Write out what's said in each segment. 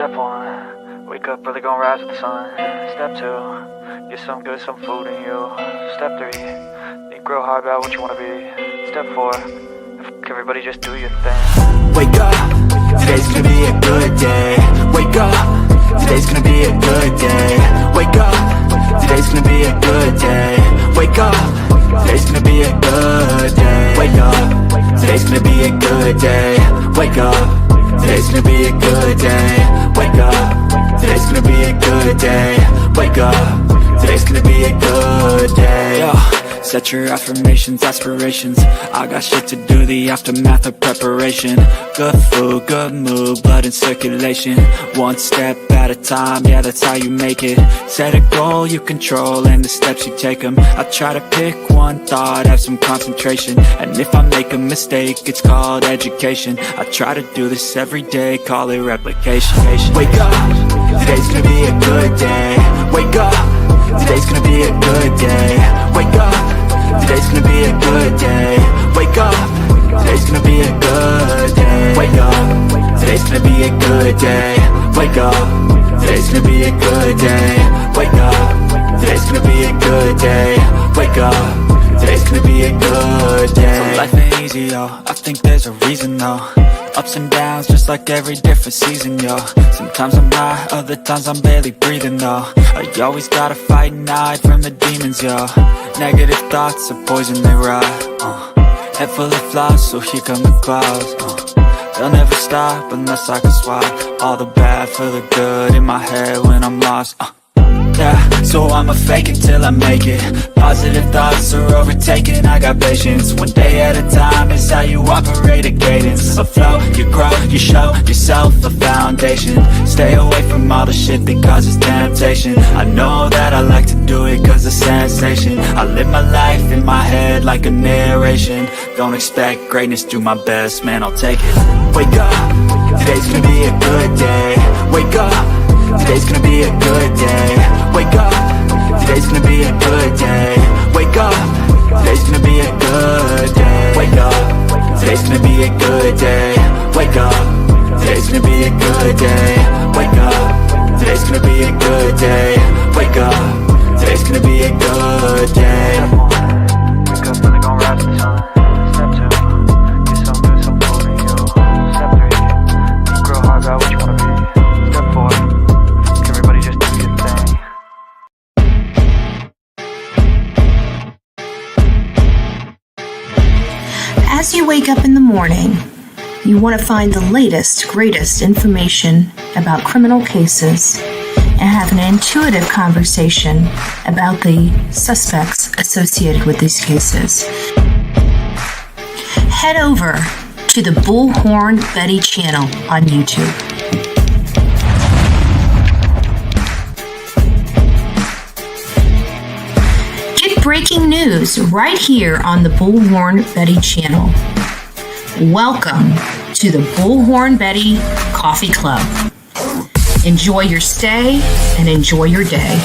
Step one, wake up early, gonna rise with the sun. Step two, get some good, some food in you. Step three, think real hard about what you wanna be. Step four, everybody just do your thing. Wake up, today's gonna be a good day. Wake up, today's gonna be a good day. Wake up, today's gonna be a good day. Wake up, today's gonna be a good day. Wake up, today's gonna be a good day. Wake up, today's gonna be a good day. Wake up, today's gonna be a good day. Wake up, today's gonna be a good day. Yo, set your affirmations, aspirations. I got shit to do, the aftermath of preparation. Good food, good mood, blood in circulation. One step at a time, yeah, that's how you make it. Set a goal you control and the steps you take them. I try to pick one thought, have some concentration. And if I make a mistake, it's called education. I try to do this every day, call it replication. Wake up, today's gonna be a good day. Wake up, today's gonna be a good day. Wake up, today's gonna be a good day. Wake up, today's gonna be a good day. Wake up, today's gonna be a good day. Wake up, today's gonna be a good day. Wake up, today's gonna be a good day. Wake up, today's gonna be a good day. So life ain't easy, yo, I think there's a reason though. Ups and downs, just like every different season, yo. Sometimes I'm high, other times I'm barely breathing, though. I always gotta fight and hide from the demons, yo. Negative thoughts are poison, they rot. Head full of flies, so here come the clouds. They'll never stop unless I can swap all the bad for the good in my head when I'm lost. Yeah, so I'ma fake it till I make it. Positive thoughts are overtaken, I got patience. One day at a time is how you operate a cadence. A flow, you grow, you show yourself a foundation. Stay away from all the shit that causes temptation. I know that I like to do it cause of sensation. I live my life in my head like a narration. Don't expect greatness, do my best, man, I'll take it. Wake up, today's gonna be a good day. Wake up, today's gonna be a good day. Wake up, today's gonna be a good day. Wake up, today's gonna be a good day. Wake up, today's gonna be a good day. Wake up, today's gonna be a good day. Wake up, today's gonna be a good day. Wake up, today's gonna be a good day. Wake up early, gonna rise with the sun. Step two, get some good, some food in you. Step three, think real hard about what you wanna be. Step four, everybody just do your thing. As you wake up in the morning, you want to find the latest, greatest information about criminal cases and have an intuitive conversation about the suspects associated with these cases. Head over to the Bullhorn Betty channel on YouTube. Get breaking news right here on the Bullhorn Betty channel. Welcome to the Bullhorn Betty Coffee Club. Enjoy your stay and enjoy your day.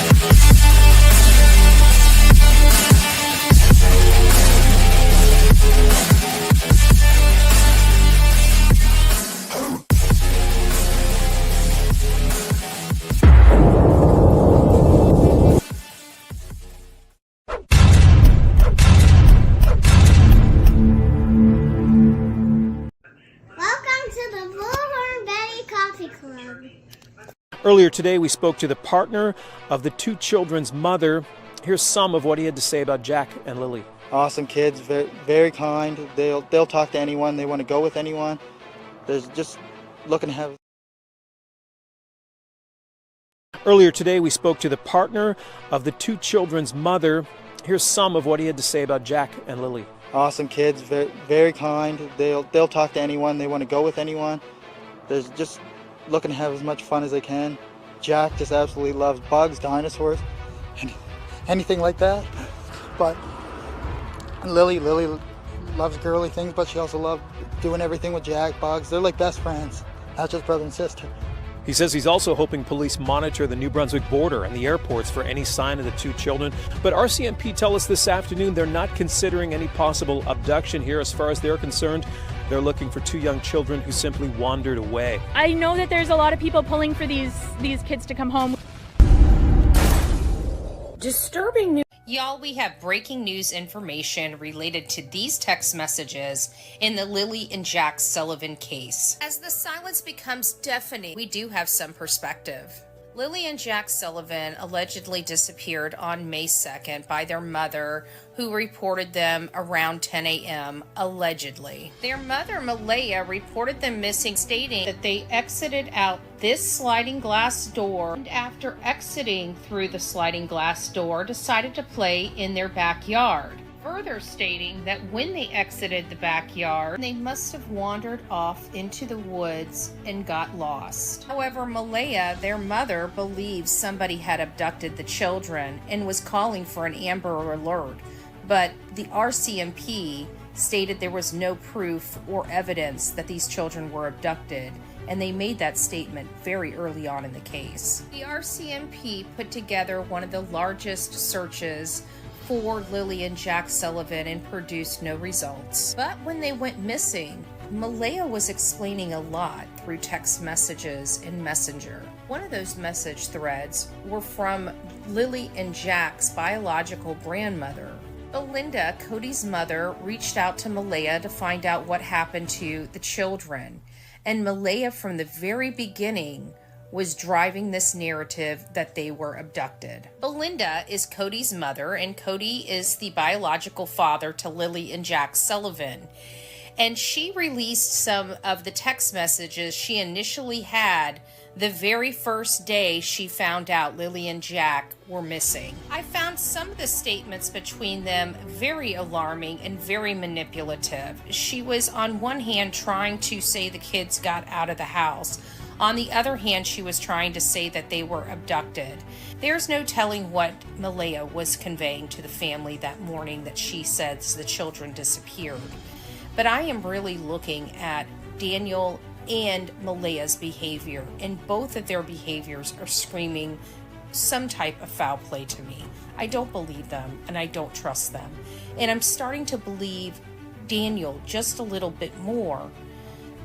Earlier today, we spoke to the partner of the two children's mother. Here's some of what he had to say about Jack and Lily. Awesome kids, very, very kind. They'll talk to anyone. They want to go with anyone. They're just looking to have. Earlier today, we spoke to the partner of the two children's mother. Here's some of what he had to say about Jack and Lily. Awesome kids, very, very kind. They'll talk to anyone. They want to go with anyone. They're just looking to have as much fun as they can. Jack just absolutely loves bugs, dinosaurs, and anything like that. But Lily loves girly things, but she also loves doing everything with Jack, bugs. They're like best friends, not just brother and sister. He says he's also hoping police monitor the New Brunswick border and the airports for any sign of the two children. But RCMP tell us this afternoon they're not considering any possible abduction here as far as they're concerned. They're looking for 2 young children who simply wandered away. I know that there's a lot of people pulling for these kids to come home. Disturbing news. Y'all, we have breaking news information related to these text messages in the Lilly and Jack Sullivan case. As the silence becomes deafening, we do have some perspective. Lilly and Jack Sullivan allegedly disappeared on May 2nd by their mother, who reported them around 10 a.m., allegedly. Their mother, Malehya, reported them missing, stating that they exited out this sliding glass door, and after exiting through the sliding glass door, decided to play in their backyard. Further stating that when they exited the backyard, they must have wandered off into the woods and got lost. However, Malehya, their mother, believes somebody had abducted the children and was calling for an Amber Alert, but the RCMP stated there was no proof or evidence that these children were abducted, and they made that statement very early on in the case. The RCMP put together one of the largest searches for Lilly and Jack Sullivan and produced no results. But when they went missing, Malehya was explaining a lot through text messages and Messenger. One of those message threads were from Lilly and Jack's biological grandmother. Belinda, Cody's mother, reached out to Malehya to find out what happened to the children. And Malehya, from the very beginning, was driving this narrative that they were abducted. Belinda is Cody's mother, and Cody is the biological father to Lilly and Jack Sullivan. And she released some of the text messages she initially had the very first day she found out Lilly and Jack were missing. I found some of the statements between them very alarming and very manipulative. She was on one hand trying to say the kids got out of the house. On the other hand, she was trying to say that they were abducted. There's no telling what Malehya was conveying to the family that morning that she says the children disappeared. But I am really looking at Daniel and Malehya's behavior, and both of their behaviors are screaming some type of foul play to me. I don't believe them, and I don't trust them. And I'm starting to believe Daniel just a little bit more.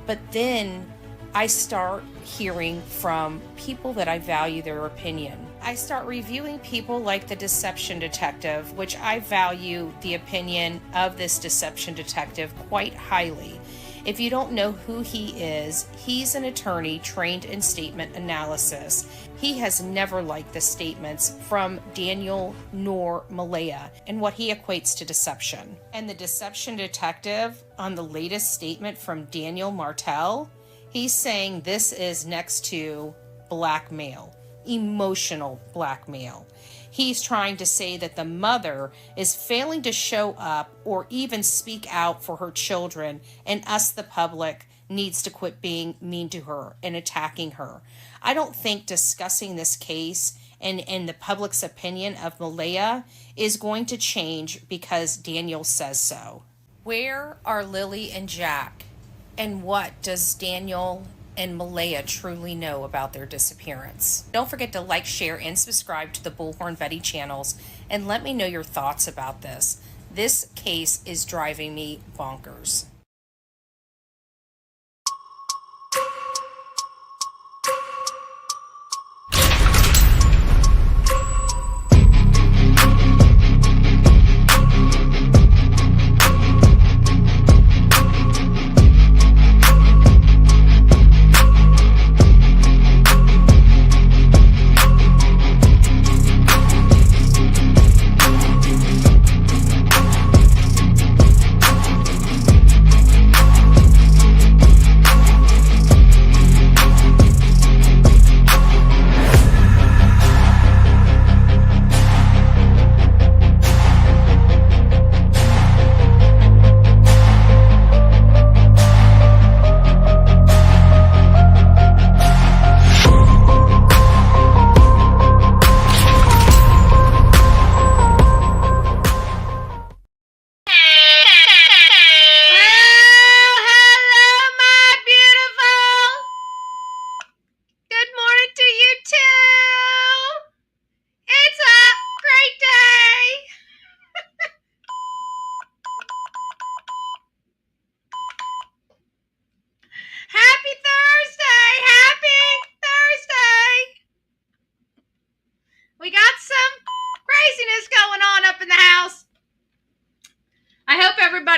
But then I start hearing from people that I value their opinion. I start reviewing people like the deception detective, which I value the opinion of this deception detective quite highly. If you don't know who he is, he's an attorney trained in statement analysis. He has never liked the statements from Daniel nor Malehya and what he equates to deception. And the deception detective, on the latest statement from Daniel Martell, he's saying this is next to blackmail, emotional blackmail. He's trying to say that the mother is failing to show up or even speak out for her children, and us, the public, needs to quit being mean to her and attacking her. I don't think discussing this case and the public's opinion of Malehya is going to change because Daniel says so. Where are Lilly and Jack? And what does Daniel and Malehya truly know about their disappearance? Don't forget to like, share, and subscribe to the Bullhorn Betty channels, and let me know your thoughts about this. This case is driving me bonkers.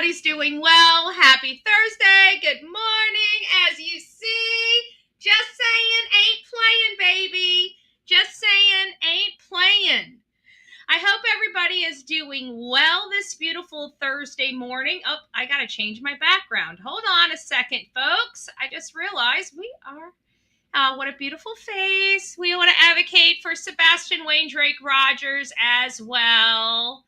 everybody's doing well. Happy Thursday. Good morning. As you see, just saying, ain't playing, baby. Just saying, ain't playing. I hope everybody is doing well this beautiful Thursday morning. Oh, I got to change my background. Hold on a second, folks. I just realized we are, what a beautiful face. We want to advocate for Sebastian Rogers as well.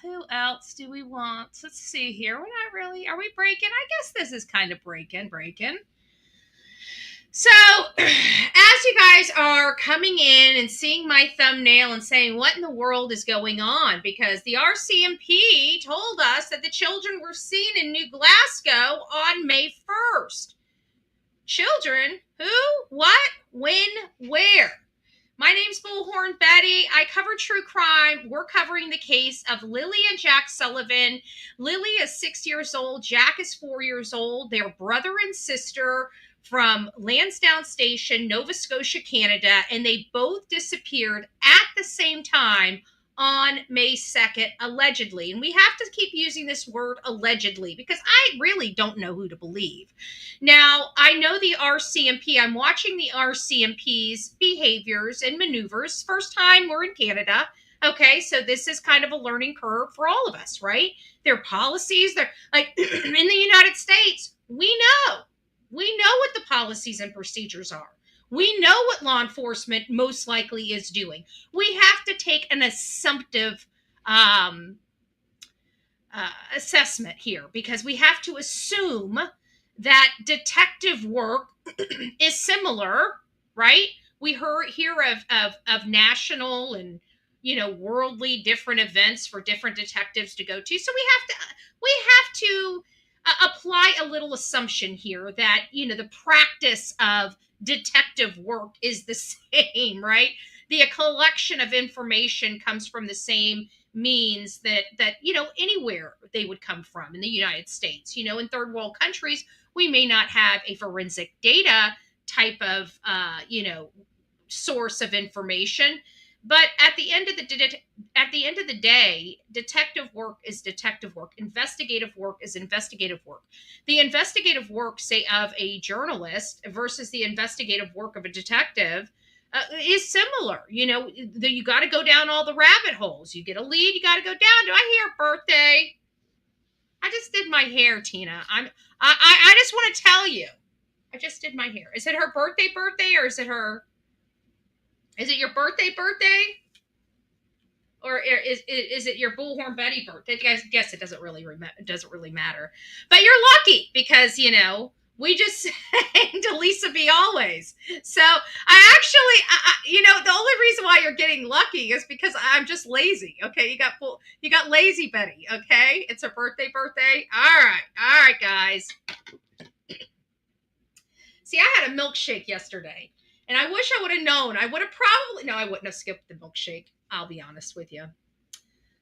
Who else do we want? Let's see here. We're not really, are we breaking? I guess this is kind of breaking. So, as you guys are coming in and seeing my thumbnail and saying, what in the world is going on? Because the RCMP told us that the children were seen in New Glasgow on May 1st. Children? Who? What? When? Where? My name's Bullhorn Betty. I cover true crime. We're covering the case of Lilly and Jack Sullivan. Lilly is 6 years old. Jack is 4 years old. They're brother and sister from Lansdowne Station, Nova Scotia, Canada, and they both disappeared at the same time on May 2nd, allegedly. And we have to keep using this word allegedly because I really don't know who to believe. Now, I know the RCMP. I'm watching the RCMP's behaviors and maneuvers. First time we're in Canada. Okay, so this is kind of a learning curve for all of us, right? Their policies, they're like in the United States, we know what the policies and procedures are. We know what law enforcement most likely is doing. We have to take an assumptive assessment here because we have to assume that detective work is similar, right? We hear of national and worldly different events for different detectives to go to. So we have to apply a little assumption here that the practice of detective work is the same, right? The collection of information comes from the same means that anywhere they would come from in the United States. In third world countries, we may not have a forensic data type of source of information. But at the end of the day, detective work is detective work. Investigative work is investigative work. The investigative work, say, of a journalist versus the investigative work of a detective is similar. You got to go down all the rabbit holes. You get a lead, you got to go down. Do I hear birthday? I just did my hair, Tina. I just want to tell you, I just did my hair. Is it her birthday, or is it her? Is it your birthday? Or is it your Bullhorn Betty birthday? I guess it doesn't really matter. But you're lucky because, we just sang to Lisa B always. So I actually, the only reason why you're getting lucky is because I'm just lazy. Okay. You got lazy Betty. Okay. It's her birthday. All right, guys. See, I had a milkshake yesterday. And I wish I would have known. I would have I wouldn't have skipped the milkshake. I'll be honest with you.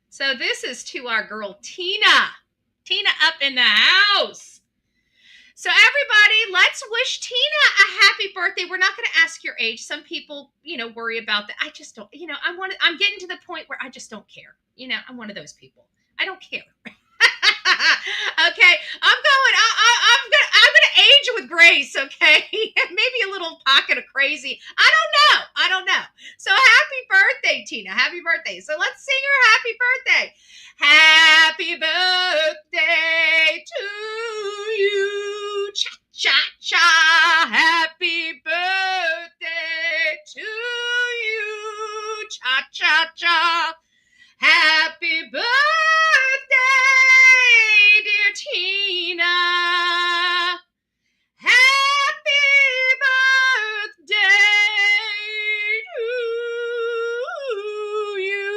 So this is to our girl, Tina. Tina up in the house. So everybody, let's wish Tina a happy birthday. We're not going to ask your age. Some people, worry about that. I just don't, I'm getting to the point where I just don't care. I'm one of those people. I don't care. Okay, I'm gonna age with grace, okay? Maybe a little pocket of crazy. I don't know. So happy birthday, Tina. Happy birthday. So let's sing her happy birthday. Happy birthday to you. Cha-cha-cha. Happy birthday to you. Cha-cha-cha. Happy birthday, dear Tina. Happy birthday to you.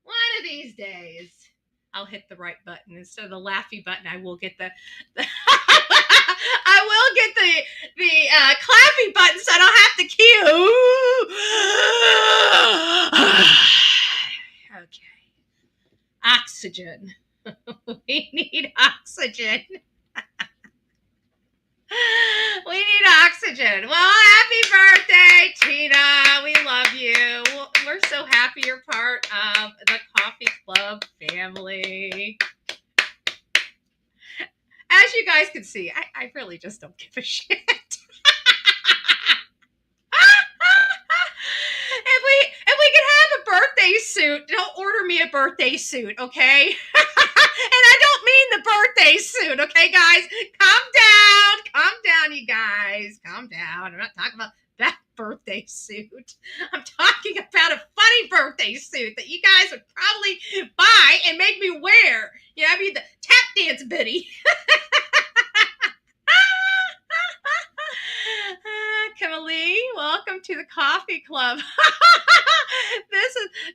One of these days, I'll hit the right button instead of the laughy button. I will get the clappy button, so I don't have to cue. Okay, oxygen. We need oxygen. We need oxygen. Well, happy birthday, Tina. We love you. We're so happy you're part of the Coffee Club family. As you guys can see, I really just don't give a shit. If we could have a birthday suit, don't order me a birthday suit, okay? And I don't mean the birthday suit, okay, guys? Calm down, you guys. Calm down. I'm not talking about that birthday suit. I'm talking about a funny birthday suit that you guys would probably buy and make me wear. You know, I'd be the tap dance Betty. Kimberly, welcome to the coffee club.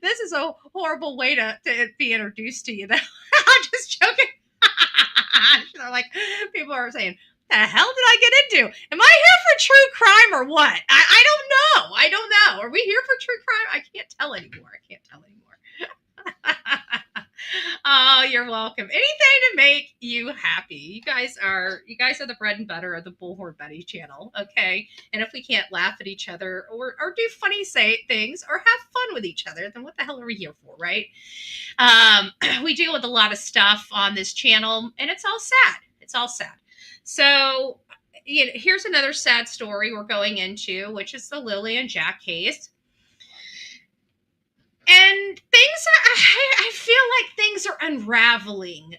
This is a horrible way to be introduced to you. I'm just joking. Like people are saying, "The hell did I get into? Am I here for true crime or what?" I don't know. I don't know. Are we here for true crime? I can't tell anymore. Oh, you're welcome. Anything to make you happy. You guys are the bread and butter of the Bullhorn Betty channel, okay? And if we can't laugh at each other or do funny things or have fun with each other, then what the hell are we here for, right? We deal with a lot of stuff on this channel, and it's all sad. It's all sad. So, you know, here's another sad story we're going into, which is the Lilly and Jack case. And things I feel like things are unraveling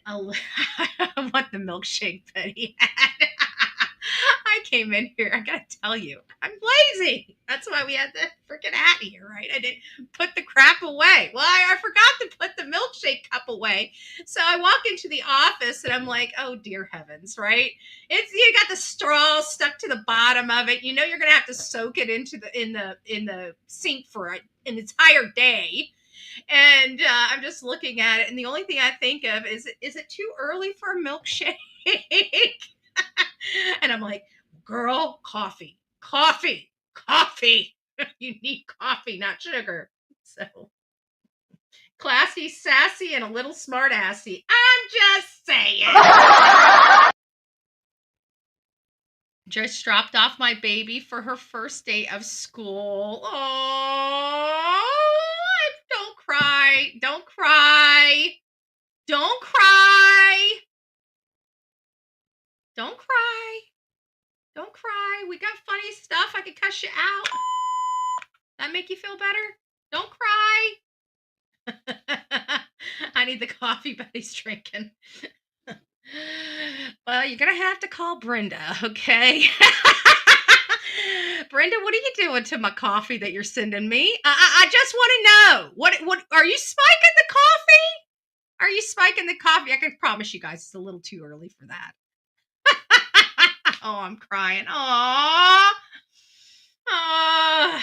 what the milkshake Betty had. I came in here, I gotta tell you, I'm lazy. That's why we had the freaking hat here, right? I didn't put the crap away. Well, I forgot to put the milkshake cup away. So I walk into the office and I'm like, oh dear heavens, right? You got the straw stuck to the bottom of it. You know you're gonna have to soak it into in the sink for an entire day. And I'm just looking at it, and the only thing I think of is it too early for a milkshake? And I'm like, girl, coffee. You need coffee, not sugar. So classy, sassy, and a little smart assy. I'm just saying. Just dropped off my baby for her first day of school. Oh, don't cry. Don't cry. Don't cry. Don't cry. Don't cry. We got funny stuff. I can cuss you out. That make you feel better? Don't cry. I need the coffee Betty's drinking. Well, you're going to have to call Brenda, okay? Brenda, what are you doing to my coffee that you're sending me? I just want to know. What are you spiking the coffee? Are you spiking the coffee? I can promise you guys it's a little too early for that. Oh, I'm crying. Aww. Oh,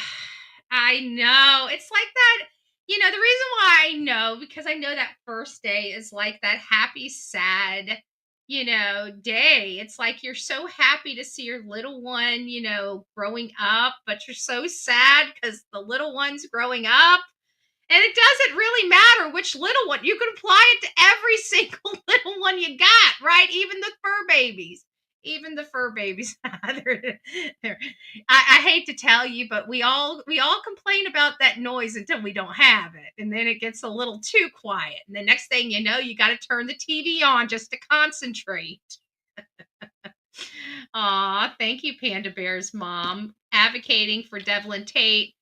I know. It's like that. You know, the reason why I know, because I know that first day is like that happy, sad, day. It's like you're so happy to see your little one, growing up, but you're so sad because the little one's growing up. And it doesn't really matter which little one. You can apply it to every single little one you got, right? Even the fur babies. I hate to tell you, but we all complain about that noise until we don't have it, and then it gets a little too quiet, and the next thing you know, you got to turn the TV on just to concentrate. Aw, thank you, Panda Bear's mom, advocating for Devlin Tate.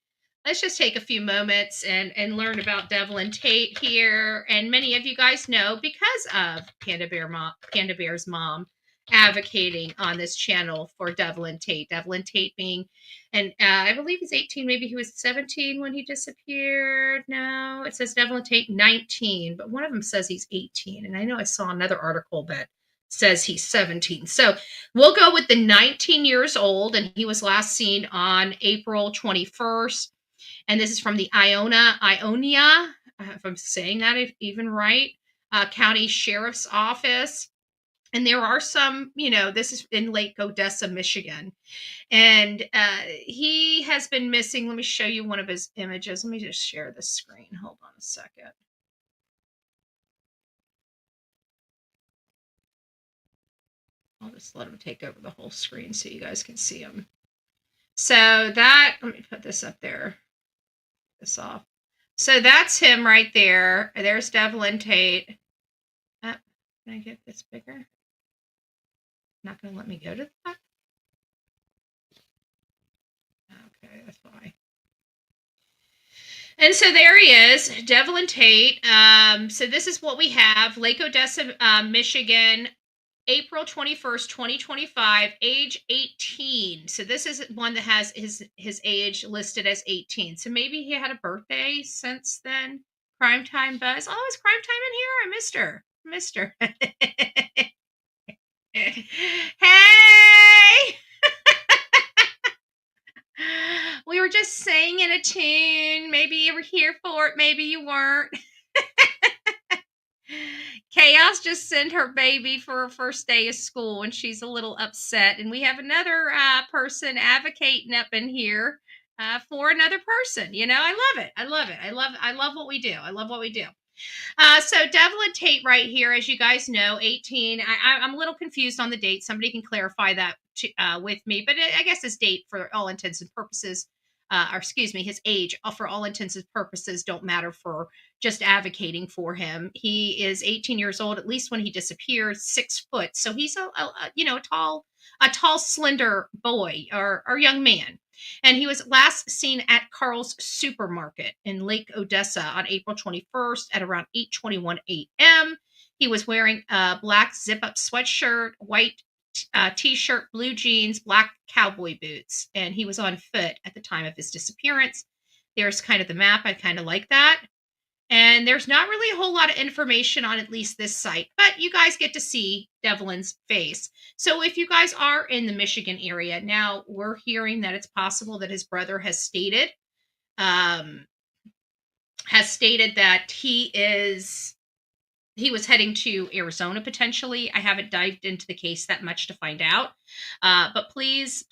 Let's just take a few moments and learn about Devlin Tate here, and many of you guys know because of Panda Bear's mom advocating on this channel for Devlin Tate. Devlin Tate being, and I believe he's 18. Maybe he was 17 when he disappeared. No, it says Devlin Tate 19, but one of them says he's 18. And I know I saw another article that says he's 17. So we'll go with the 19 years old, and he was last seen on April 21st. And this is from the Ionia, if I'm saying that even right, County Sheriff's Office. And there are some, this is in Lake Odessa, Michigan. And he has been missing. Let me show you one of his images. Let me just share the screen. Hold on a second. I'll just let him take over the whole screen so you guys can see him. So that, let me put this up there. This off. So that's him right there. There's Devlin Tate. Can I get this bigger? Not going to let me go to that? Okay, that's why. And so there he is, Devlin Tate. So this is what we have. Lake Odessa, Michigan, April 21st, 2025, age 18. So this is one that has his age listed as 18. So maybe he had a birthday since then. Crime Time Buzz. Oh, is Crime Time in here? I missed her. Hey! We were just singing a tune. Maybe you were here for it. Maybe you weren't. Chaos just sent her baby for her first day of school, and she's a little upset. And we have another person advocating up in here for another person. You know, I love it. I love what we do. So Devlin Tate right here, as you guys know, 18. I'm a little confused on the date. Somebody can clarify that with me. But I guess his date for all intents and purposes, his age for all intents and purposes don't matter for just advocating for him. He is 18 years old, at least when he disappeared, 6 foot. So he's a tall, slender boy or young man. And he was last seen at Carl's Supermarket in Lake Odessa on April 21st at around 8:21 a.m. He was wearing a black zip-up sweatshirt, white t-shirt, blue jeans, black cowboy boots, and he was on foot at the time of his disappearance. There's kind of the map. I kind of like that. And there's not really a whole lot of information on at least this site, but you guys get to see Devlin's face. So if you guys are in the Michigan area, now we're hearing that it's possible that his brother has stated that he was heading to Arizona potentially. I haven't dived into the case that much to find out. But please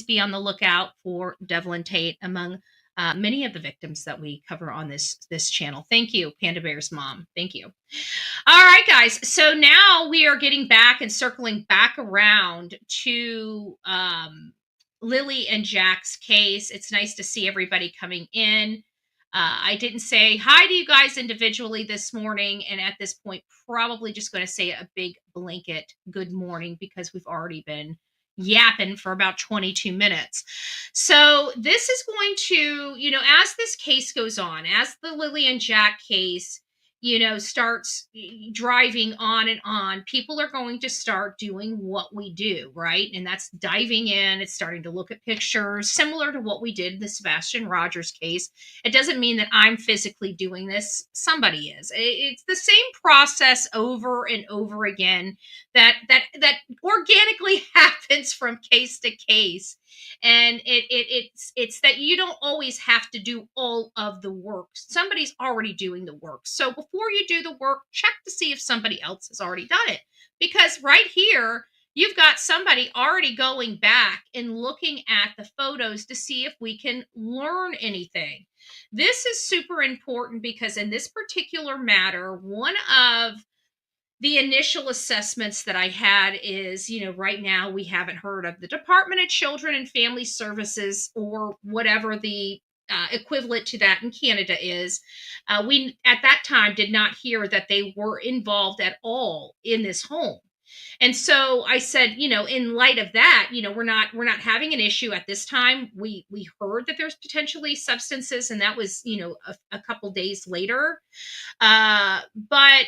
be on the lookout for Devlin Tate among many of the victims that we cover on this channel. Thank you, Panda Bear's mom. Thank you. All right, guys. So now we are getting back and circling back around to Lilly and Jack's case. It's nice to see everybody coming in. I didn't say hi to you guys individually this morning, and at this point, probably just going to say a big blanket good morning because we've already been yapping for about 22 minutes. So this is going to, as this case goes on, as the Lilly and Jack case, starts driving on and on, people are going to start doing what we do, right? And that's diving in. It's starting to look at pictures similar to what we did in the Sebastian Rogers case. It doesn't mean that I'm physically doing this. Somebody is. It's the same process over and over again that organically happens from case to case. And it's that you don't always have to do all of the work. Somebody's already doing the work. So before you do the work, check to see if somebody else has already done it. Because right here, you've got somebody already going back and looking at the photos to see if we can learn anything. This is super important because in this particular matter, one of the initial assessments that I had is, right now we haven't heard of the Department of Children and Family Services or whatever the equivalent to that in Canada is. We, at that time, did not hear that they were involved at all in this home. And so I said, in light of that, we're not having an issue at this time. We heard that there's potentially substances, and that was, a couple days later. But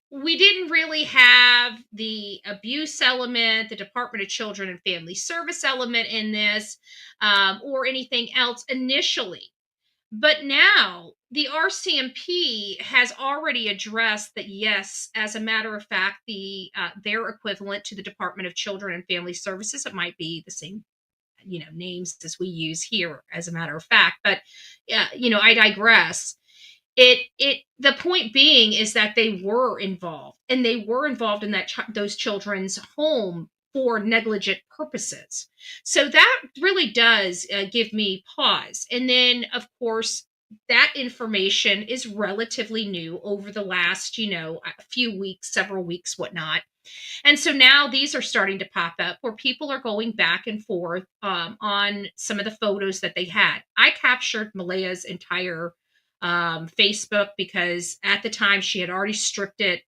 we didn't really have the abuse element, the Department of Children and Family Service element in this, or anything else initially. But now the RCMP has already addressed that, yes, as a matter of fact, their equivalent to the Department of Children and Family Services, it might be the same, names as we use here, as a matter of fact. But, I digress. The point being is that they were involved, and they were involved in those children's home for negligent purposes. So that really does give me pause. And then, of course, that information is relatively new over the last, a few weeks, several weeks, whatnot. And so now these are starting to pop up where people are going back and forth on some of the photos that they had. I captured Malehya's entire Facebook because at the time she had already stripped it,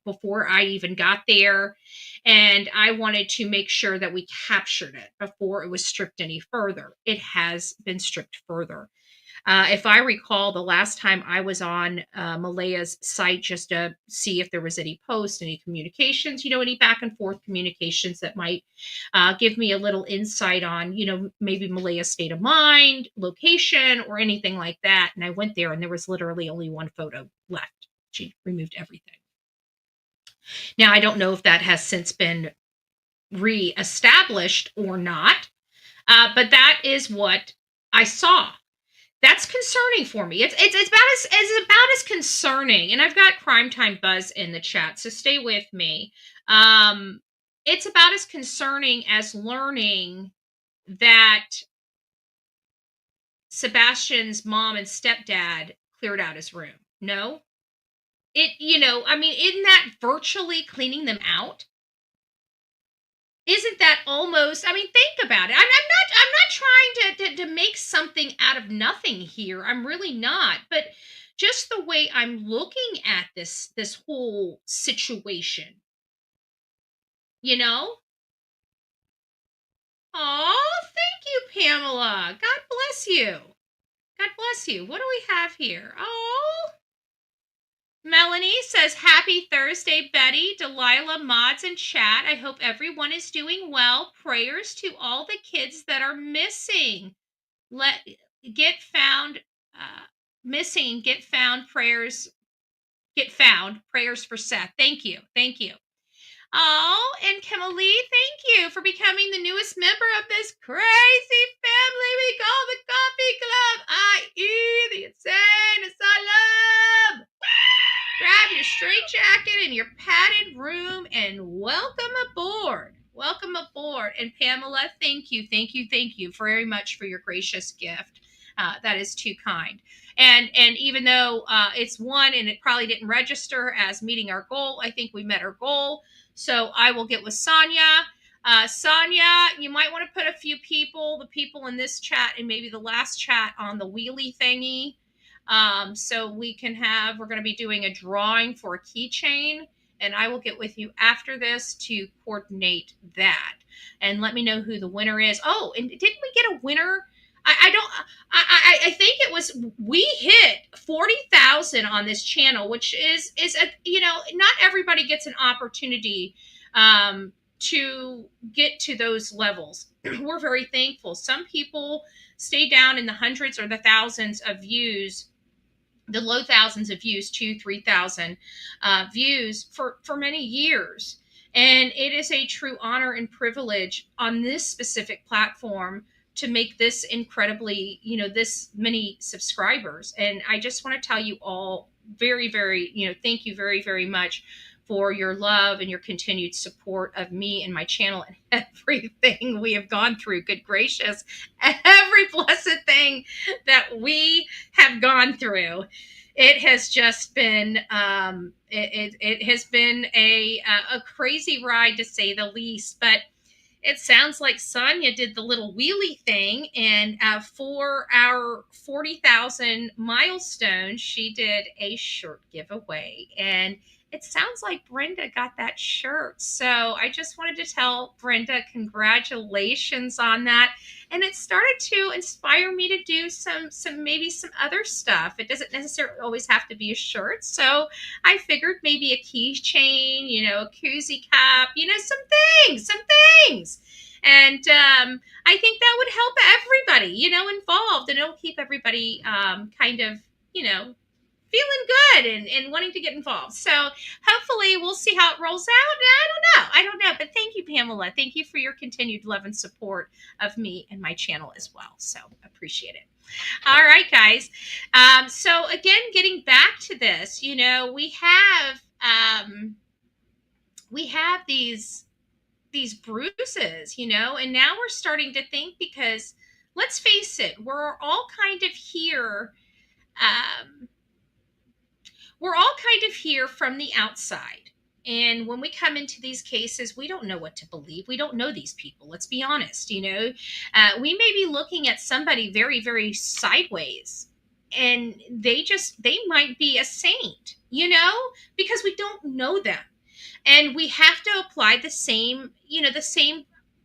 before I even got there. And I wanted to make sure that we captured it before it was stripped any further. It has been stripped further. If I recall, the last time I was on Malehya's site just to see if there was any posts, any communications, any back and forth communications that might give me a little insight on, maybe Malehya's state of mind, location, or anything like that. And I went there and there was literally only one photo left. She removed everything. Now, I don't know if that has since been reestablished or not, but that is what I saw. That's concerning for me. It's about as concerning. And I've got Crime Time Buzz in the chat, so stay with me. It's about as concerning as learning that Sebastian's mom and stepdad cleared out his room. No? Isn't that virtually cleaning them out? Isn't that almost, think about it. I'm not trying to make something out of nothing here. I'm really not. But just the way I'm looking at this whole situation, Oh, thank you, Pamela. God bless you. God bless you. What do we have here? Oh, Melanie says, happy Thursday, Betty, Delilah, mods, and chat. I hope everyone is doing well. Prayers to all the kids that are missing. Get found. Prayers for Seth. Thank you. Thank you. Oh, and Kimberly, thank you for becoming the newest member of this crazy family we call the Coffee Club, i.e. the Insane Asylum. Grab your straitjacket and your padded room and welcome aboard. Welcome aboard. And Pamela, thank you very much for your gracious gift. That is too kind. And even though it's one and it probably didn't register as meeting our goal, I think we met our goal. So I will get with Sonia. Sonia, you might want to put the people in this chat and maybe the last chat on the wheelie thingy. So we're going to be doing a drawing for a keychain, and I will get with you after this to coordinate that. And let me know who the winner is. Oh, and didn't we get a winner? I think it was, we hit 40,000 on this channel, which is not everybody gets an opportunity to get to those levels. We're very thankful. Some people stay down in the hundreds or the thousands of views, the low thousands of views, 2,000, 3,000 views for many years. And it is a true honor and privilege on this specific platform to make this incredibly, this many subscribers. And I just want to tell you all very, very, thank you very, very much for your love and your continued support of me and my channel and everything we have gone through. Good gracious, every blessed thing that we have gone through. It has just been, it has been a crazy ride to say the least, but it sounds like Sonia did the little wheelie thing, and for our 40,000 milestone, she did a shirt giveaway. And it sounds like Brenda got that shirt. So I just wanted to tell Brenda, congratulations on that. And it started to inspire me to do some other stuff. It doesn't necessarily always have to be a shirt. So I figured maybe a keychain, a koozie cap, some things. And I think that would help everybody, involved, and it'll keep everybody kind of, feeling good and wanting to get involved. So hopefully we'll see how it rolls out. I don't know. But thank you, Pamela. Thank you for your continued love and support of me and my channel as well. So appreciate it. All right, guys. So again, getting back to this, we have these bruises, and now we're starting to think, because let's face it, we're all kind of here. We're all kind of here from the outside. And when we come into these cases, we don't know what to believe. We don't know these people. Let's be honest. We may be looking at somebody very, very sideways, and they might be a saint, because we don't know them. And we have to apply the same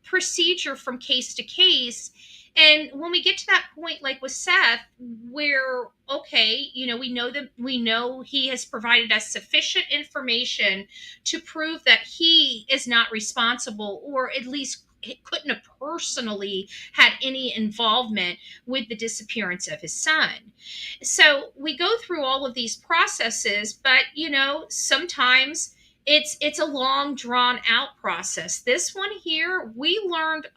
procedure from case to case. And when we get to that point, like with Seth, where, okay, we know he has provided us sufficient information to prove that he is not responsible, or at least couldn't have personally had any involvement with the disappearance of his son. So we go through all of these processes, but sometimes it's a long drawn out process. This one here, we learned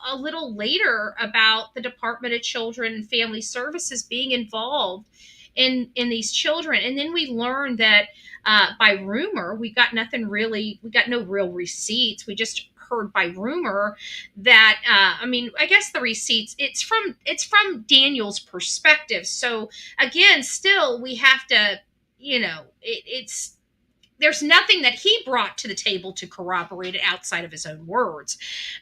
a little later about the Department of Children and Family Services being involved in these children. And then we learned that by rumor, we got no real receipts. We just heard by rumor that I guess the receipts, it's from Daniel's perspective. So again, still we have to, it's there's nothing that he brought to the table to corroborate it outside of his own words.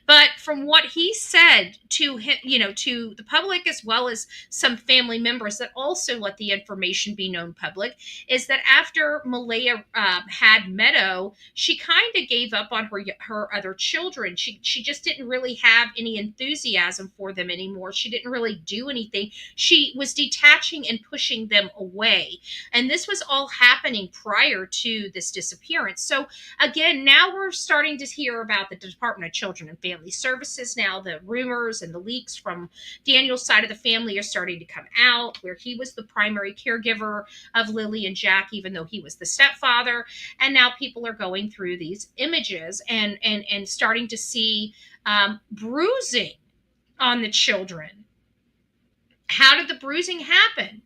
But from what he said to him, to the public, as well as some family members that also let the information be known public, is that after Malehya had Meadow, she kind of gave up on her other children. She just didn't really have any enthusiasm for them anymore. She didn't really do anything. She was detaching and pushing them away. And this was all happening prior to this disappearance. So again, now we're starting to hear about the Department of Children and Family Services. Now the rumors and the leaks from Daniel's side of the family are starting to come out, where he was the primary caregiver of Lilly and Jack, even though he was the stepfather. And now people are going through these images and starting to see bruising on the children. How did the bruising happen?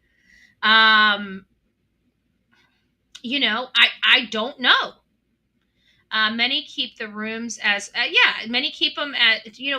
I don't know. Many keep the rooms many keep them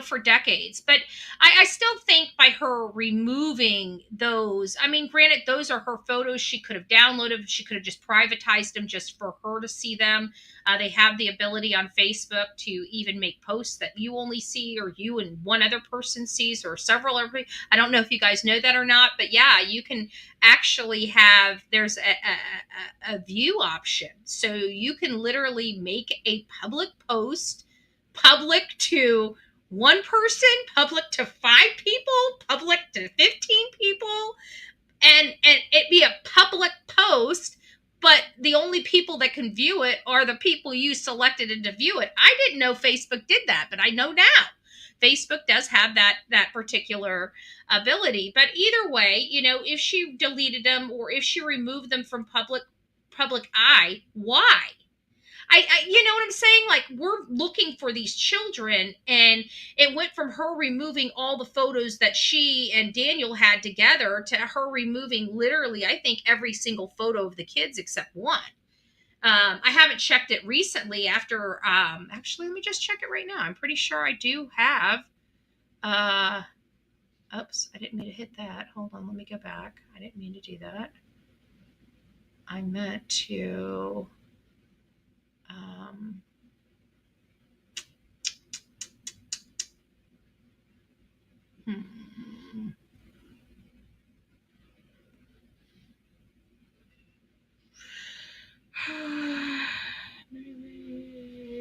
for decades. But I still think by her removing those, granted, those are her photos. She could have downloaded, she could have just privatized them just for her to see them. They have the ability on Facebook to even make posts that you only see, or you and one other person sees, or several. I don't know if you guys know that or not, but yeah, you can actually there's a view option. So you can literally make a public post, public to one person, public to 5 people, public to 15 people, and it be a public post, but the only people that can view it are the people you selected to view it. I didn't know Facebook did that, but I know now. Facebook does have that particular ability. But either way, if she deleted them or if she removed them from public eye, why? You know what I'm saying? Like, we're looking for these children, and it went from her removing all the photos that she and Daniel had together to her removing literally, I think, every single photo of the kids except one. I haven't checked it recently after, actually, let me just check it right now. I'm pretty sure I do have, oops, I didn't mean to hit that. Hold on, let me go back. I didn't mean to do that. I meant to,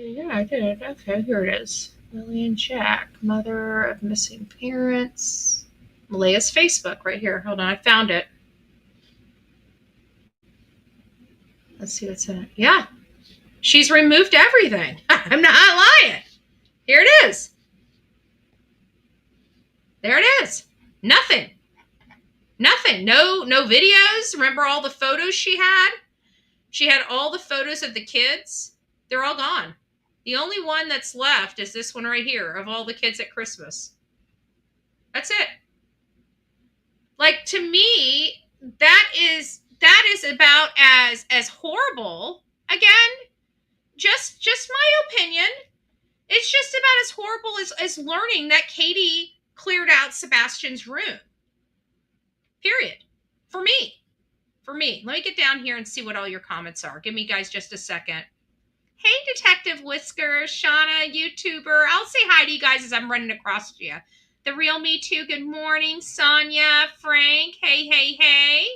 yeah, I did. Okay, here it is. Lilly and Jack, mother of missing parents. Malehya's Facebook right here. Hold on, I found it. Let's see what's in it. Yeah, she's removed everything. I'm not lying. Here it is. There it is. Nothing. No videos. Remember all the photos she had? She had all the photos of the kids. They're all gone. The only one that's left is this one right here of all the kids at Christmas. That's it. Like, to me, that is about as horrible. Again, just my opinion. It's just about as horrible as learning that Katie cleared out Sebastian's room. Period. For me. Let me get down here and see what all your comments are. Give me, guys, just a second. Hey, Detective Whiskers, Shauna, YouTuber. I'll say hi to you guys as I'm running across you. The Real Me Too, good morning. Sonia, Frank, hey, hey, hey.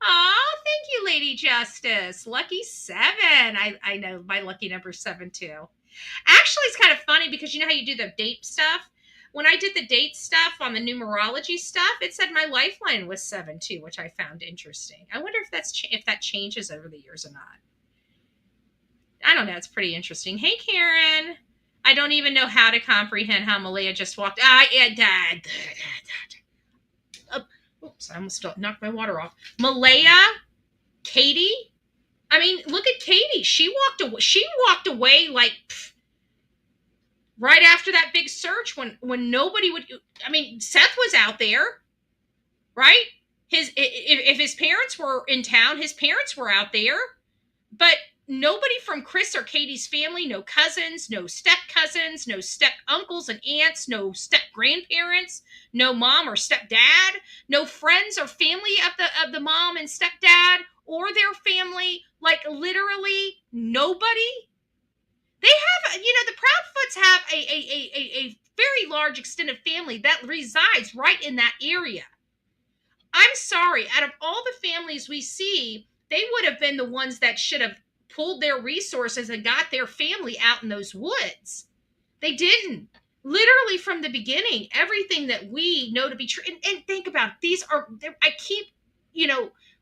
Oh, thank you, Lady Justice. Lucky 7. I know my lucky number 7, too. Actually, it's kind of funny because you know how you do the date stuff? When I did the date stuff on the numerology stuff, it said my lifeline was 7, too, which I found interesting. I wonder if that changes over the years or not. I don't know. It's pretty interesting. Hey, Karen. I don't even know how to comprehend how Malehya just walked. Oops, I almost knocked my water off. Malehya, Katie. I mean, look at Katie. She walked away like right after that big search when nobody would. I mean, Seth was out there, right? If his parents were in town, his parents were out there, but nobody from Chris or Katie's family, no cousins, no step cousins, no step uncles and aunts, no step grandparents, no mom or stepdad, no friends or family of the mom and stepdad or their family, like literally nobody. They have, the Proudfoots have a very large extended family that resides right in that area. I'm sorry, out of all the families we see, they would have been the ones that should have pulled their resources and got their family out in those woods. They didn't. Literally from the beginning, everything that we know to be true. And think about it, I keep,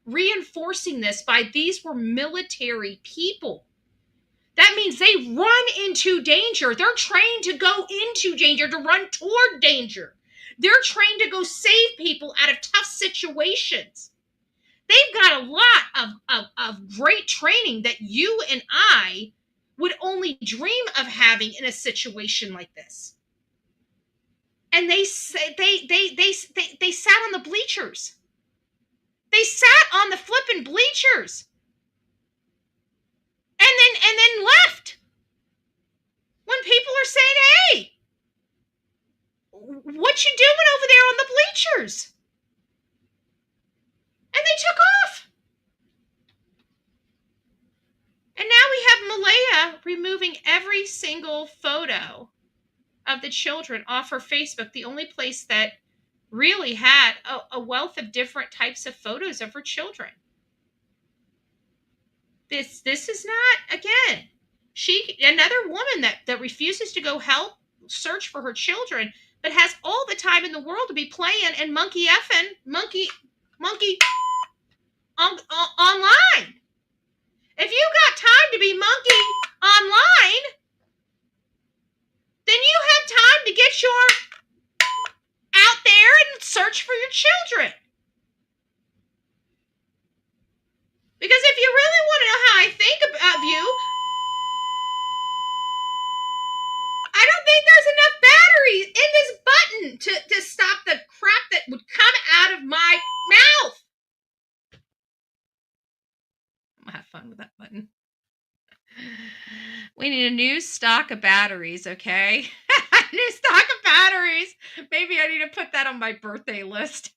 reinforcing this by these were military people. That means they run into danger. They're trained to go into danger, to run toward danger. They're trained to go save people out of tough situations. They've got a lot of great training that you and I would only dream of having in a situation like this. And they sat on the bleachers. They sat on the flipping bleachers. And then left. When people are saying, "Hey, what you doing over there on the bleachers?" And they took off. And now we have Malehya removing every single photo of the children off her Facebook, the only place that really had a wealth of different types of photos of her children. This is not, again, another woman that refuses to go help search for her children, but has all the time in the world to be playing and monkey online. If you got time to be monkey online, then you have time to get your out there and search for your children. Because if you really want to know how I think of you, I don't think there's enough batteries in this button to stop the crap that would come out of my mouth. I'm gonna have fun with that button. We need a new stock of batteries, okay? New stock of batteries. Maybe I need to put that on my birthday list.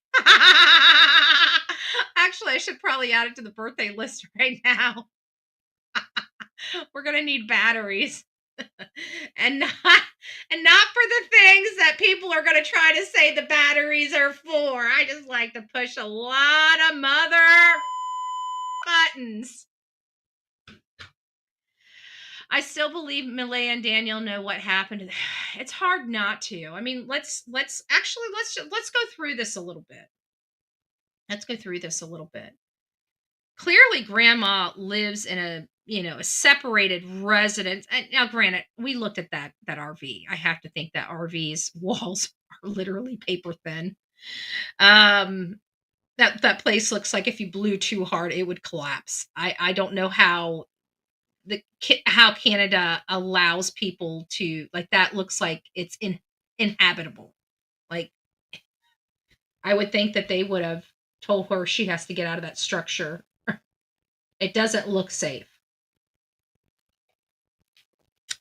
Actually, I should probably add it to the birthday list right now. We're gonna need batteries. and not for the things that people are going to try to say the batteries are for. I just like to push a lot of mother buttons. I still believe Malehya and Daniel know what happened. It's hard not to. I mean, let's go through this a little bit. Clearly, Grandma lives in a separated residence. And now, granted, we looked at that RV. I have to think that RV's walls are literally paper thin. That place looks like if you blew too hard, it would collapse. I don't know how Canada allows people to, like, that looks like it's inhabitable. Like, I would think that they would have told her she has to get out of that structure. It doesn't look safe.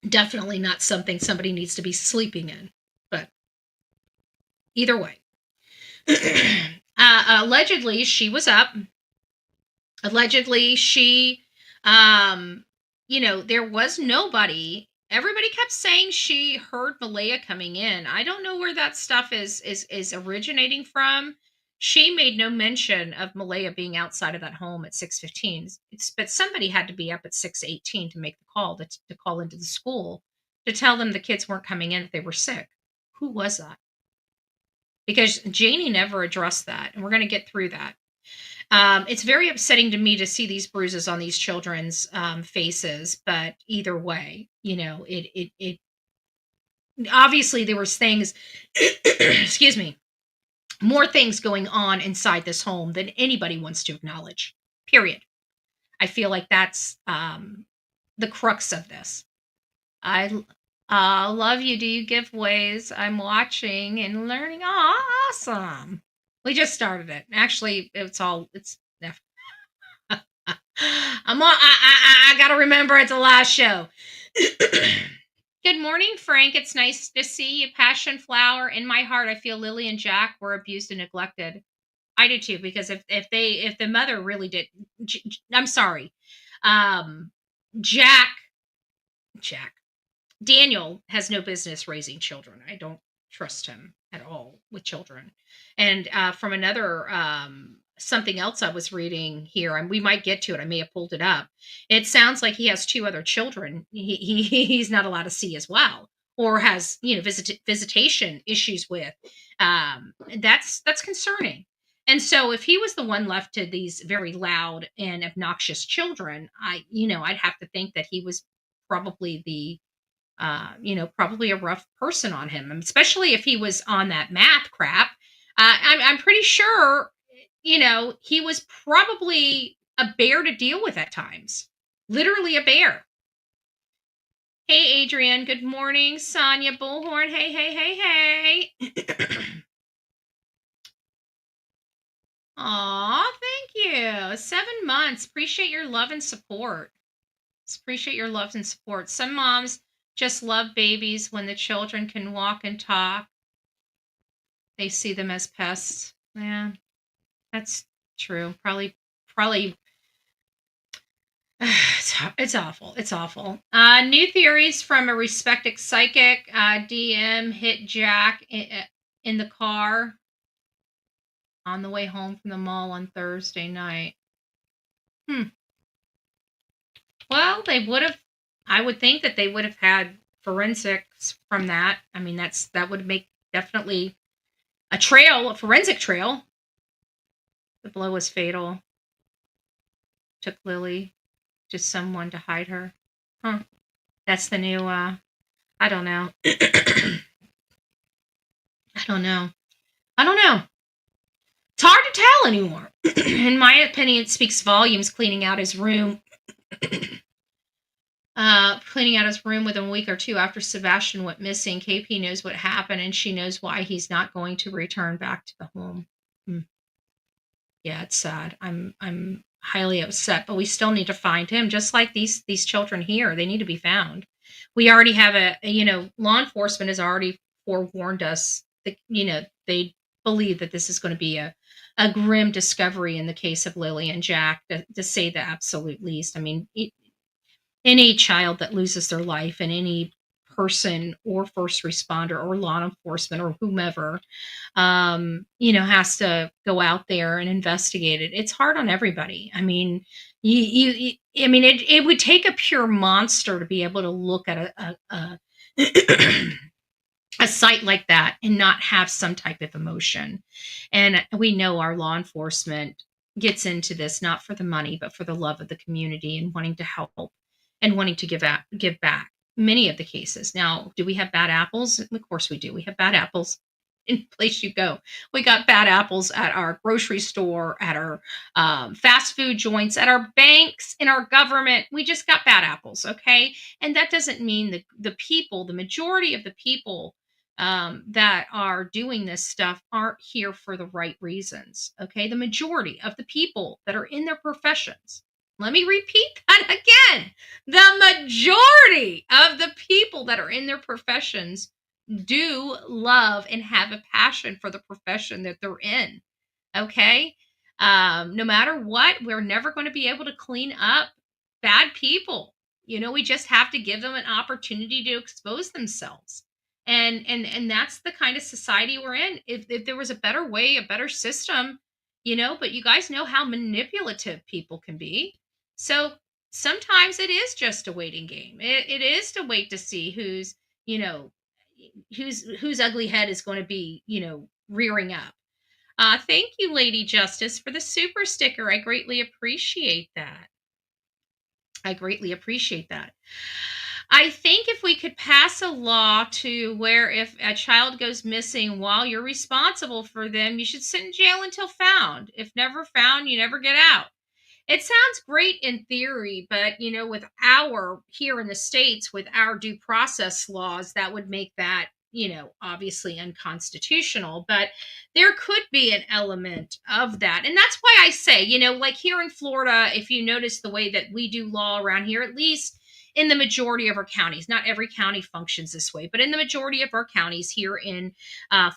Definitely not something somebody needs to be sleeping in. But either way. Allegedly, she was up. Allegedly, she there was nobody. Everybody kept saying she heard Malehya coming in. I don't know where that stuff is originating from. She made no mention of Malehya being outside of that home at 6:15. But somebody had to be up at 6:18 to make the call to call into the school to tell them the kids weren't coming in, that they were sick. Who was that? Because Janie never addressed that, and we're going to get through that. It's very upsetting to me to see these bruises on these children's faces, but either way, it obviously there was things, excuse me, more things going on inside this home than anybody wants to acknowledge. Period. I feel like that's the crux of this. I love you. Do you give ways? I'm watching and learning. Oh, awesome. We just started it. Actually, it's I gotta remember it's the last show. Good morning, Frank. It's nice to see you. Passion flower. In my heart, I feel Lilly and Jack were abused and neglected. I do too, because if the mother really did, I'm sorry. Jack, Daniel has no business raising children. I don't trust him at all with children. And from another something else I was reading here, and we might get to it. I may have pulled it up. It sounds like he has 2 other children. He's not allowed to see as well, or has visitation issues with. That's concerning. And so, if he was the one left to these very loud and obnoxious children, I'd have to think that he was probably probably a rough person on him, especially if he was on that math crap. I'm pretty sure, he was probably a bear to deal with at times. Literally a bear. Hey, Adrian. Good morning. Sonia Bullhorn. Hey. Aw, thank you. 7 months. Appreciate your love and support. Some moms just love babies. When the children can walk and talk, they see them as pests. Yeah, that's true. Probably. It's awful. New theories from a respected psychic. DM hit Jack in the car on the way home from the mall on Thursday night. Well, I would think that they would have had forensics from that. I mean, that would make definitely a forensic trail. The blow was fatal. Took Lilly to someone to hide her. That's the new, I don't know. I don't know. It's hard to tell anymore. In my opinion, it speaks volumes cleaning out his room. Within a week or 2 after Sebastian went missing. KP knows what happened, and she knows why he's not going to return back to the home. Yeah, it's sad. I'm highly upset, but we still need to find him, just like these children here. They need to be found. We already have law enforcement has already forewarned us that, they believe that this is going to be a grim discovery in the case of Lilly and Jack, to say the absolute least. I mean, any child that loses their life, and any person or first responder or law enforcement or whomever, has to go out there and investigate it. It's hard on everybody. I mean, it would take a pure monster to be able to look at a site like that and not have some type of emotion. And we know our law enforcement gets into this not for the money, but for the love of the community and wanting to help and wanting to give back. Many of the cases. Now, do we have bad apples? Of course we do. We have bad apples in place you go. We got bad apples at our grocery store, at our fast food joints, at our banks, in our government. We just got bad apples, okay? And that doesn't mean the majority of the people that are doing this stuff aren't here for the right reasons, okay? The majority of the people that are in their professions. Let me repeat that again. The majority of the people that are in their professions do love and have a passion for the profession that they're in. Okay? No matter what, we're never going to be able to clean up bad people. We just have to give them an opportunity to expose themselves. And that's the kind of society we're in. If there was a better way, a better system, but you guys know how manipulative people can be. So sometimes it is just a waiting game. It is to wait to see you know, whose ugly head is going to be, rearing up. Thank you, Lady Justice, for the super sticker. I greatly appreciate that. I greatly appreciate that. I think if we could pass a law to where if a child goes missing while you're responsible for them, you should sit in jail until found. If never found, you never get out. It sounds great in theory, but with here in the States, with our due process laws, that would make that, obviously unconstitutional. But there could be an element of that. And that's why I say, like here in Florida, if you notice the way that we do law around here, at least in the majority of our counties, not every county functions this way, but in the majority of our counties here in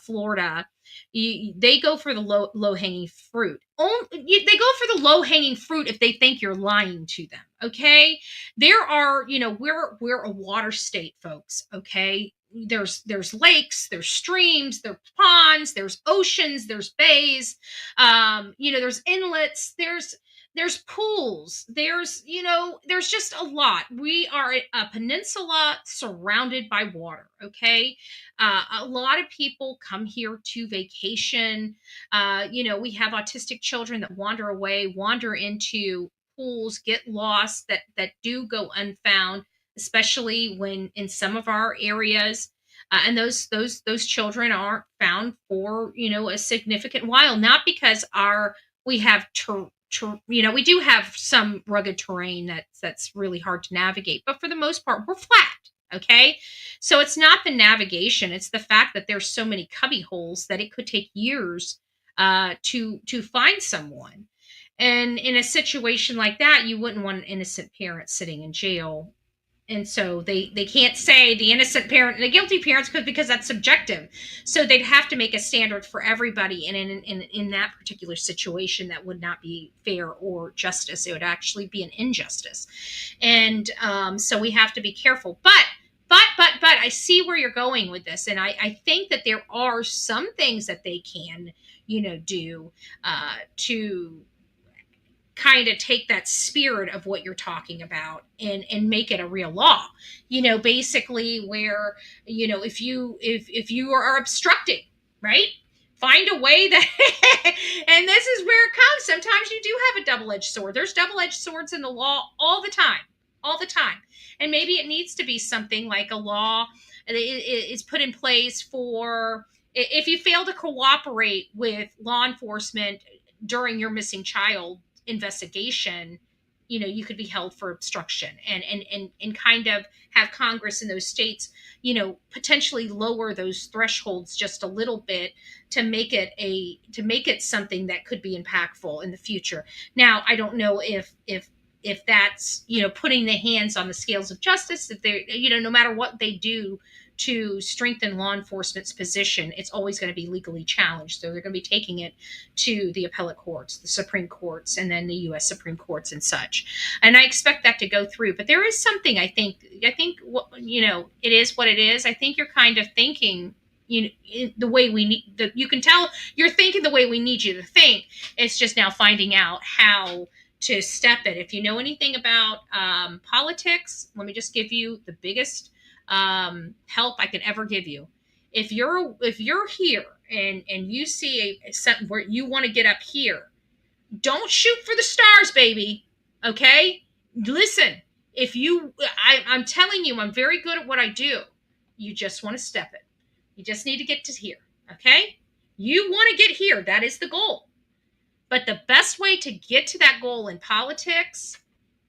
Florida, they go for the low hanging fruit. They go for the low hanging fruit if they think you're lying to them. Okay, there are we're a water state, folks. Okay, there's lakes, there's streams, there's ponds, there's oceans, there's bays, there's inlets, there's pools, there's just a lot. We are a peninsula surrounded by water. Okay, a lot of people come here to vacation. We have autistic children that wander into pools, get lost, that do go unfound, especially when in some of our areas. And those children aren't found for a significant while, not because we have we do have some rugged terrain that's really hard to navigate, but for the most part we're flat. Okay, so it's not the navigation, it's the fact that there's so many cubby holes that it could take years to find someone. And in a situation like that, you wouldn't want an innocent parent sitting in jail. And so they can't say the innocent parent and the guilty parents because that's subjective. So they'd have to make a standard for everybody. And in that particular situation, that would not be fair or justice. It would actually be an injustice. And so we have to be careful. But I see where you're going with this. And I think that there are some things that they can, do to kind of take that spirit of what you're talking about and make it a real law, basically where, if you are obstructing, right, find a way that, and this is where it comes. Sometimes you do have a double-edged sword. There's double-edged swords in the law all the time. And maybe it needs to be something like a law is put in place for, if you fail to cooperate with law enforcement during your missing child investigation, you could be held for obstruction, and kind of have Congress in those states, potentially lower those thresholds just a little bit to make it something that could be impactful in the future. Now, I don't know if that's, putting the hands on the scales of justice, if they, no matter what they do to strengthen law enforcement's position, it's always going to be legally challenged. So they're going to be taking it to the appellate courts, the Supreme Courts, and then the U.S. Supreme Courts and such. And I expect that to go through. But there is something, I think, it is what it is. I think you're kind of thinking, the way we need, you can tell you're thinking the way we need you to think. It's just now finding out how to step it. If you know anything about politics, let me just give you the biggest help I can ever give you. If you're here and you see something where you want to get up here, don't shoot for the stars, baby. Okay? Listen, I'm telling you, I'm very good at what I do. You just want to step it. You just need to get to here. Okay? You want to get here. That is the goal. But the best way to get to that goal in politics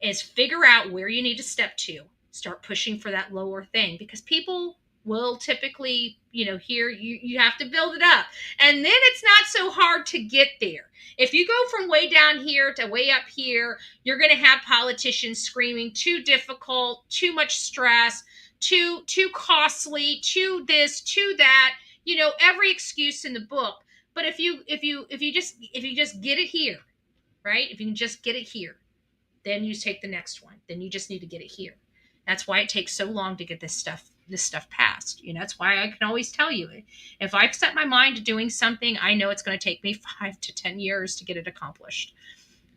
is figure out where you need to step to. Start pushing for that lower thing, because people will typically, here you have to build it up. And then it's not so hard to get there. If you go from way down here to way up here, you're going to have politicians screaming, too difficult, too much stress, too costly, too this, too that, every excuse in the book. But if you just get it here, right? If you can just get it here, then you take the next one. Then you just need to get it here. That's why it takes so long to get this stuff passed. That's why I can always tell you, if I've set my mind to doing something, I know it's going to take me 5 to 10 years to get it accomplished.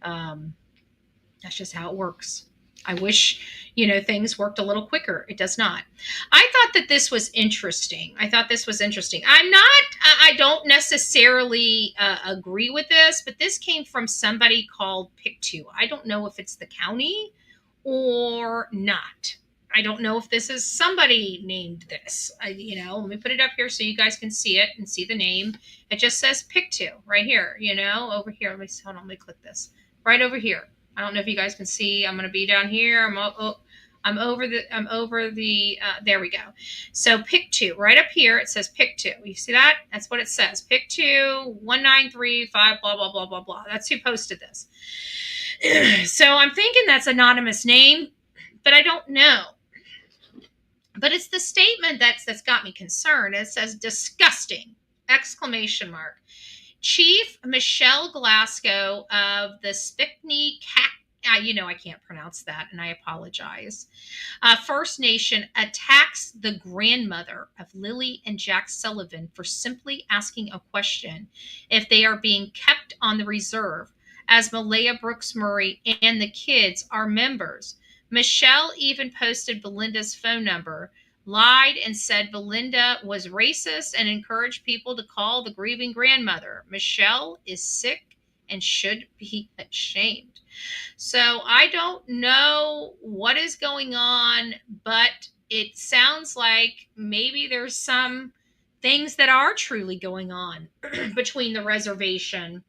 That's just how it works. I wish, things worked a little quicker. It does not. I thought that this was interesting. I don't necessarily agree with this, but this came from somebody called Pick2. I don't know if it's the county or not. I don't know if this is somebody named this. Let me put it up here so you guys can see it and see the name. It just says Pick2 right here, over here. Hold on, let me click this. Right over here. I don't know if you guys can see. I'm going to be down here. I'm over the, there we go. So Pick2, right up here, it says Pick2. You see that? That's what it says. Pick2, 1935, blah, blah, blah, blah, blah. That's who posted this. So I'm thinking that's anonymous name, but I don't know. But it's the statement that's got me concerned. It says disgusting, ! Chief Michelle Glasgow of the Spickney I can't pronounce that, and I apologize. First Nation attacks the grandmother of Lilly and Jack Sullivan for simply asking a question if they are being kept on the reserve, as Malehya Brooks-Murray and the kids are members. Michelle even posted Belinda's phone number, lied and said Belinda was racist and encouraged people to call the grieving grandmother. Michelle is sick and should be ashamed. So I don't know what is going on, but it sounds like maybe there's some things that are truly going on between the reservation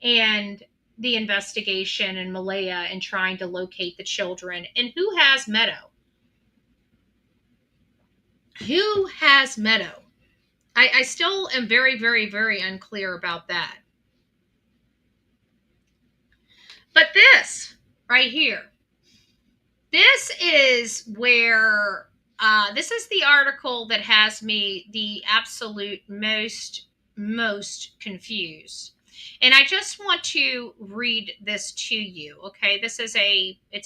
and the investigation and Malehya and trying to locate the children. And who has Meadow? Who has Meadow? I still am very, very, very unclear about that. But this right here, this is where, this is the article that has me the absolute most confused. And I just want to read this to you, okay? It's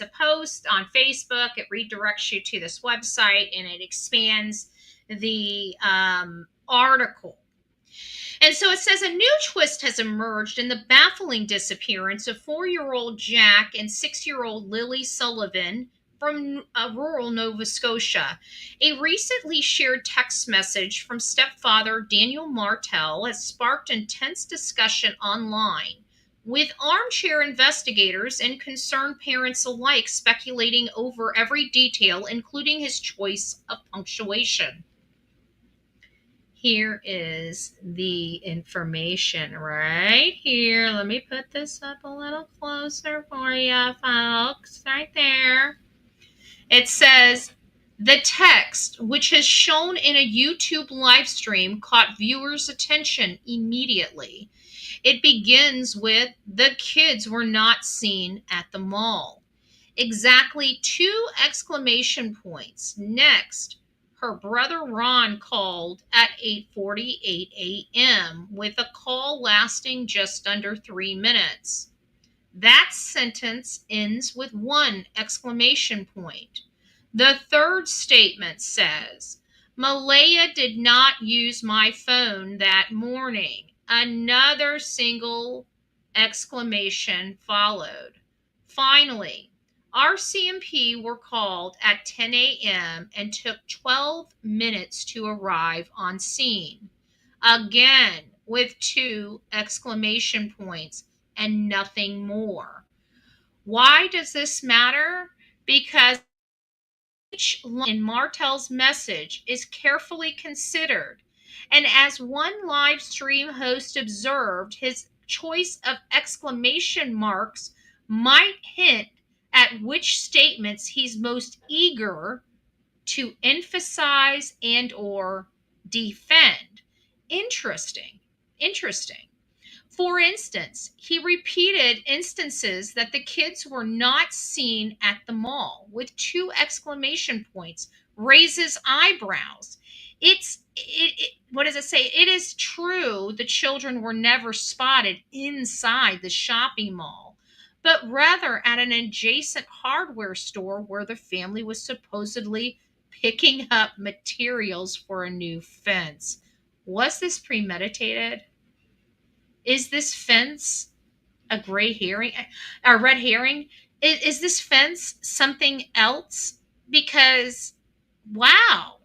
a post on Facebook. It redirects you to this website, and it expands the article. And so it says, a new twist has emerged in the baffling disappearance of 4-year-old Jack and 6-year-old Lily Sullivan from rural Nova Scotia. A recently shared text message from stepfather Daniel Martell has sparked intense discussion online, with armchair investigators and concerned parents alike speculating over every detail, including his choice of punctuation. Here is the information right here. Let me put this up a little closer for you, folks. Right there. It says, the text, which has shown in a YouTube live stream, caught viewers' attention immediately. It begins with, the kids were not seen at the mall. Exactly 2 exclamation points. Next, her brother Ron called at 8:48 a.m. with a call lasting just under 3 minutes. That sentence ends with 1 exclamation point. The third statement says, Malehya did not use my phone that morning. Another single exclamation followed. Finally, RCMP were called at 10 a.m. and took 12 minutes to arrive on scene. Again, with 2 exclamation points and nothing more. Why does this matter? Because each line in Martell's message is carefully considered. And as one live stream host observed, his choice of exclamation marks might hint at which statements he's most eager to emphasize and or defend. Interesting. For instance, he repeated instances that the kids were not seen at the mall with 2 exclamation points, raises eyebrows. What does it say? It is true the children were never spotted inside the shopping mall, but rather at an adjacent hardware store where the family was supposedly picking up materials for a new fence. Was this premeditated? Is this fence a gray herring, a red herring? Is this fence something else? Because, wow,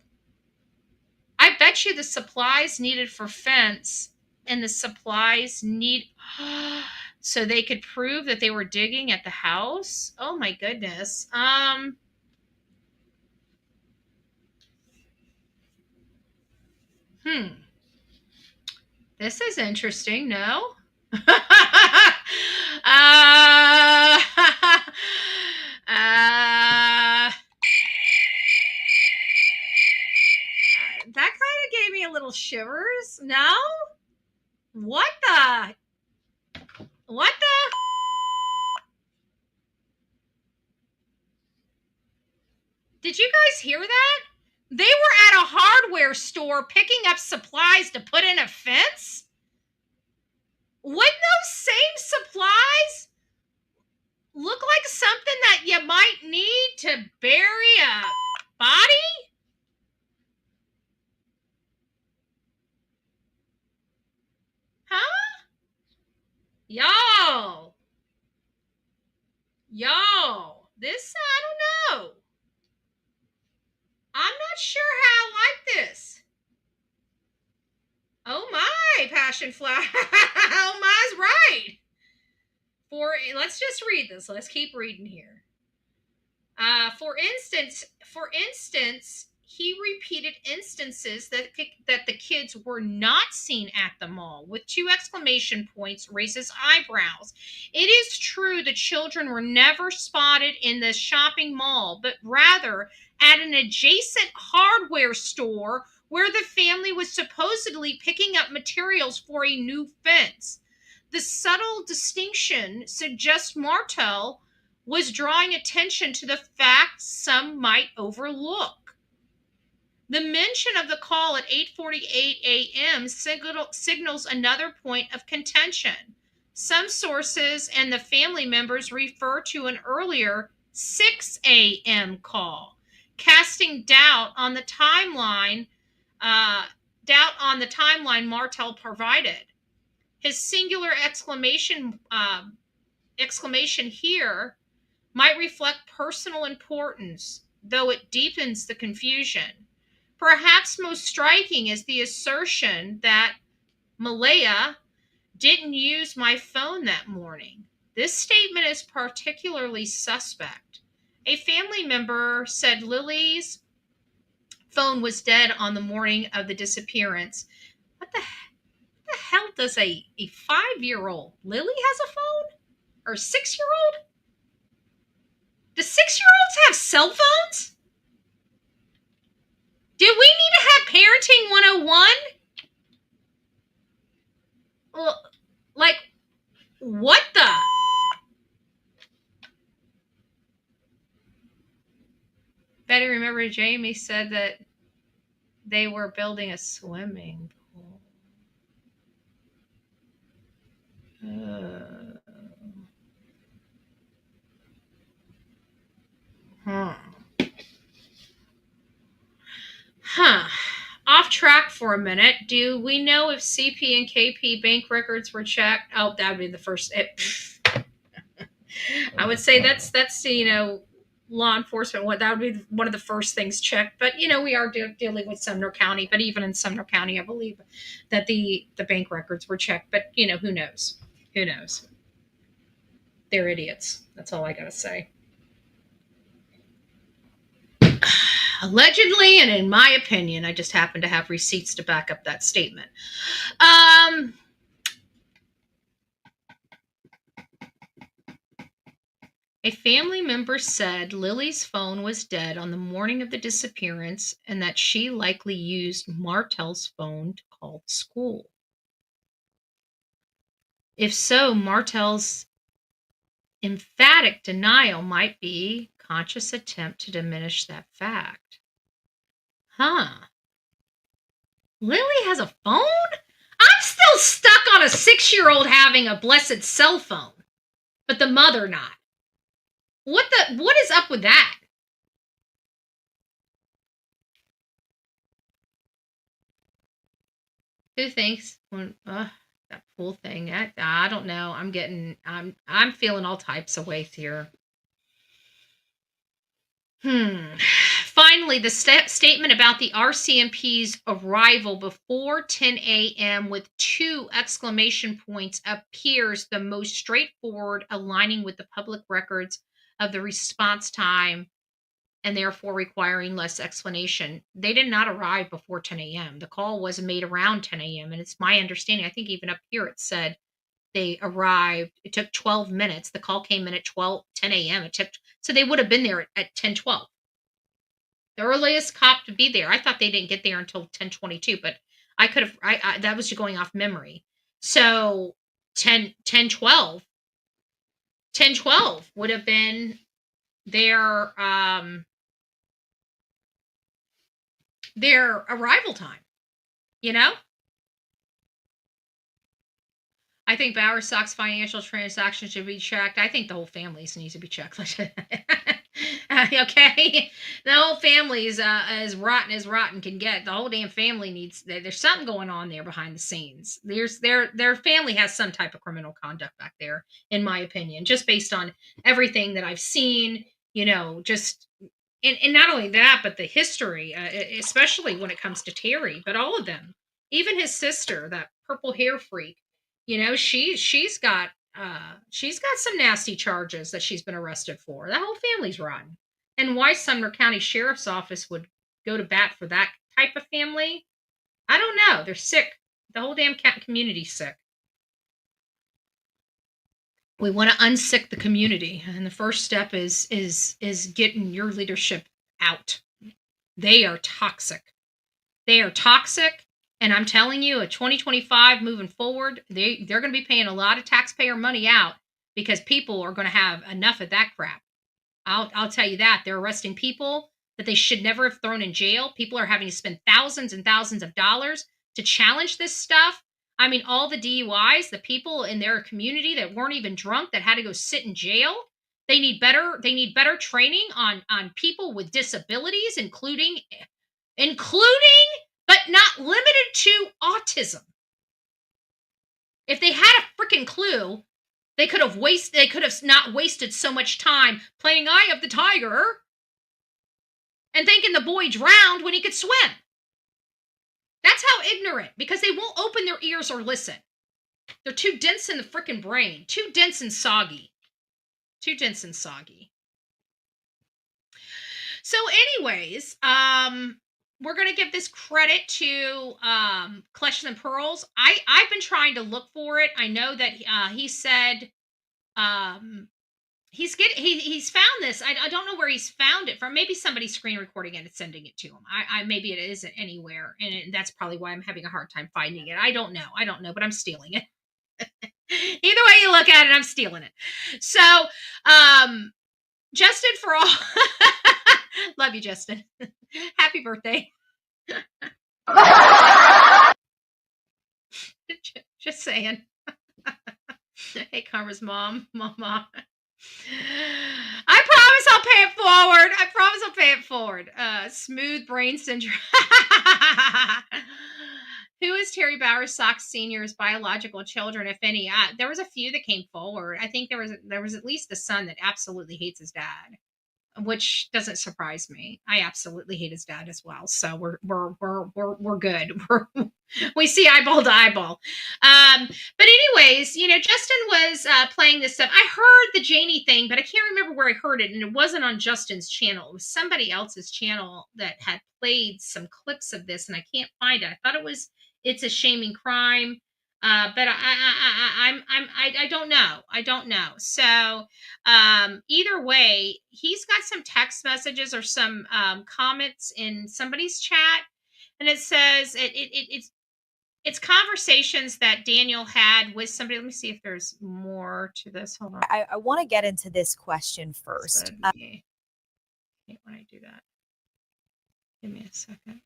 I bet you the supplies needed for fence and the supplies need so they could prove that they were digging at the house. Oh my goodness. This is interesting, no? uh, that kind of gave me a little shivers. No? What the? What the? Did you guys hear that? They were at a hardware store picking up supplies to put in a fence? Wouldn't those same supplies look like something that you might need to bury a body? Huh? Yo, this, I don't know. I'm not sure how I like this. Oh my, passion flower. Oh my's right. Let's just read this. Let's keep reading here. For instance, he repeated instances that the kids were not seen at the mall, with 2 exclamation points, raises eyebrows. It is true the children were never spotted in the shopping mall, but rather at an adjacent hardware store where the family was supposedly picking up materials for a new fence. The subtle distinction suggests Martell was drawing attention to the facts some might overlook. The mention of the call at 8:48 a.m. signals another point of contention. Some sources and the family members refer to an earlier 6 a.m. call, casting doubt on the timeline Martell provided. His singular exclamation here might reflect personal importance, though it deepens the confusion. Perhaps most striking is the assertion that Malehya didn't use my phone that morning. This statement is particularly suspect. A family member said Lily's phone was dead on the morning of the disappearance. What the hell does a 5-year-old? Lily has a phone? Or a 6-year-old? Do 6-year-olds have cell phones? Do we need to have parenting 101? Well, like, what the? Betty, remember Jamie said that they were building a swimming pool. Off track for a minute. Do we know if CP and KP bank records were checked? Oh, that would be the first. I would say that's law enforcement. That would be one of the first things checked. But we are dealing with Sumner County. But even in Sumner County, I believe that the bank records were checked. But who knows? Who knows? They're idiots. That's all I gotta say. Allegedly, and in my opinion, I just happen to have receipts to back up that statement. A family member said Lily's phone was dead on the morning of the disappearance and that she likely used Martell's phone to call school. If so, Martell's emphatic denial might be a conscious attempt to diminish that fact. Lily has a phone? I'm still stuck on a 6-year-old having a blessed cell phone. but the mother not. What is up with that? Who thinks when that pool thing? I don't know. I'm feeling all types of ways here. Finally, the statement about the RCMP's arrival before 10 a.m. with 2 exclamation points appears the most straightforward, aligning with the public records of the response time and therefore requiring less explanation. They did not arrive before 10 a.m. The call was made around 10 a.m. And it's my understanding, I think even up here it said they arrived. It took 12 minutes. The call came in at 10 a.m. So they would have been there at 10:12. The earliest cop to be there. I thought they didn't get there until 10:22, but I could have, that was going off memory. So 10:12 would have been their arrival time, you know? I think Bowersock's financial transactions should be checked. I think the whole family needs to be checked. Okay? The whole family is as rotten can get. The whole damn family needs, there's something going on there behind the scenes. Their family has some type of criminal conduct back there, in my opinion, just based on everything that I've seen, just, and not only that, but the history, especially when it comes to Terry, but all of them, even his sister, that purple hair freak, she's got some nasty charges that she's been arrested for. That whole family's rotten. And why Sumner County Sheriff's Office would go to bat for that type of family, I don't know. They're sick. The whole damn community's sick. We want to unsick the community, and the first step is getting your leadership out. They are toxic. And I'm telling you, at 2025 moving forward, they're going to be paying a lot of taxpayer money out because people are going to have enough of that crap. I'll tell you that. They're arresting people that they should never have thrown in jail. People are having to spend thousands and thousands of dollars to challenge this stuff. I mean, all the DUIs, the people in their community that weren't even drunk that had to go sit in jail. They need better training on people with disabilities, including but not limited to autism. If they had a freaking clue, they could have not wasted so much time playing Eye of the Tiger and thinking the boy drowned when he could swim. That's how ignorant, because they won't open their ears or listen. They're too dense in the freaking brain, too dense and soggy. So anyways, we're going to give this credit to Klesh and Pearls. I've been trying to look for it. I know that he said he's found this. I don't know where he's found it from. Maybe somebody's screen recording it and sending it to him. Maybe it isn't anywhere, and that's probably why I'm having a hard time finding it. I don't know, but I'm stealing it. Either way you look at it, I'm stealing it. So, Justin, for all love you, Justin. Happy birthday. Just saying. Hey, Karma's mom. I promise I'll pay it forward. Smooth brain syndrome. Who is Terry Bowersock Sr.'s biological children, if any? There was a few that came forward. I think there was at least a son that absolutely hates his dad, which doesn't surprise me. I absolutely hate his dad as well. So we're good. We see eyeball to eyeball. But anyways, Justin was playing this stuff. I heard the Janie thing, but I can't remember where I heard it, and it wasn't on Justin's channel. It was somebody else's channel that had played some clips of this, and I can't find it. I thought it was It's a Shaming Crime. But I don't know. I don't know. So either way, he's got some text messages or some comments in somebody's chat, and it says it's conversations that Daniel had with somebody. Let me see if there's more to this. Hold on. I want to get into this question first. I hate when I do that. Give me a second.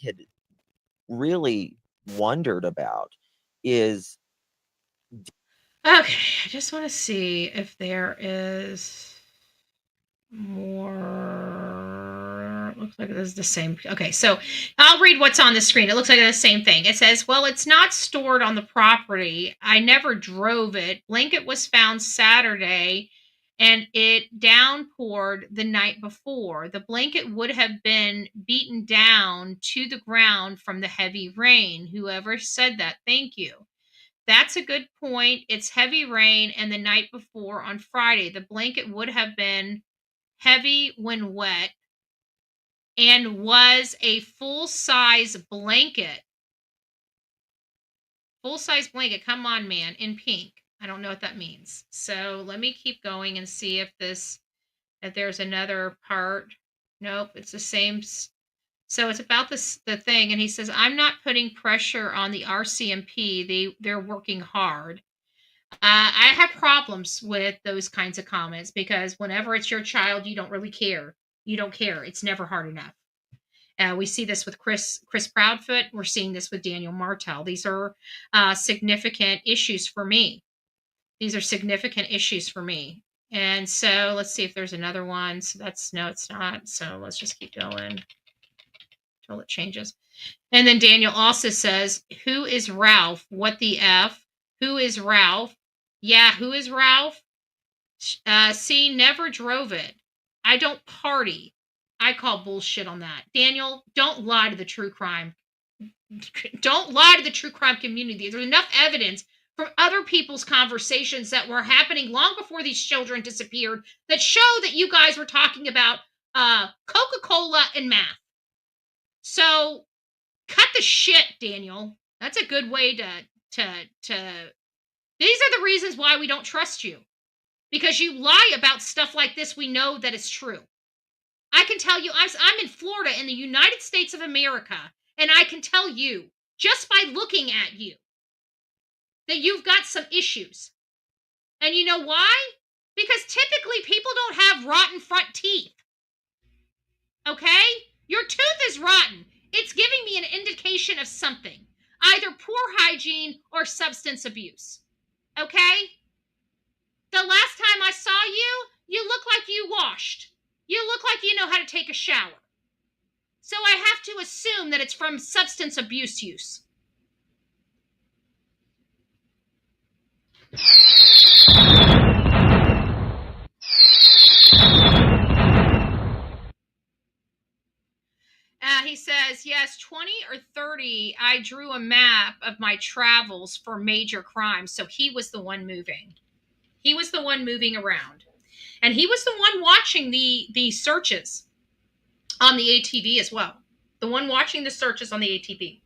Had really wondered about is Okay, I just want to see if there is more. It looks like it is the same. Okay, so I'll read what's on the screen. It looks like it's the same thing. It says, well, it's not stored on the property. I never drove it. Blanket was found Saturday and it downpoured the night before. The blanket would have been beaten down to the ground from the heavy rain. Whoever said that, thank you. That's a good point. It's heavy rain, and the night before on Friday, the blanket would have been heavy when wet and was a full-size blanket. Full-size blanket. Come on, man, in pink. I don't know what that means. So let me keep going and see if there's another part. Nope, it's the same. So it's about the thing, and he says, I'm not putting pressure on the RCMP. They're working hard. I have problems with those kinds of comments because whenever it's your child, you don't really care. You don't care. It's never hard enough. We see this with Chris Proudfoot. We're seeing this with Daniel Martell. These are significant issues for me. These are significant issues for me. And so let's see if there's another one. So no, it's not. So let's just keep going until it changes. And then Daniel also says, who is Ralph? What the F? Who is Ralph? Yeah, who is Ralph? See, never drove it. I don't party. I call bullshit on that. Daniel, don't lie to the true crime. Don't lie to the true crime community. There's enough evidence from other people's conversations that were happening long before these children disappeared that show that you guys were talking about Coca-Cola and math. So cut the shit, Daniel. That's a good way to these are the reasons why we don't trust you. Because you lie about stuff like this, we know that it's true. I can tell you, I'm in Florida in the United States of America, and I can tell you, just by looking at you, that you've got some issues. And you know why? Because typically people don't have rotten front teeth. Okay? Your tooth is rotten. It's giving me an indication of something. Either poor hygiene or substance abuse. Okay? The last time I saw you, you look like you washed. You look like you know how to take a shower. So I have to assume that it's from substance abuse use. He says, yes, 20 or 30, I drew a map of my travels for major crimes. So he was the one moving. He was the one moving around. And he was the one watching the searches on the ATV as well. The one watching the searches on the ATV.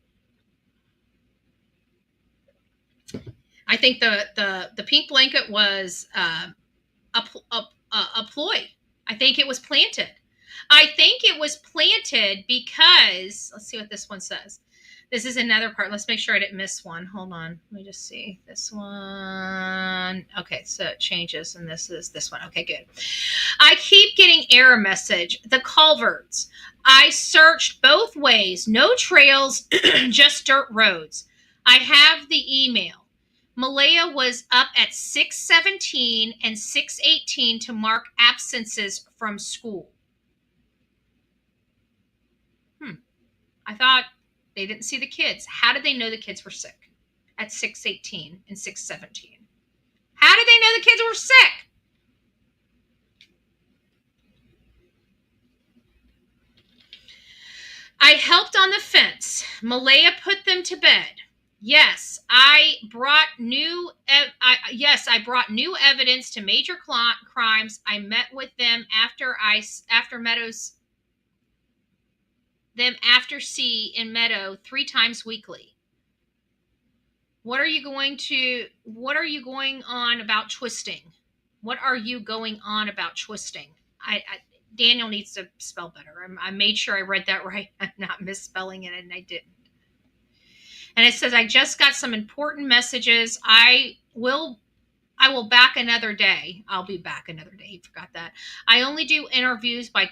I think the pink blanket was a ploy. I think it was planted. I think it was planted because, let's see what this one says. This is another part. Let's make sure I didn't miss one. Hold on. Let me just see. This one. Okay, so it changes, and this is this one. Okay, good. I keep getting error message. The culverts. I searched both ways. No trails, just dirt roads. I have the email. Malehya was up at 6:17 and 6:18 to mark absences from school. I thought they didn't see the kids. How did they know the kids were sick at 6:18 and 6:17? How did they know the kids were sick? I helped on the fence. Malehya put them to bed. Yes, I brought new evidence to major crimes. I met with them after C in Meadow 3 times weekly. What are you going on about twisting? What are you going on about twisting? Daniel needs to spell better. I made sure I read that right. I'm not misspelling it, and I didn't. And it says, I just got some important messages. I will back another day. I'll be back another day. He forgot that. I only do interviews by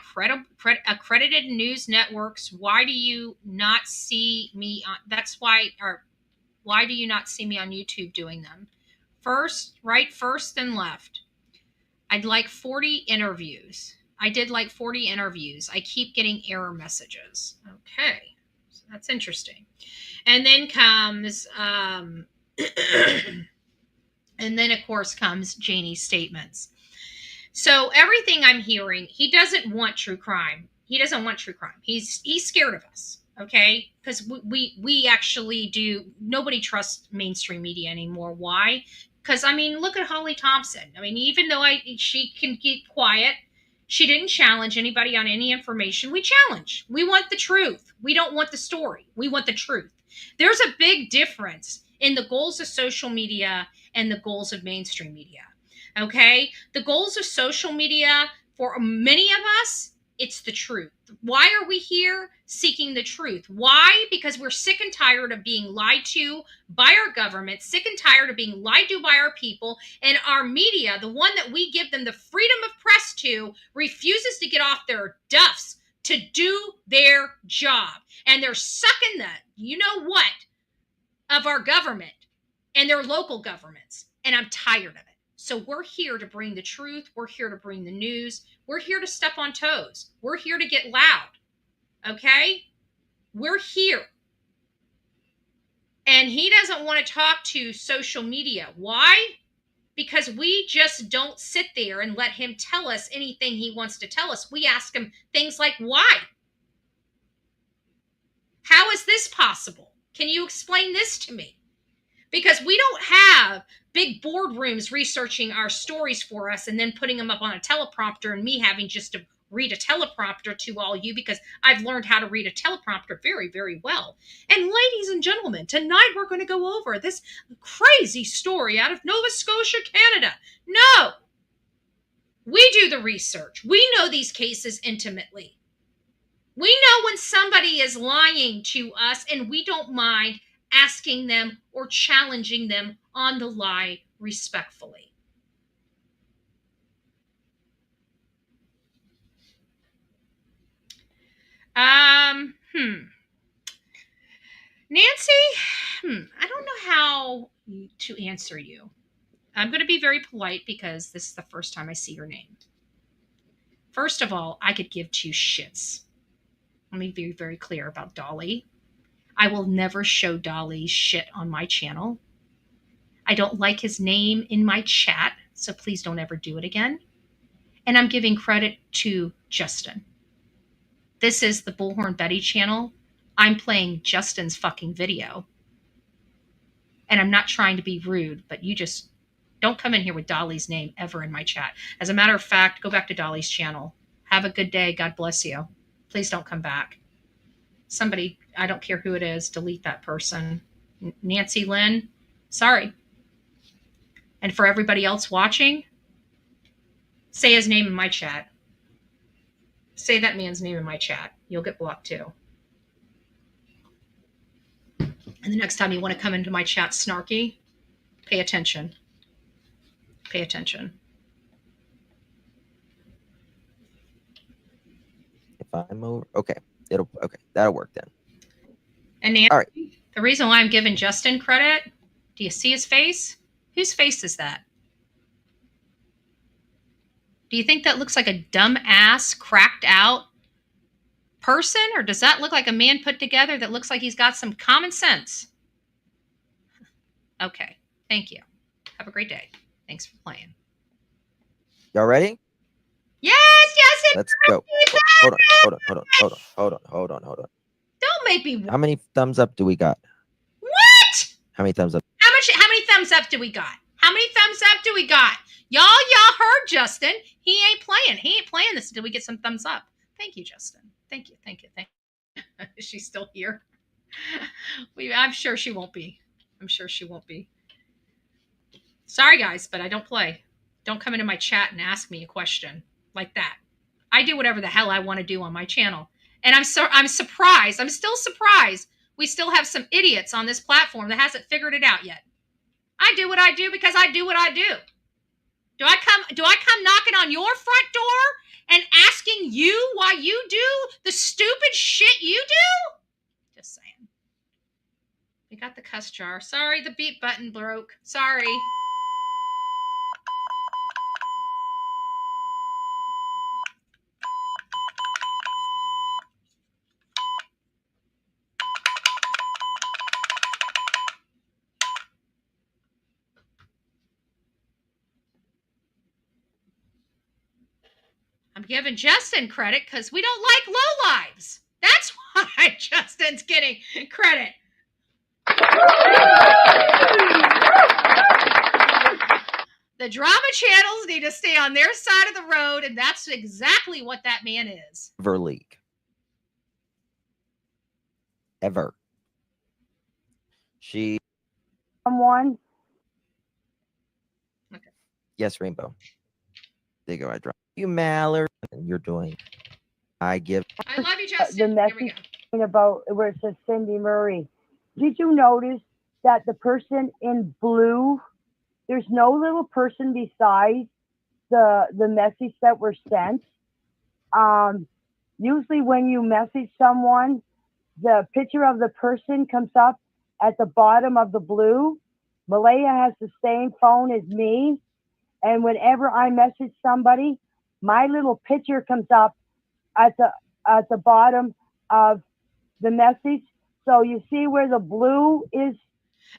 accredited news networks. Why do you not see me on? Why do you not see me on YouTube doing them? first and left. I'd like 40 interviews. I did like 40 interviews. I keep getting error messages. Okay, so that's interesting. And then comes, and then of course comes Janie's statements. So everything I'm hearing, he doesn't want true crime. He doesn't want true crime. He's scared of us. Okay, because we actually do. Nobody trusts mainstream media anymore. Why? Because I mean, look at Holly Thompson. I mean, even though she can keep quiet, she didn't challenge anybody on any information. We challenge. We want the truth. We don't want the story. We want the truth. There's a big difference in the goals of social media and the goals of mainstream media. Okay, the goals of social media for many of us, it's the truth. Why are we here seeking the truth? Why? Because we're sick and tired of being lied to by our government, sick and tired of being lied to by our people, and our media, the one that we give them the freedom of press to, refuses to get off their duffs to do their job. And they're sucking the, you know what, of our government and their local governments. And I'm tired of it. So we're here to bring the truth. We're here to bring the news. We're here to step on toes. We're here to get loud. Okay? We're here. And he doesn't want to talk to social media. Why? Because we just don't sit there and let him tell us anything he wants to tell us. We ask him things like, why? How is this possible? Can you explain this to me? Because we don't have big boardrooms researching our stories for us and then putting them up on a teleprompter and me having just to read a teleprompter to all you, because I've learned how to read a teleprompter very, very well. And ladies and gentlemen, tonight we're going to go over this crazy story out of Nova Scotia, Canada. No, we do the research. We know these cases intimately. We know when somebody is lying to us, and we don't mind asking them or challenging them on the lie respectfully. Nancy, I don't know how to answer you. I'm going to be very polite because this is the first time I see your name. First of all, I could give two shits. Let me be very clear about Dolly. I will never show Dolly's shit on my channel. I don't like his name in my chat, so please don't ever do it again. And I'm giving credit to Justin. This is the Bullhorn Betty channel. I'm playing Justin's fucking video. And I'm not trying to be rude, but you just don't come in here with Dolly's name ever in my chat. As a matter of fact, go back to Dolly's channel. Have a good day. God bless you. Please don't come back. Somebody, I don't care who it is, delete that person. Nancy Lynn, sorry. And for everybody else watching, say his name in my chat. Say that man's name in my chat. You'll get blocked too. And the next time you want to come into my chat snarky, pay attention. Pay attention. If I'm over, okay, that'll work then. And Nancy, all right. The reason why I'm giving Justin credit, do you see his face? Whose face is that? Do you think that looks like a dumb-ass, cracked out person? Or does that look like a man put together that looks like he's got some common sense? Okay, thank you. Have a great day. Thanks for playing. Y'all ready? Yes, Justin. Let's go. Hold on. Don't make me. How many thumbs up do we got? What? How many thumbs up? How many thumbs up do we got? How many thumbs up do we got? Y'all heard Justin. He ain't playing this until we get some thumbs up. Thank you, Justin. Thank you. Is she still here? I'm sure she won't be. Sorry, guys, but I don't play. Don't come into my chat and ask me a question like that. I do whatever the hell I want to do on my channel. And I'm surprised. I'm still surprised we still have some idiots on this platform that hasn't figured it out yet. I do what I do because I do what I do. Do I come knocking on your front door and asking you why you do the stupid shit you do? Just saying. We got the cuss jar. Sorry, the beep button broke. Sorry. giving Justin credit because we don't like lowlives. That's why Justin's getting credit. The drama channels need to stay on their side of the road, and that's exactly what that man is. Ever leak. Ever. She. Someone. Okay. Yes, Rainbow. There you go. I dropped you, Mallard. And you're doing. I love you, Justin. The message about where it says Cindy Murray. Did you notice that the person in blue, there's no little person beside the message that were sent? Usually when you message someone, the picture of the person comes up at the bottom of the blue. Malehya has the same phone as me. And whenever I message somebody, my little picture comes up at the bottom of the message. So you see where the blue is.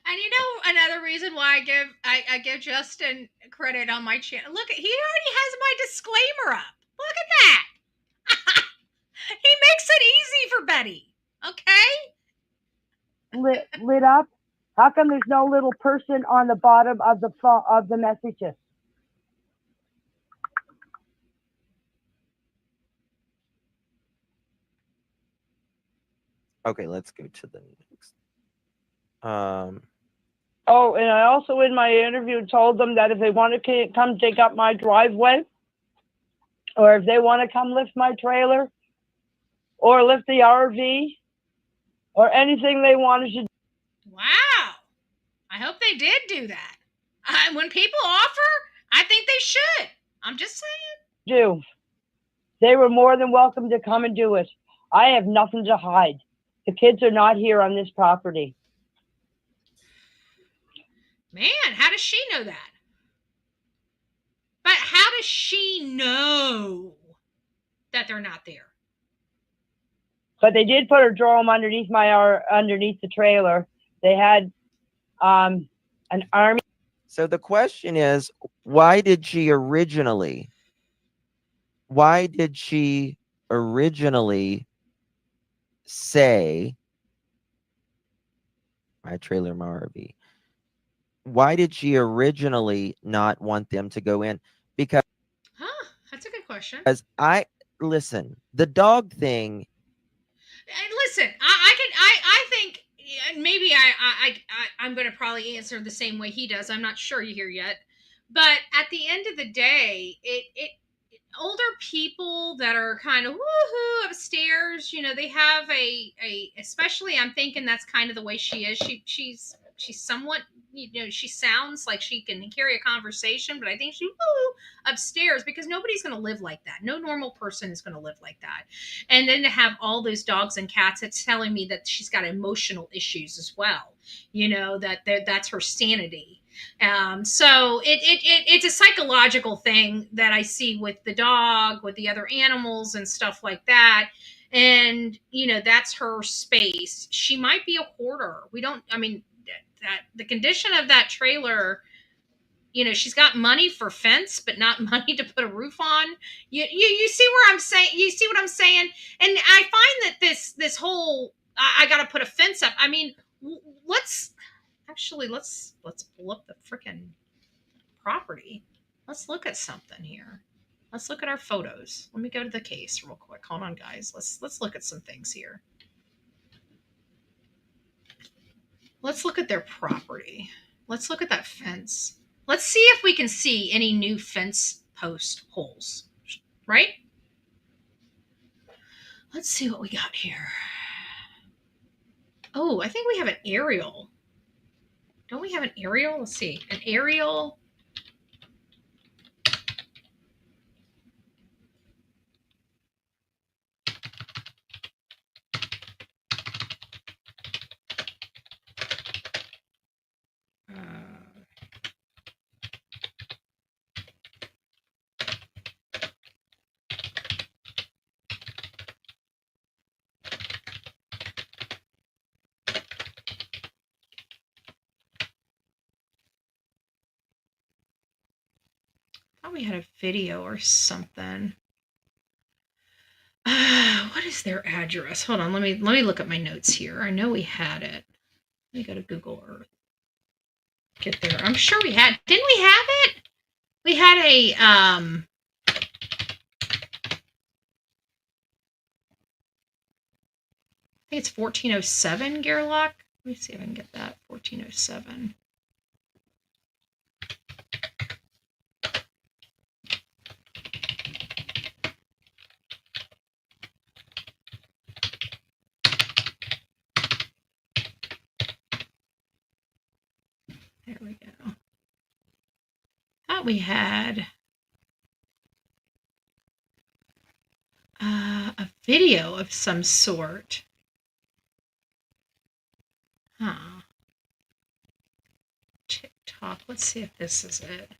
And you know another reason why I give Justin credit on my channel. Look, he already has my disclaimer up. Look at that. He makes it easy for Betty. Okay? Lit up. How come there's no little person on the bottom of the phone of the messages? Okay, let's go to the next. Oh, and I also in my interview told them that if they want to come dig up my driveway, or if they want to come lift my trailer, or lift the RV, or anything they wanted to do. Wow. I hope they did do that. When people offer, I think they should. I'm just saying. They were more than welcome to come and do it. I have nothing to hide. The kids are not here on this property. Man, how does she know that? But how does she know that they're not there? But they did put a drone underneath underneath the trailer. They had an army. So the question is, why did she originally say my trailer, my RV? Why did she originally not want them to go in? Because that's a good question. As listen, the dog thing. Listen, I think maybe I'm going to probably answer the same way he does. I'm not sure you hear yet, but at the end of the day, it older people that are kind of woohoo upstairs, you know, they have especially I'm thinking that's kind of the way she is. She's somewhat, you know, she sounds like she can carry a conversation, but I think she's upstairs because nobody's going to live like that. No normal person is going to live like that. And then to have all those dogs and cats, it's telling me that she's got emotional issues as well. You know, that's her sanity. So it's a psychological thing that I see with the dog, with the other animals and stuff like that. And, you know, that's her space. She might be a hoarder. That the condition of that trailer, you know, she's got money for fence, but not money to put a roof on. You see where I'm saying, you see what I'm saying? And I find that this whole, I got to put a fence up. I mean, let's pull up the freaking property. Let's look at something here. Let's look at our photos. Let me go to the case real quick. Hold on, guys. Let's look at some things here. Let's look at their property. Let's look at that fence. Let's see if we can see any new fence post holes, right? Let's see what we got here. Oh, I think we have an aerial. Don't we have an aerial? Let's see. An aerial. We had a video or something. What is their address? Hold on, let me look at my notes here. I know we had it. Let me go to Google Earth. Get there. I'm sure we had. Didn't we have it? We had a I think it's 1407 Gerlach. Let me see if I can get that. 1407. There we go. Thought we had a video of some sort. Huh. TikTok. Let's see if this is it.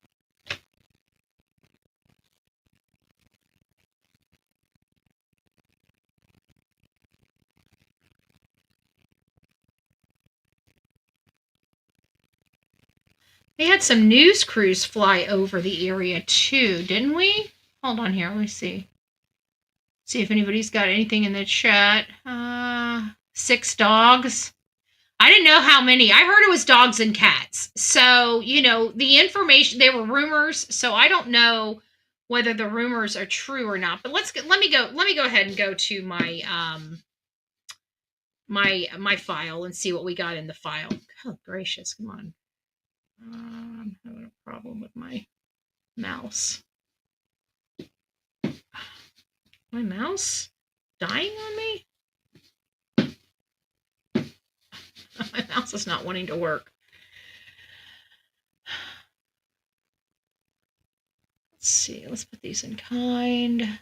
We had some news crews fly over the area too, didn't we? Hold on here. Let me see. See if anybody's got anything in the chat. 6 dogs. I didn't know how many. I heard it was dogs and cats. So, the information, they were rumors. So I don't know whether the rumors are true or not. But let me go ahead and go to my my file and see what we got in the file. Oh gracious, come on. I'm having a problem with my mouse. My mouse dying on me? My mouse is not wanting to work. Let's see. Let's put these in kind. Let's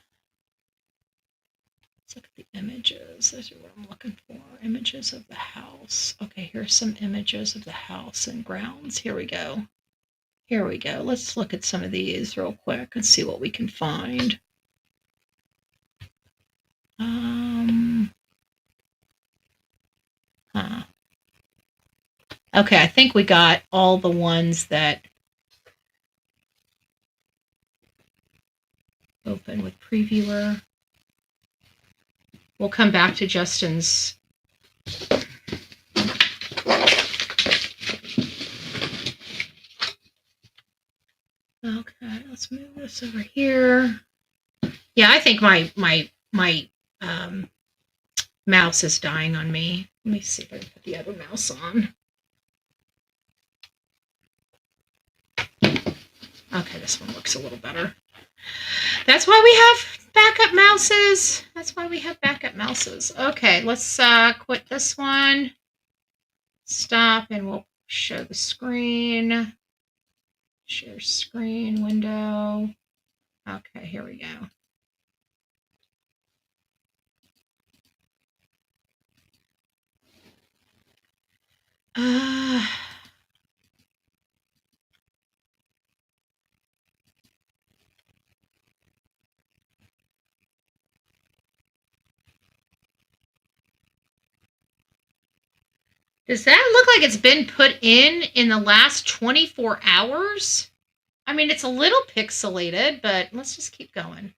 look at the images. Those are what I'm looking for. Images of the house. Okay, here's some images of the house and grounds. Here we go. Here we go. Let's look at some of these real quick and see what we can find. Okay, I think we got all the ones that open with previewer. We'll come back to Justin's. Okay, let's move this over here. Yeah, I think my mouse is dying on me. Let me see if I can put the other mouse on. Okay, this one looks a little better. That's why we have backup mouses. That's why we have backup mouses. Okay, let's quit this one. Stop, and we'll show the screen. Share screen window. Okay, here we go. Does that look like it's been put in the last 24 hours? I mean, it's a little pixelated, but let's just keep going.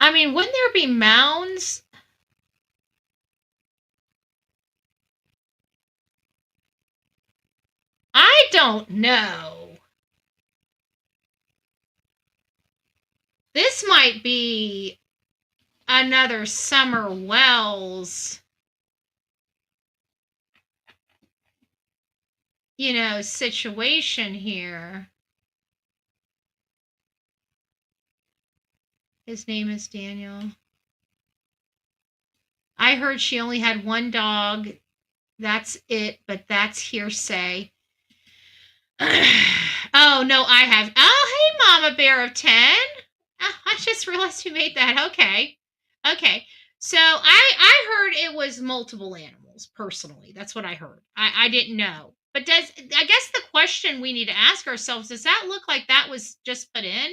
I mean, wouldn't there be mounds? I don't know. This might be another Summer Wells, situation here. His name is Daniel. I heard she only had one dog. That's it, but that's hearsay. Oh, no, I have. Oh, hey, Mama Bear of 10. Oh, I just realized you made that. Okay. So I heard it was multiple animals, personally. That's what I heard. I didn't know. But I guess the question we need to ask ourselves, does that look like that was just put in?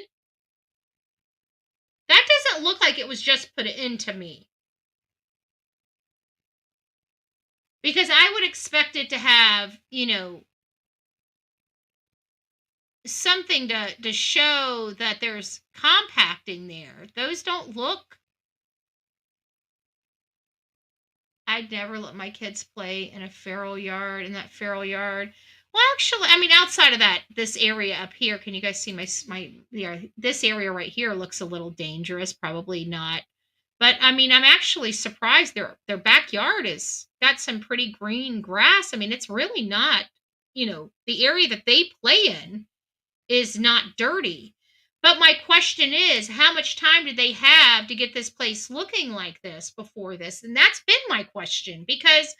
That doesn't look like it was just put in to me. Because I would expect it to have, something to show that there's compacting there. Those don't look. I'd never let my kids play in a feral yard, in that feral yard. Well, actually, I mean, outside of that, this area up here, can you guys see my yeah, this area right here looks a little dangerous, probably not. But I mean, I'm actually surprised their backyard is got some pretty green grass. I mean, it's really not, the area that they play in is not dirty. But my question is, how much time did they have to get this place looking like this before this? And that's been my question, because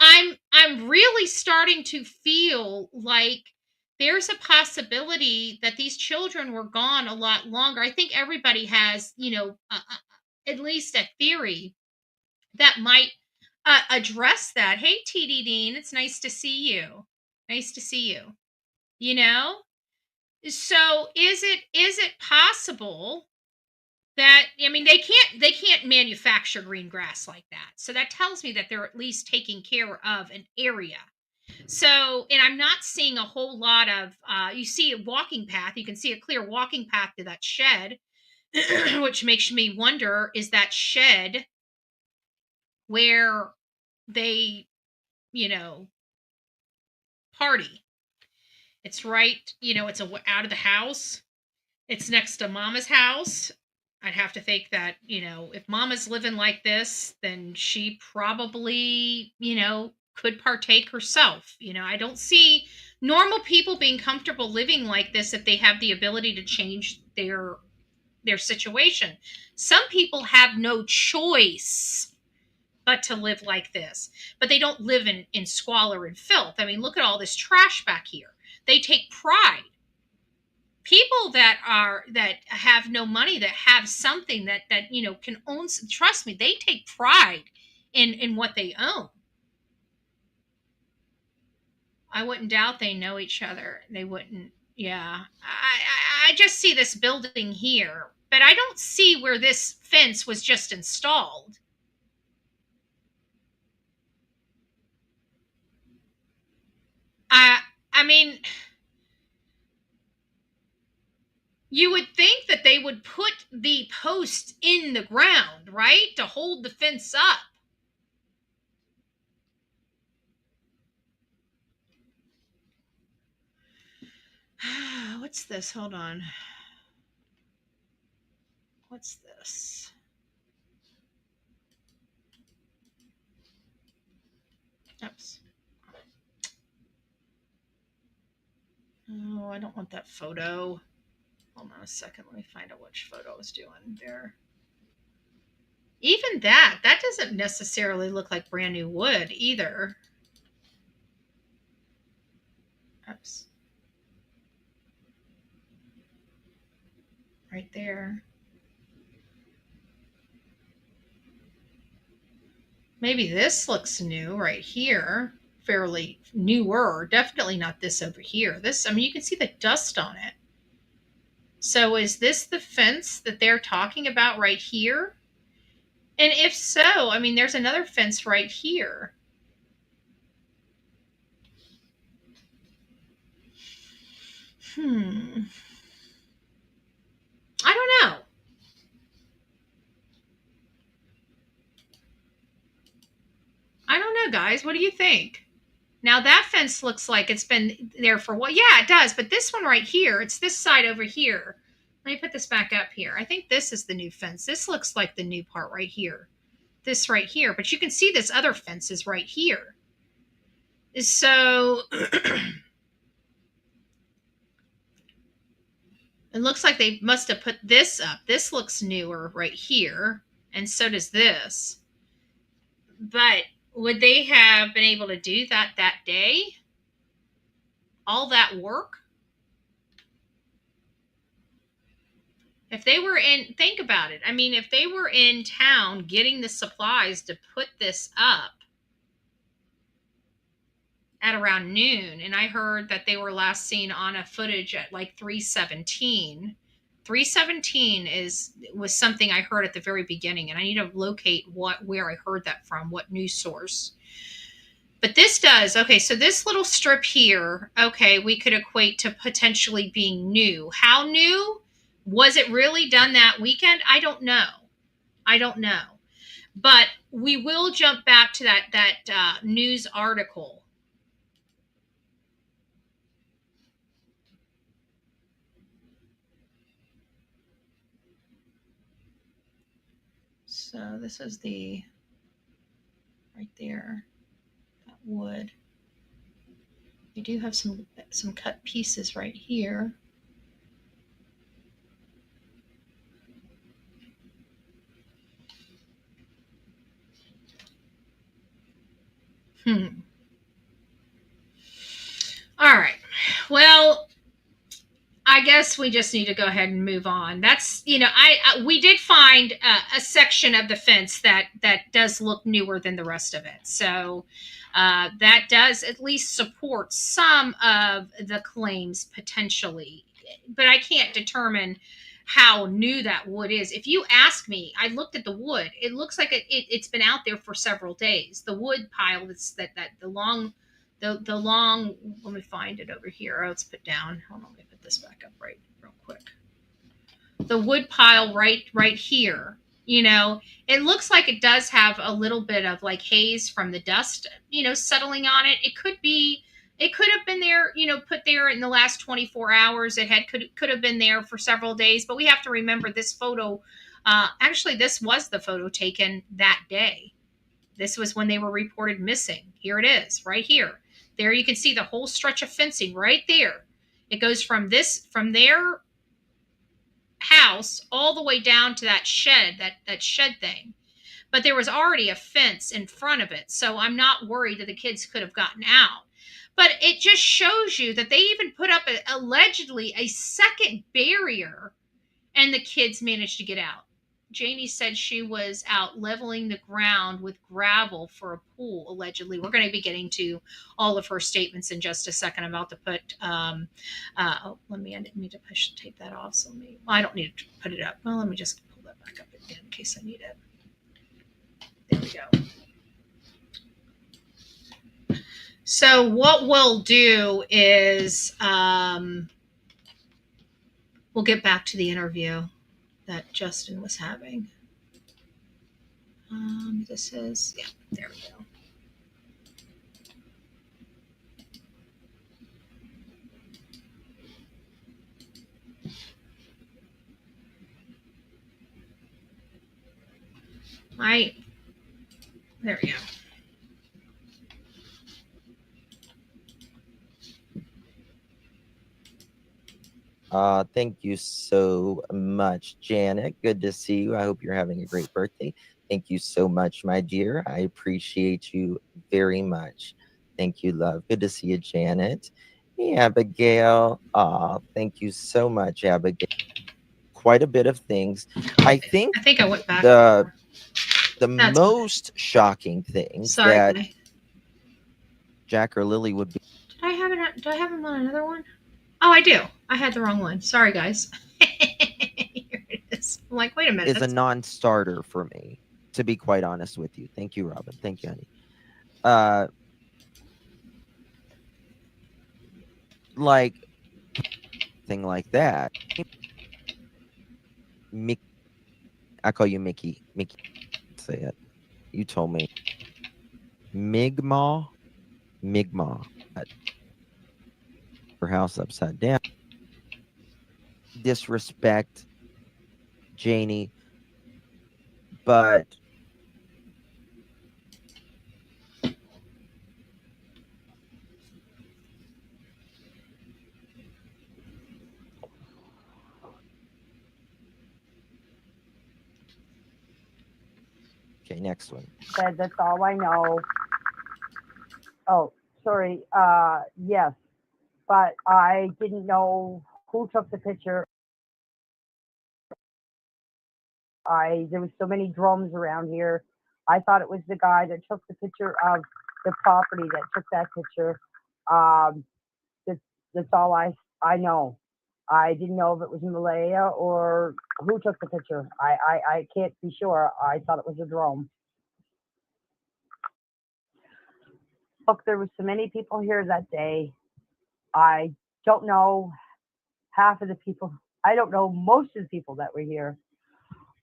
I'm really starting to feel like there's a possibility that these children were gone a lot longer. I think everybody has, at least a theory that might address that. Hey, TD Dean, it's nice to see you. Nice to see you. You know? So is it possible that, I mean, they can't manufacture green grass like that. So that tells me that they're at least taking care of an area. So, and I'm not seeing a whole lot of you see a walking path, you can see a clear walking path to that shed, which makes me wonder, is that shed where they, party? It's right, it's out of the house. It's next to Mama's house. I'd have to think that, if Mama's living like this, then she probably, could partake herself. I don't see normal people being comfortable living like this if they have the ability to change their situation. Some people have no choice but to live like this. But they don't live in squalor and filth. I mean, look at all this trash back here. They take pride. People that have no money, that have something that can own, trust me, they take pride in what they own. I wouldn't doubt they know each other. They wouldn't. Yeah, I just see this building here, but I don't see where this fence was just installed. I mean, you would think that they would put the post in the ground, right? To hold the fence up. What's this? Hold on. What's this? Oops. Oh, I don't want that photo. Hold on a second. Let me find out which photo I was doing there. Even that doesn't necessarily look like brand new wood either. Oops. Right there. Maybe this looks new right here. Fairly newer. Definitely not this over here. This, I mean, you can see the dust on it. So is this the fence that they're talking about right here? And if so, I mean, there's another fence right here. I don't know. I don't know, guys. What do you think? Now that fence looks like it's been there for what? Yeah, it does. But this one right here, it's this side over here. Let me put this back up here. I think this is the new fence. This looks like the new part right here. This right here. But you can see this other fence is right here. So it looks like they must have put this up. This looks newer right here. And so does this. But would they have been able to do that day? All that work? If they were think about it. I mean, if they were in town getting the supplies to put this up at around noon, and I heard that they were last seen on a footage at like 3:17. 3:17 was something I heard at the very beginning, and I need to locate where I heard that from, what news source. But this does. Okay, so this little strip here, okay, we could equate to potentially being new. How new? Was it really done that weekend? I don't know. I don't know. But we will jump back to that news article. So this is the right there, that wood. We do have some cut pieces right here. All right. Well, I guess we just need to go ahead and move on. That's, we did find a section of the fence that does look newer than the rest of it. So that does at least support some of the claims potentially, but I can't determine how new that wood is. If you ask me, I looked at the wood. It looks like it's been out there for several days. The wood pile that's the long, let me find it over here. Oh, it's put down. Hold on, let me put this back up real quick. The wood pile right here, it looks like it does have a little bit of like haze from the dust, settling on it. It could have been there, put there in the last 24 hours. Could have been there for several days, but we have to remember this photo. Actually, this was the photo taken that day. This was when they were reported missing. Here it is, right here. There you can see the whole stretch of fencing right there. It goes from their house all the way down to that shed, that shed thing. But there was already a fence in front of it, so I'm not worried that the kids could have gotten out. But it just shows you that they even put up allegedly a second barrier, and the kids managed to get out. Janie said she was out leveling the ground with gravel for a pool, allegedly. We're going to be getting to all of her statements in just a second. I'm about to put, I need to take that off. So I don't need to put it up. Well, let me just pull that back up again in case I need it. There we go. So what we'll do is we'll get back to the interview that Justin was having. This is, yeah, there we go. There we go. Thank you so much, Janet. Good to see you. I hope you're having a great birthday. Thank you so much, my dear. I appreciate you very much. Thank you, love. Good to see you, Janet. Hey, Abigail. Thank you so much, Abigail. Quite a bit of things. I think I went back. The most shocking thing that Jack or Lily would be. Do I have him on another one? Oh, I do. I had the wrong one. Sorry, guys. Here it is. I'm like, wait a minute. Is a non-starter for me, to be quite honest with you. Thank you, Robin. Thank you, honey. Like thing like that. I call you Mickey. Mickey, say it. You told me. Mi'kmaq. Her house upside down. Disrespect Janie, but okay, next one. Said that's all I know. Oh, sorry. Yes, but I didn't know who took the picture. There was so many drums around here. I thought it was the guy that took the picture of the property that took that picture. That's all I know. I didn't know if it was Malehya or who took the picture. I can't be sure. I thought it was a drone. Look, there was so many people here that day. I don't know half of the people. I don't know most of the people that were here.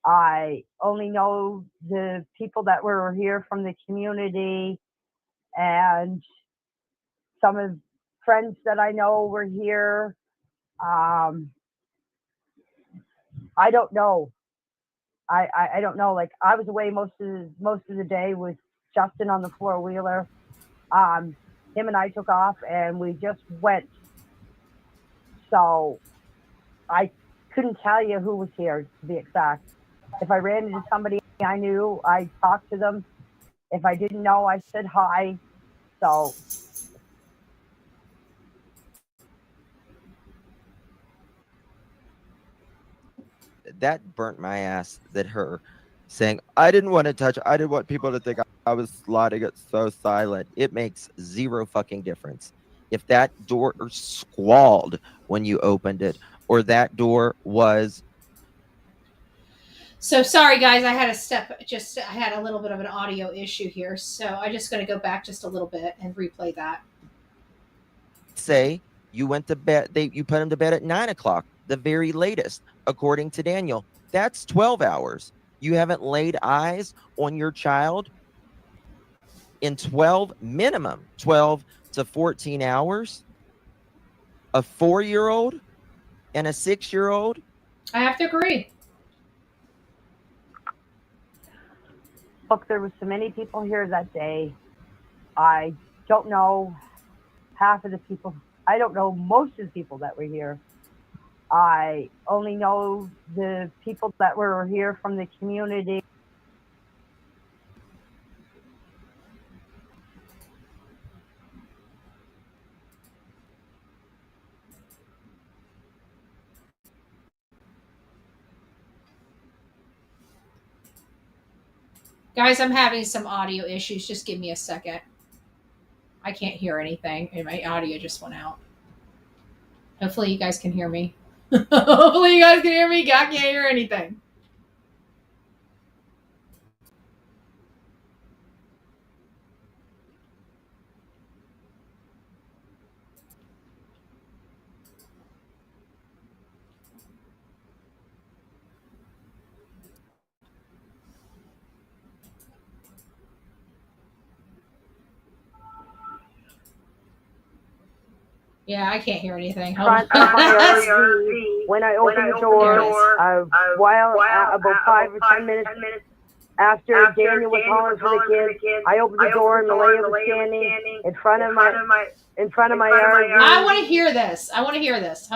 I only know the people that were here from the community, and some of friends that I know were here. I don't know. I don't know. Like, I was away most of the day with Justin on the four-wheeler. Him and I took off and we just went. So I couldn't tell you who was here, to be exact. If I ran into somebody I knew, I talked to them. If I didn't know, I said hi. So that burnt my ass, that her saying, I didn't want to touch, I didn't want people to think I was sliding it so silent. It makes zero fucking difference. If that door squalled when you opened it, or that door was... So sorry, guys. I had I had a little bit of an audio issue here. So I'm just going to go back just a little bit and replay that. Say you went to bed, you put him to bed at 9 o'clock, the very latest, according to Daniel. That's 12 hours. You haven't laid eyes on your child in 12, minimum 12 to 14 hours. A 4-year-old and a 6-year-old. I have to agree. look, there was so many people here that day. I don't know half of the people. I don't know most of the people that were here. I only know the people that were here from the community. Guys, I'm having some audio issues. Just give me a second. I can't hear anything, and my audio just went out. Hopefully, you guys can hear me. Hopefully, you guys can hear me. I can't hear anything. Yeah, I can't hear anything. Hold Front of my RV, when I opened the door, while about 5 or 10 minutes after Daniel was calling for the kids, I opened the door and Malehya was standing in front of my RV. I want to hear this. Hold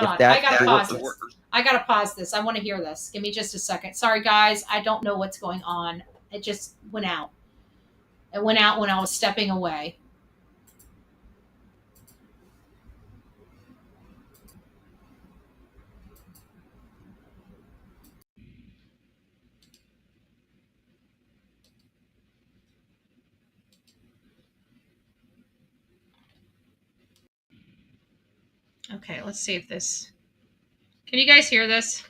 on. I gotta pause this. I want to hear this. Give me just a second. Sorry, guys. I don't know what's going on. It just went out. It went out when I was stepping away. Okay, let's see if this... Can you guys hear this?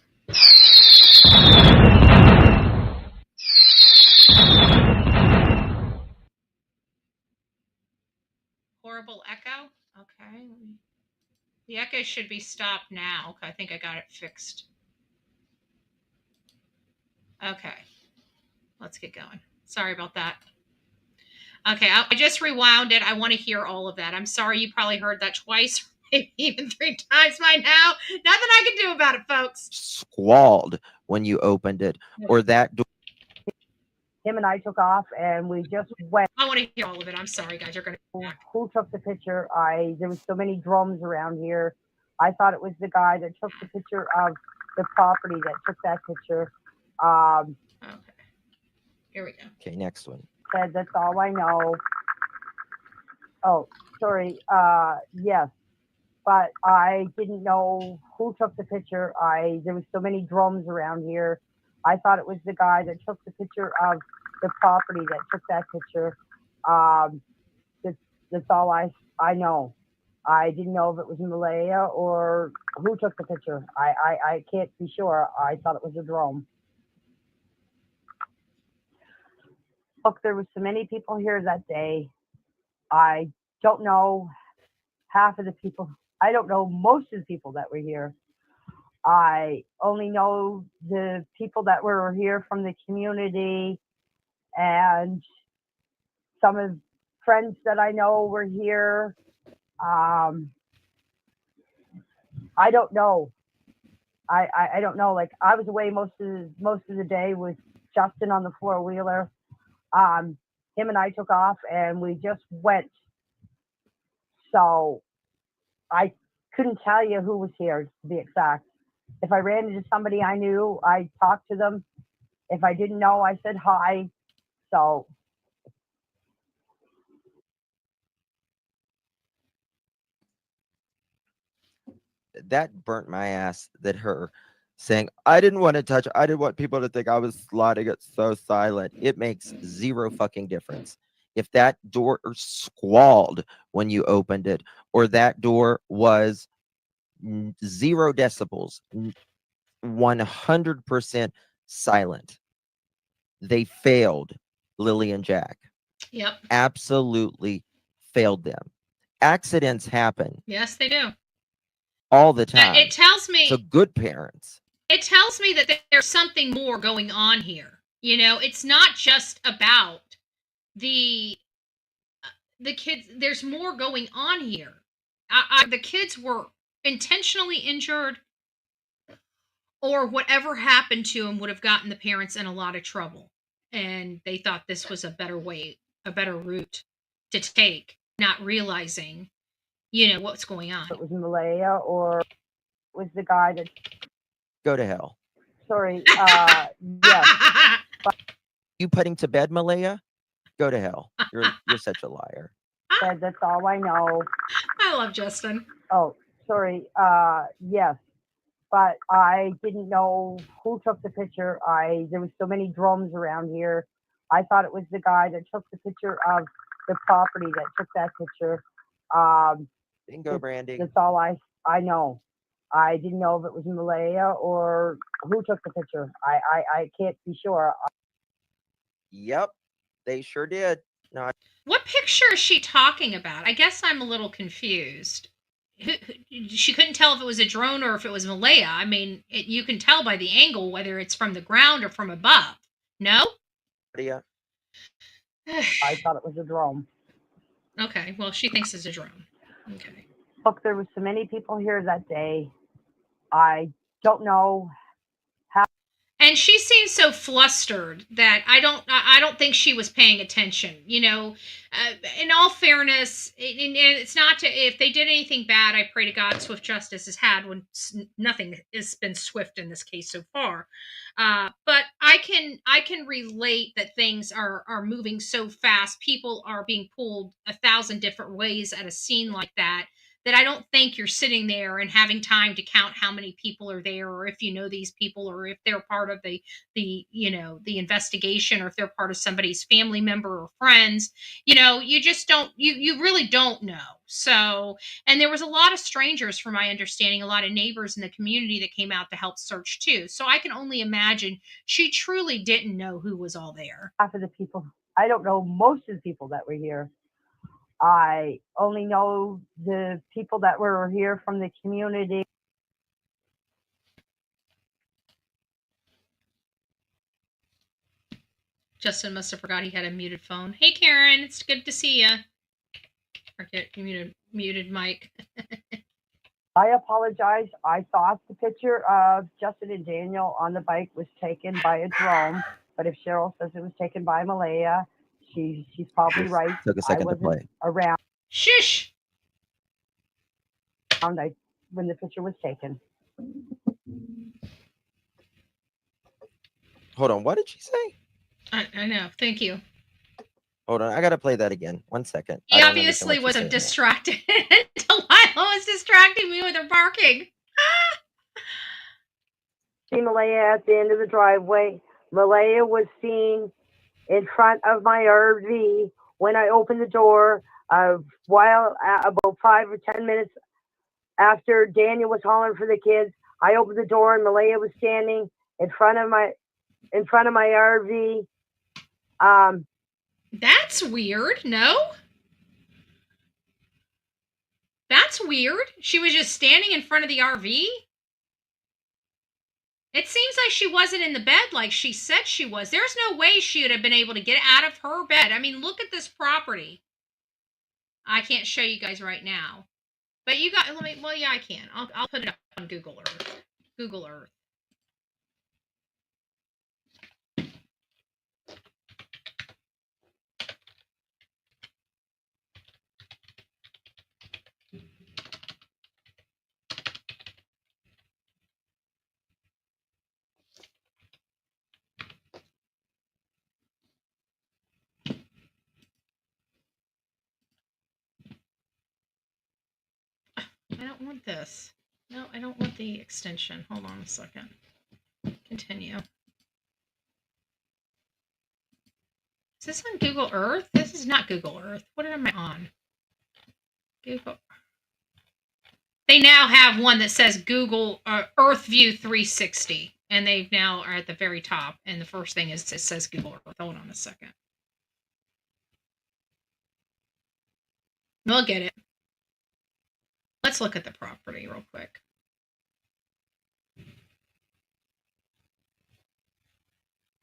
Horrible echo? Okay. The echo should be stopped now. Okay, I think I got it fixed. Okay. Let's get going. Sorry about that. Okay, I just rewound it. I want to hear all of that. I'm sorry you probably heard that twice, maybe even 3 times by now. Nothing I can do about it, folks. Squalled when you opened it, or that door... Him and I took off and we just went. I want to hear all of it. I'm sorry, guys. You're gonna... Who took the picture? There was so many drums around here. I thought it was the guy that took the picture of the property that took that picture. Okay. Here we go. Okay, next one. Said that's all I know. Oh, sorry. Yes, but I didn't know who took the picture. There was so many drums around here. I thought it was the guy that took the picture of the property that took that picture. That's all I know. I didn't know if it was Malehya or who took the picture. I can't be sure. I thought it was a drone. Look, there was so many people here that day. I don't know half of the people. I don't know most of the people that were here. I only know the people that were here from the community, and some of friends that I know were here. I don't know. I don't know. Like, I was away most of the day with Justin on the four-wheeler. Him and I took off and we just went. So I couldn't tell you who was here, to be exact. If I ran into somebody I knew, I talked to them. If I didn't know, I said hi. So that burnt my ass, that her saying, I didn't want to touch, I didn't want people to think I was sliding it so silent. It makes zero fucking difference. If that door squalled when you opened it, or that door was 0 decibels, 100% silent, they failed Lilly and Jack. Yep. Absolutely failed them. Accidents happen. Yes, they do. All the time. It tells me. So good parents. It tells me that there's something more going on here. You know, it's not just about the kids. There's more going on here. The kids were intentionally injured, or whatever happened to them would have gotten the parents in a lot of trouble. And they thought this was a better way, a better route to take, not realizing, you know, what's going on. it was Malehya, or was the guy that, Go to hell. sorry, yes. You putting to bed, Malehya? Go to hell. You're such a liar. Said that's all I know. I love Justin. Oh, sorry. Yes, but I didn't know who took the picture. There was so many drums around here. I thought it was the guy that took the picture of the property that took that picture. Bingo, Brandy. That's all I know. I didn't know if it was Malehya or who took the picture. I can't be sure. Yep, they sure did. No, What picture is she talking about? I guess I'm a little confused. She couldn't tell if it was a drone or if it was Malehya. I mean, you can tell by the angle whether it's from the ground or from above. No? Yeah. I thought it was a drone. Okay, well, she thinks it's a drone. Okay. Look, there was so many people here that day. I don't know how. And she seemed so flustered that I don't think she was paying attention. You know, in all fairness, it's not to, if they did anything bad, I pray to God swift justice is had when nothing has been swift in this case so far. But I can relate that things are moving so fast. People are being pulled 1,000 different ways at a scene like that. That I don't think you're sitting there and having time to count how many people are there, or if you know these people, or if they're part of the investigation, or if they're part of somebody's family member or friends. You know, you just don't, you really don't know. So, and there was a lot of strangers, from my understanding, a lot of neighbors in the community that came out to help search too. So I can only imagine she truly didn't know who was all there. Half of the people, I don't know most of the people that were here. I only know the people that were here from the community. Justin must have forgot he had a muted phone. Hey, Karen, it's good to see you. Or get muted mic. I apologize. I thought the picture of Justin and Daniel on the bike was taken by a drone, but if Cheryl says it was taken by Malehya, she's probably right. Took a second to play. Around. Shush. When the picture was taken. Hold on. What did she say? I know. Thank you. Hold on. I got to play that again. 1 second. He obviously wasn't distracted. Delilah was distracting me with her barking. See Malehya at the end of the driveway. Malehya was seen in front of my RV when I opened the door. While about 5 or 10 minutes after Daniel was hollering for the kids, I opened the door and Malehya was standing in front of my RV. That's weird. No. That's weird. She was just standing in front of the RV? It seems like she wasn't in the bed like she said she was. There's no way she would have been able to get out of her bed. I mean, look at this property. I can't show you guys right now. But you got, well, yeah, I can. I'll put it up on Google Earth. Google Earth. I don't want this. No, I don't want the extension. Hold on a second. Continue. Is this on Google Earth? This is not Google Earth. What am I on? Google. They now have one that says Google Earth View 360. And they now are at the very top. And the first thing is it says Google Earth. Hold on a second. We'll get it. Let's look at the property real quick.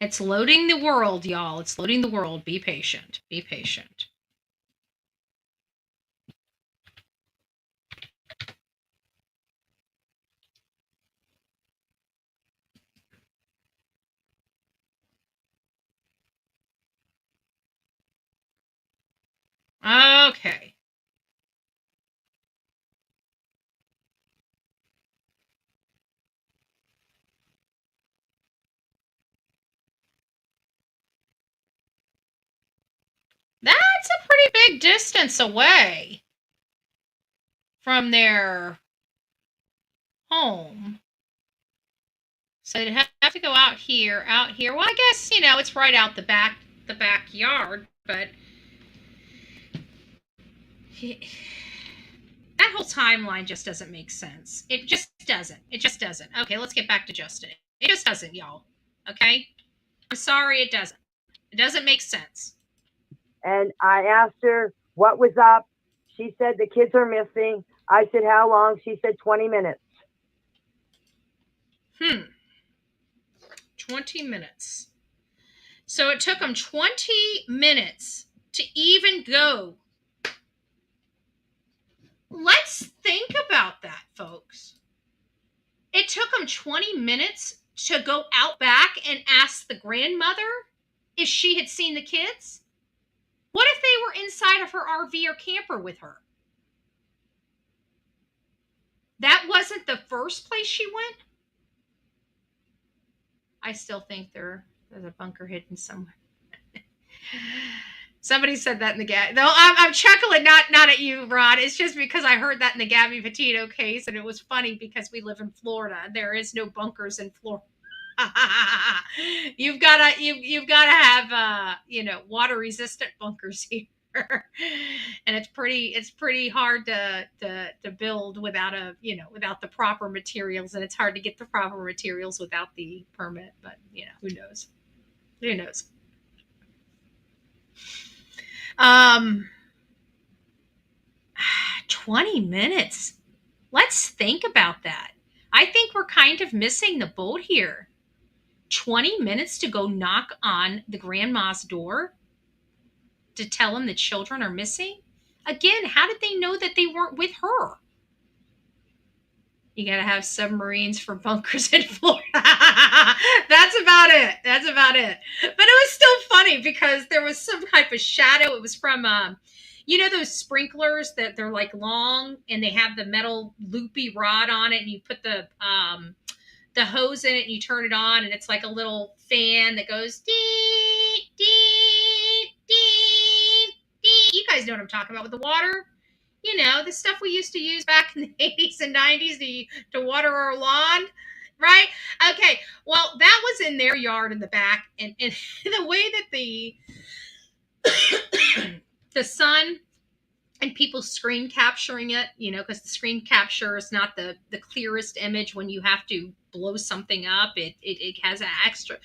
It's loading the world, y'all. It's loading the world. Be patient. Be patient. Okay. That's a pretty big distance away from their home. So they'd have to go out here. Well, I guess, it's right out the backyard, but that whole timeline just doesn't make sense. It just doesn't. Okay, let's get back to Justin. It just doesn't, y'all. Okay? I'm sorry, it doesn't. It doesn't make sense. And I asked her what was up. She said the kids are missing. I said, how long? She said 20 minutes. 20 minutes. So it took them 20 minutes to even go. Let's think about that, folks. It took them 20 minutes to go out back and ask the grandmother if she had seen the kids. What if they were inside of her RV or camper with her? That wasn't the first place she went? I still think there's a bunker hidden somewhere. Somebody said that in the Gabby. No, I'm chuckling not at you, Rod. It's just because I heard that in the Gabby Petito case, and it was funny because we live in Florida. There is no bunkers in Florida. You've got to have water resistant bunkers here. And it's pretty hard to build without without the proper materials, and it's hard to get the proper materials without the permit, but who knows. 20 minutes. Let's think about that. I think we're kind of missing the boat here. 20 minutes to go knock on the grandma's door to tell them the children are missing? Again, how did they know that they weren't with her? You got to have submarines for bunkers in Florida. That's about it. But it was still funny because there was some type of shadow. It was from, those sprinklers that they're like long and they have the metal loopy rod on it, and you put the hose in it and you turn it on, and it's like a little fan that goes dee, dee, dee, dee. You guys know what I'm talking about with the water. The stuff we used to use back in the 80s and 90s to water our lawn, right? Okay, well, that was in their yard in the back, and the way that the sun and people screen capturing it, because the screen capture is not the clearest image when you have to blow something up. It has an extra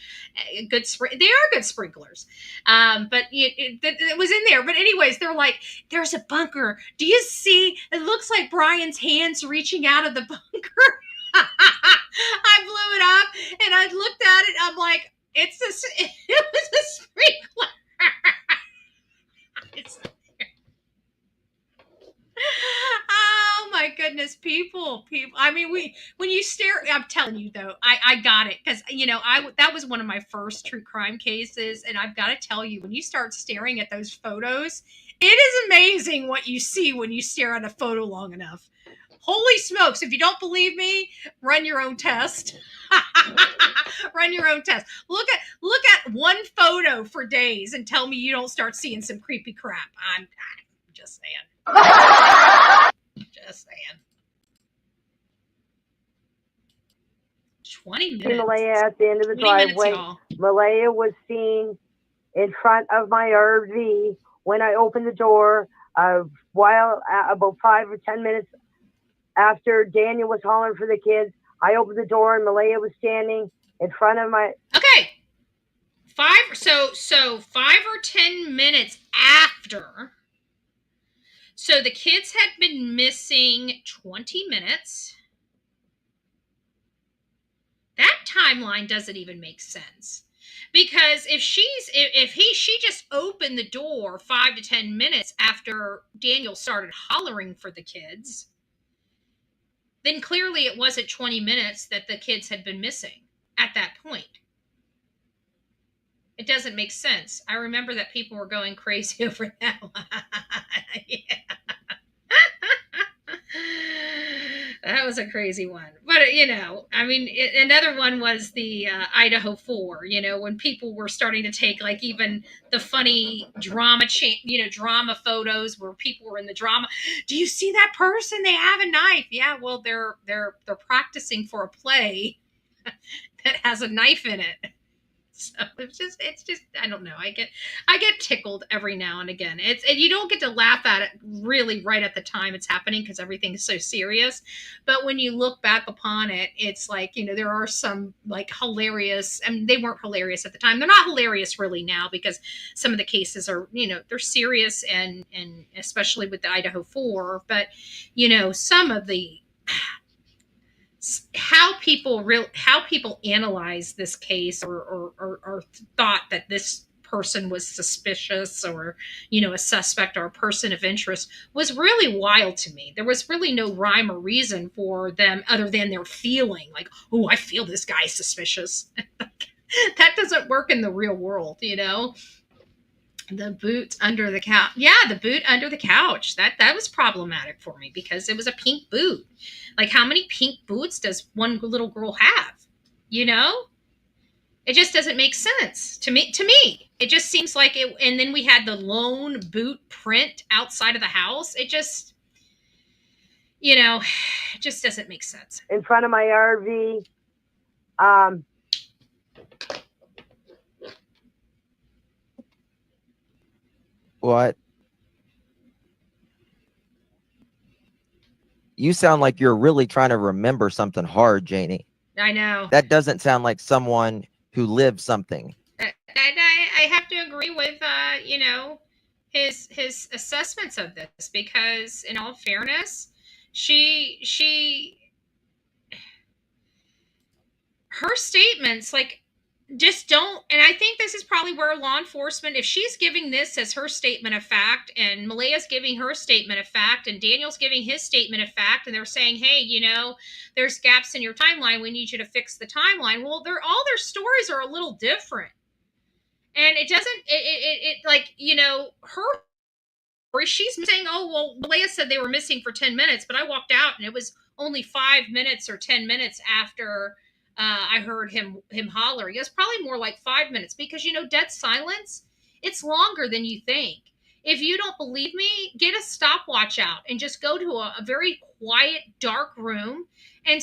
good they are good sprinklers, but it was in there. But anyways, they're like, there's a bunker. Do you see? It looks like Brian's hands reaching out of the bunker. I blew it up and I looked at it. I'm like, it was a sprinkler. It's oh my goodness, people. I mean, when you stare, I'm telling you though, I got it because that was one of my first true crime cases, and I've got to tell you, when you start staring at those photos, it is amazing what you see when you stare at a photo long enough. Holy smokes! If you don't believe me, run your own test. Run your own test. Look at one photo for days and tell me you don't start seeing some creepy crap. I'm just saying. Just saying. 20 minutes. Malehya at the end of the driveway. Malehya was seen in front of my RV when I opened the door. About 5 or 10 minutes after Daniel was hollering for the kids, I opened the door and Malehya was standing in front of my. Okay. 5 or 10 minutes after. So the kids had been missing 20 minutes. That timeline doesn't even make sense. Because if she just opened the door 5 to 10 minutes after Daniel started hollering for the kids, then clearly it wasn't 20 minutes that the kids had been missing at that point. It doesn't make sense. I remember that people were going crazy over that one. Yeah. That was a crazy one. But, I mean, another one was the Idaho 4, when people were starting to take, like, even the funny drama photos where people were in the drama. Do you see that person? They have a knife. Yeah, well, they're practicing for a play that has a knife in it. So it's just I don't know. I get tickled every now and again. And you don't get to laugh at it really right at the time it's happening because everything is so serious. But when you look back upon it, it's like, there are some like hilarious. I mean, they weren't hilarious at the time. They're not hilarious really now because some of the cases are, they're serious and especially with the Idaho 4. But some of the how people analyze this case or thought that this person was suspicious or a suspect or a person of interest was really wild to me. There was really no rhyme or reason for them other than their feeling like, oh, I feel this guy's suspicious. That doesn't work in the real world. The boot under the couch. Yeah, the boot under the couch. That was problematic for me because it was a pink boot. Like, how many pink boots does one little girl have? It just doesn't make sense to me. It just seems like it. And then we had the lone boot print outside of the house. It just, it just doesn't make sense. In front of my RV. What? You sound like you're really trying to remember something hard, Janie. I know. That doesn't sound like someone who lived something. I have to agree with, his assessments of this because, in all fairness, her statements, like, just don't, and I think this is probably where law enforcement, if she's giving this as her statement of fact, and Malehya's giving her statement of fact, and Daniel's giving his statement of fact, and they're saying, hey, there's gaps in your timeline, we need you to fix the timeline. Well, all their stories are a little different. And it doesn't, like, her story, she's saying, oh, well, Malehya said they were missing for 10 minutes, but I walked out and it was only 5 minutes or 10 minutes after I heard him hollering. It was probably more like 5 minutes because, dead silence, it's longer than you think. If you don't believe me, get a stopwatch out and just go to a very quiet, dark room and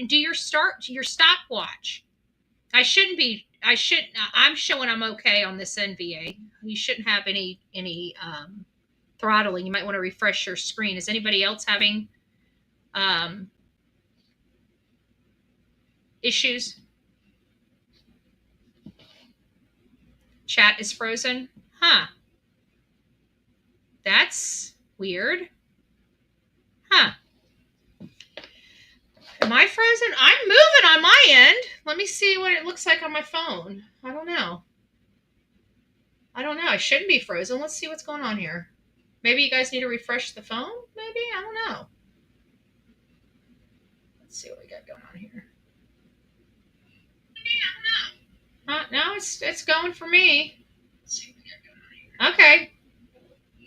do your stopwatch. I'm showing I'm okay on this NVA. You shouldn't have any throttling. You might want to refresh your screen. Is anybody else having issues? Chat is frozen. Huh. That's weird. Huh. Am I frozen? I'm moving on my end. Let me see what it looks like on my phone. I don't know. I shouldn't be frozen. Let's see what's going on here. Maybe you guys need to refresh the phone? Maybe? I don't know. Let's see what we got going on here. No, it's going for me. Okay.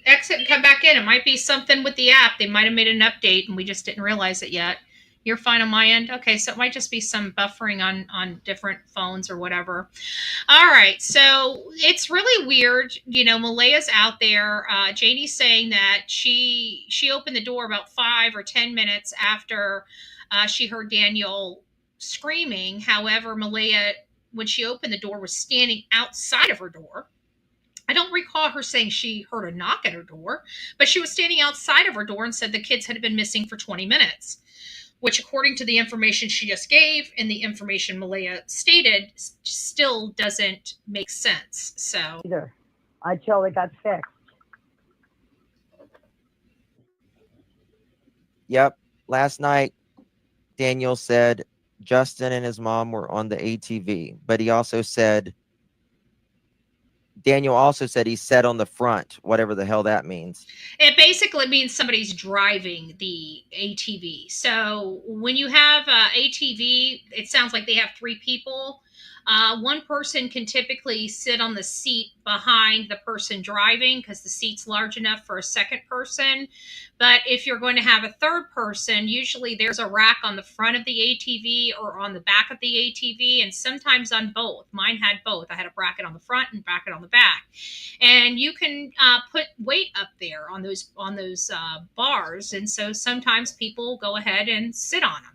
Exit and come back in. It might be something with the app. They might have made an update and we just didn't realize it yet. You're fine on my end? Okay, so it might just be some buffering on different phones or whatever. All right, so it's really weird. You know, Malehya's out there. Janie's saying that she opened the door about 5 or 10 minutes after she heard Daniel screaming. However, Malehya, when she opened the door, was standing outside of her door. I don't recall her saying she heard a knock at her door, but she was standing outside of her door and said the kids had been missing for 20 minutes, which, according to the information she just gave and the information Malehya stated, still doesn't make sense. So Either until it got fixed. Yep. Last night, Daniel said Justin and his mom were on the ATV, but Daniel also said he sat on the front, whatever the hell that means. it basically means somebody's driving the ATV. So when you have ATV, it sounds like they have 3 people. One person can typically sit on the seat behind the person driving because the seat's large enough for a second person. But if you're going to have a third person, usually there's a rack on the front of the ATV or on the back of the ATV, and sometimes on both. Mine had both. I had a bracket on the front and bracket on the back. And you can put weight up there on those bars. And so sometimes people go ahead and sit on them.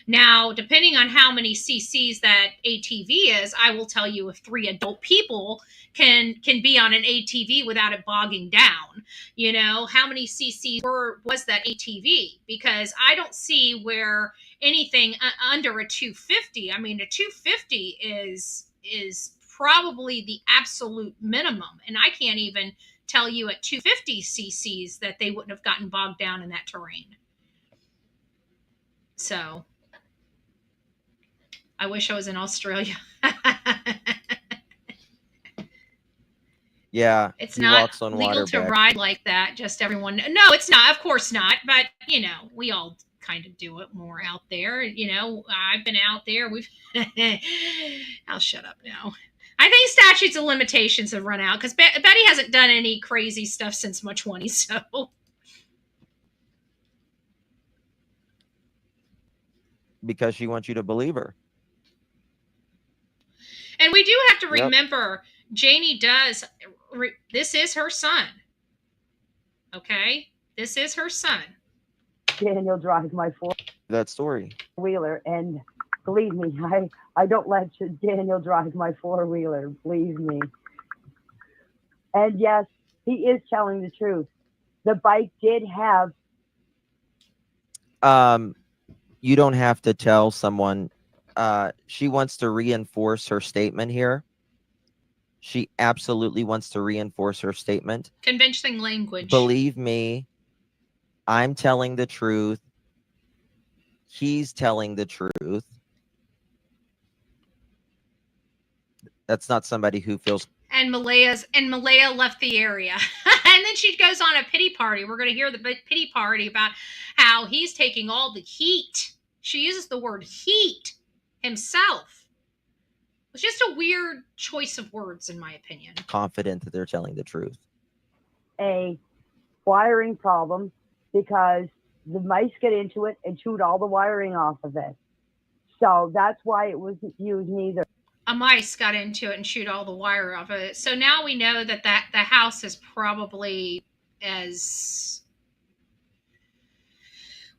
Now, depending on how many cc's that ATV is, I will tell you if 3 adult people can be on an ATV without it bogging down. You know, how many cc's was that ATV? Because I don't see where anything under a 250. I mean, a 250 is probably the absolute minimum, and I can't even tell you at 250 cc's that they wouldn't have gotten bogged down in that terrain. So I wish I was in Australia. Yeah, it's he not walks on legal water to back. ride like that. Just everyone. No, it's not. Of course not. But you know, we all kind of do it more out there. You know, I've been out there. I'll shut up now. I think statutes of limitations have run out because Betty hasn't done any crazy stuff since my 20s. So. Because she wants you to believe her. And we do have to remember, Janie does, this is her son. Okay? This is her son. Daniel drives my That story. four-wheeler, and believe me, I don't let Daniel drive my four-wheeler. Believe me. And yes, he is telling the truth. The bike did have. You don't have to tell someone. She wants to reinforce her statement here. She absolutely wants to reinforce her statement. Convincing language. Believe me, I'm telling the truth. He's telling the truth. That's not somebody who feels. And Malehya left the area. And then she goes on a pity party. We're going to hear the pity party about how he's taking all the heat. She uses the word heat himself. It's just a weird choice of words, in my opinion. Confident that they're telling the truth. A wiring problem because the mice get into it and chewed all the wiring off of it. So that's why it wasn't used neither. A mice got into it and chewed all the wire off of it. So now we know that the house is probably as...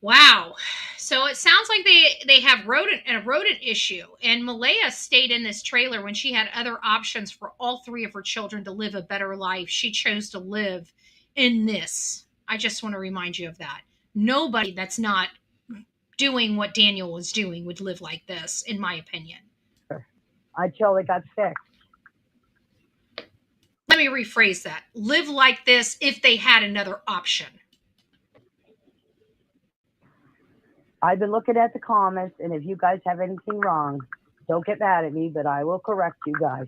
Wow. So it sounds like they have a rodent issue. And Malehya stayed in this trailer when she had other options for all 3 of her children to live a better life. She chose to live in this. I just want to remind you of that. Nobody that's not doing what Daniel was doing would live like this, in my opinion. Until it got fixed. Let me rephrase that. Live like this if they had another option. I've been looking at the comments, and if you guys have anything wrong, don't get mad at me, but I will correct you guys.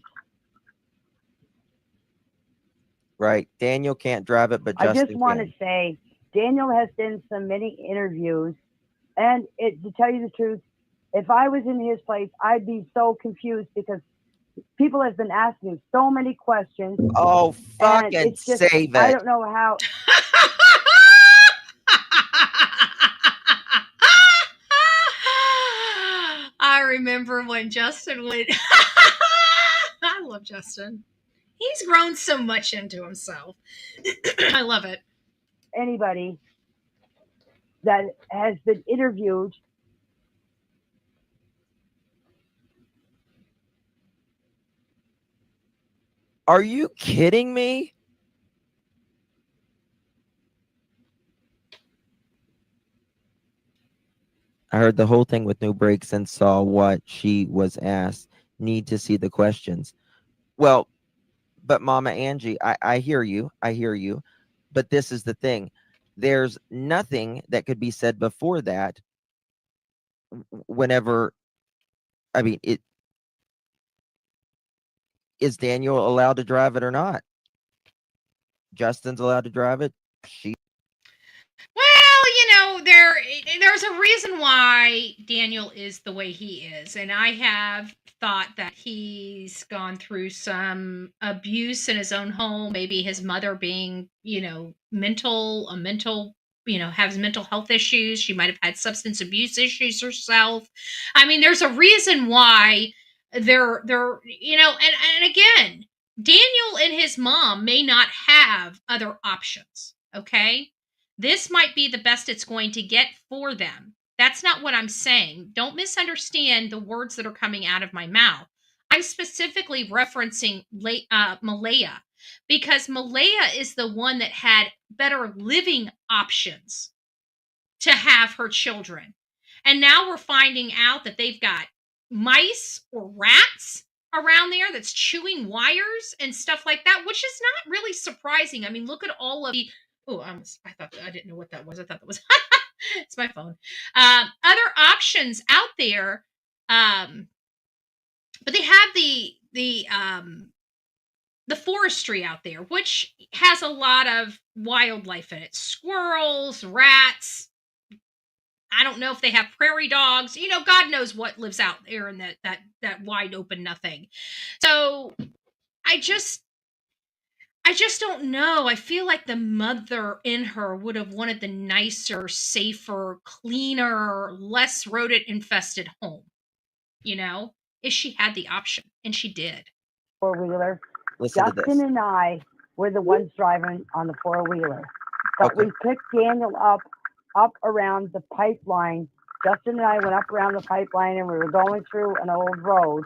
Right. Daniel can't drive it, but I Justin just want to can. say, Daniel has done so many interviews, and to tell you the truth, if I was in his place, I'd be so confused because people have been asking me so many questions. Oh, and fucking it's just, save I it. don't know how. I remember when Justin went. I love Justin. He's grown so much into himself. I love it. Anybody that has been interviewed, Are you kidding me? I heard the whole thing with no breaks and saw what she was asked. Need to see the questions. Well, but Mama Angie, I hear you. I hear you. But this is the thing. There's nothing that could be said before that whenever, I mean, is Daniel allowed to drive it or not? Justin's allowed to drive it. Well, there's a reason why Daniel is the way he is, and I have thought that he's gone through some abuse in his own home, maybe his mother being, mental, has mental health issues. She might have had substance abuse issues herself. I mean, there's a reason why they're, and again, Daniel and his mom may not have other options. Okay. This might be the best it's going to get for them. That's not what I'm saying. Don't misunderstand the words that are coming out of my mouth. I'm specifically referencing Malehya, because Malehya is the one that had better living options to have her children. And now we're finding out that they've got mice or rats around there that's chewing wires and stuff like that, which is not really surprising. I mean, look at all of the I didn't know what that was. I thought that was it's my phone. Other options out there, but they have the forestry out there, which has a lot of wildlife in it: squirrels, rats. I don't know if they have prairie dogs. God knows what lives out there in that wide open nothing. So I just don't know. I feel like the mother in her would have wanted the nicer, safer, cleaner, less rodent infested home, if she had the option. And she did. four-wheeler. Listen to Justin this. and I were the ones driving on the four-wheeler. But Okay. we picked Daniel up around the pipeline. Justin and I went up around the pipeline, and we were going through an old road.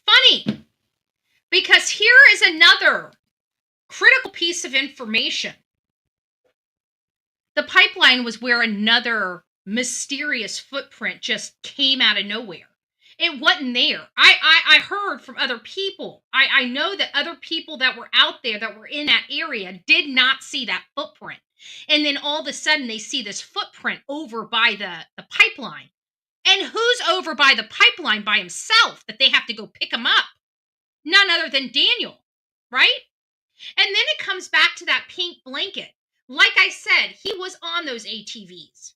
Funny. Because here is another critical piece of information. The pipeline was where another mysterious footprint just came out of nowhere. It wasn't there. I heard from other people. I know that other people that were out there that were in that area did not see that footprint. And then all of a sudden they see this footprint over by the pipeline. And who's over by the pipeline by himself that they have to go pick him up? None other than Daniel, right? And then it comes back to that pink blanket. Like I said, he was on those ATVs.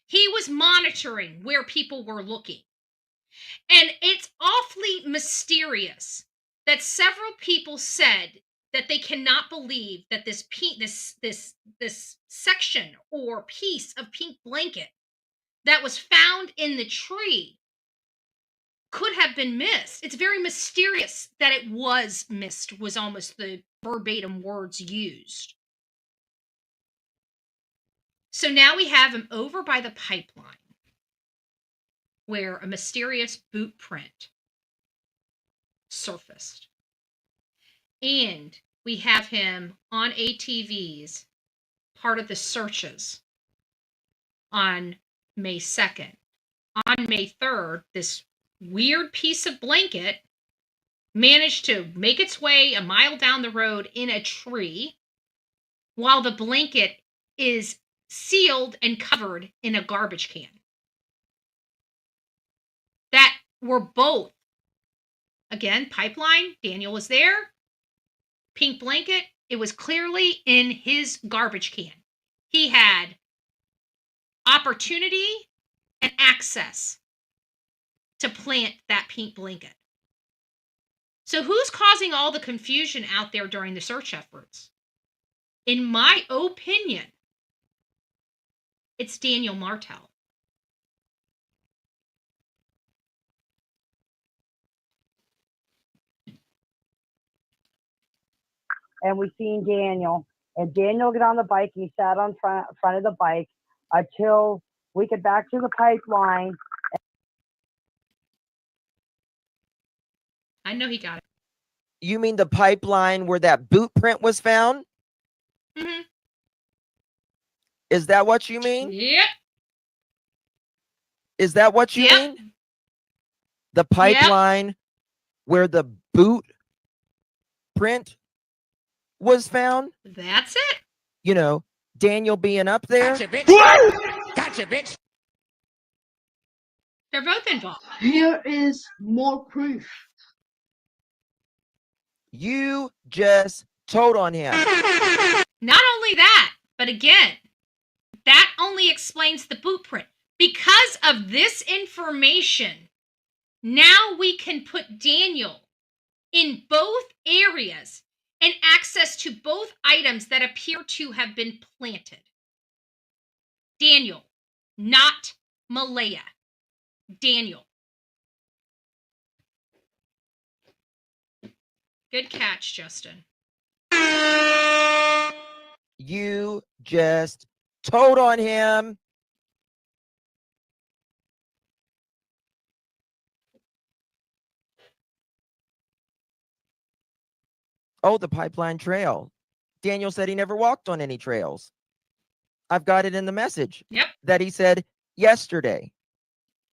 He was monitoring where people were looking. And it's awfully mysterious that several people said that they cannot believe that this section or piece of pink blanket that was found in the tree could have been missed. It's very mysterious that it was missed, was almost the verbatim words used. So now we have him over by the pipeline where a mysterious boot print surfaced. And we have him on ATVs, part of the searches on May 2nd. On May 3rd, this weird piece of blanket managed to make its way a mile down the road in a tree, while the blanket is sealed and covered in a garbage can. That were both, again, pipeline, Daniel was there, pink blanket, it was clearly in his garbage can. He had opportunity and access to plant that pink blanket. So who's causing all the confusion out there during the search efforts? In my opinion, it's Daniel Martell. And we seen Daniel. And Daniel got on the bike and he sat on front of the bike until we get back to the pipeline. I know he got it. You mean the pipeline where that boot print was found? Mm-hmm. Is that what you mean? Yep. Is that what you mean? The pipeline where the boot print was found? That's it. You know, Daniel being up there. Gotcha, bitch. Gotcha, bitch. They're both involved. Here is more proof. You just told on him. Not only that, but again, that only explains the boot print. Because of this information, now we can put Daniel in both areas and access to both items that appear to have been planted. Daniel, not Malehya. Daniel. Good catch, Justin. You just told on him. Oh, the pipeline trail. Daniel said he never walked on any trails. I've got it in the message. Yep. That he said yesterday.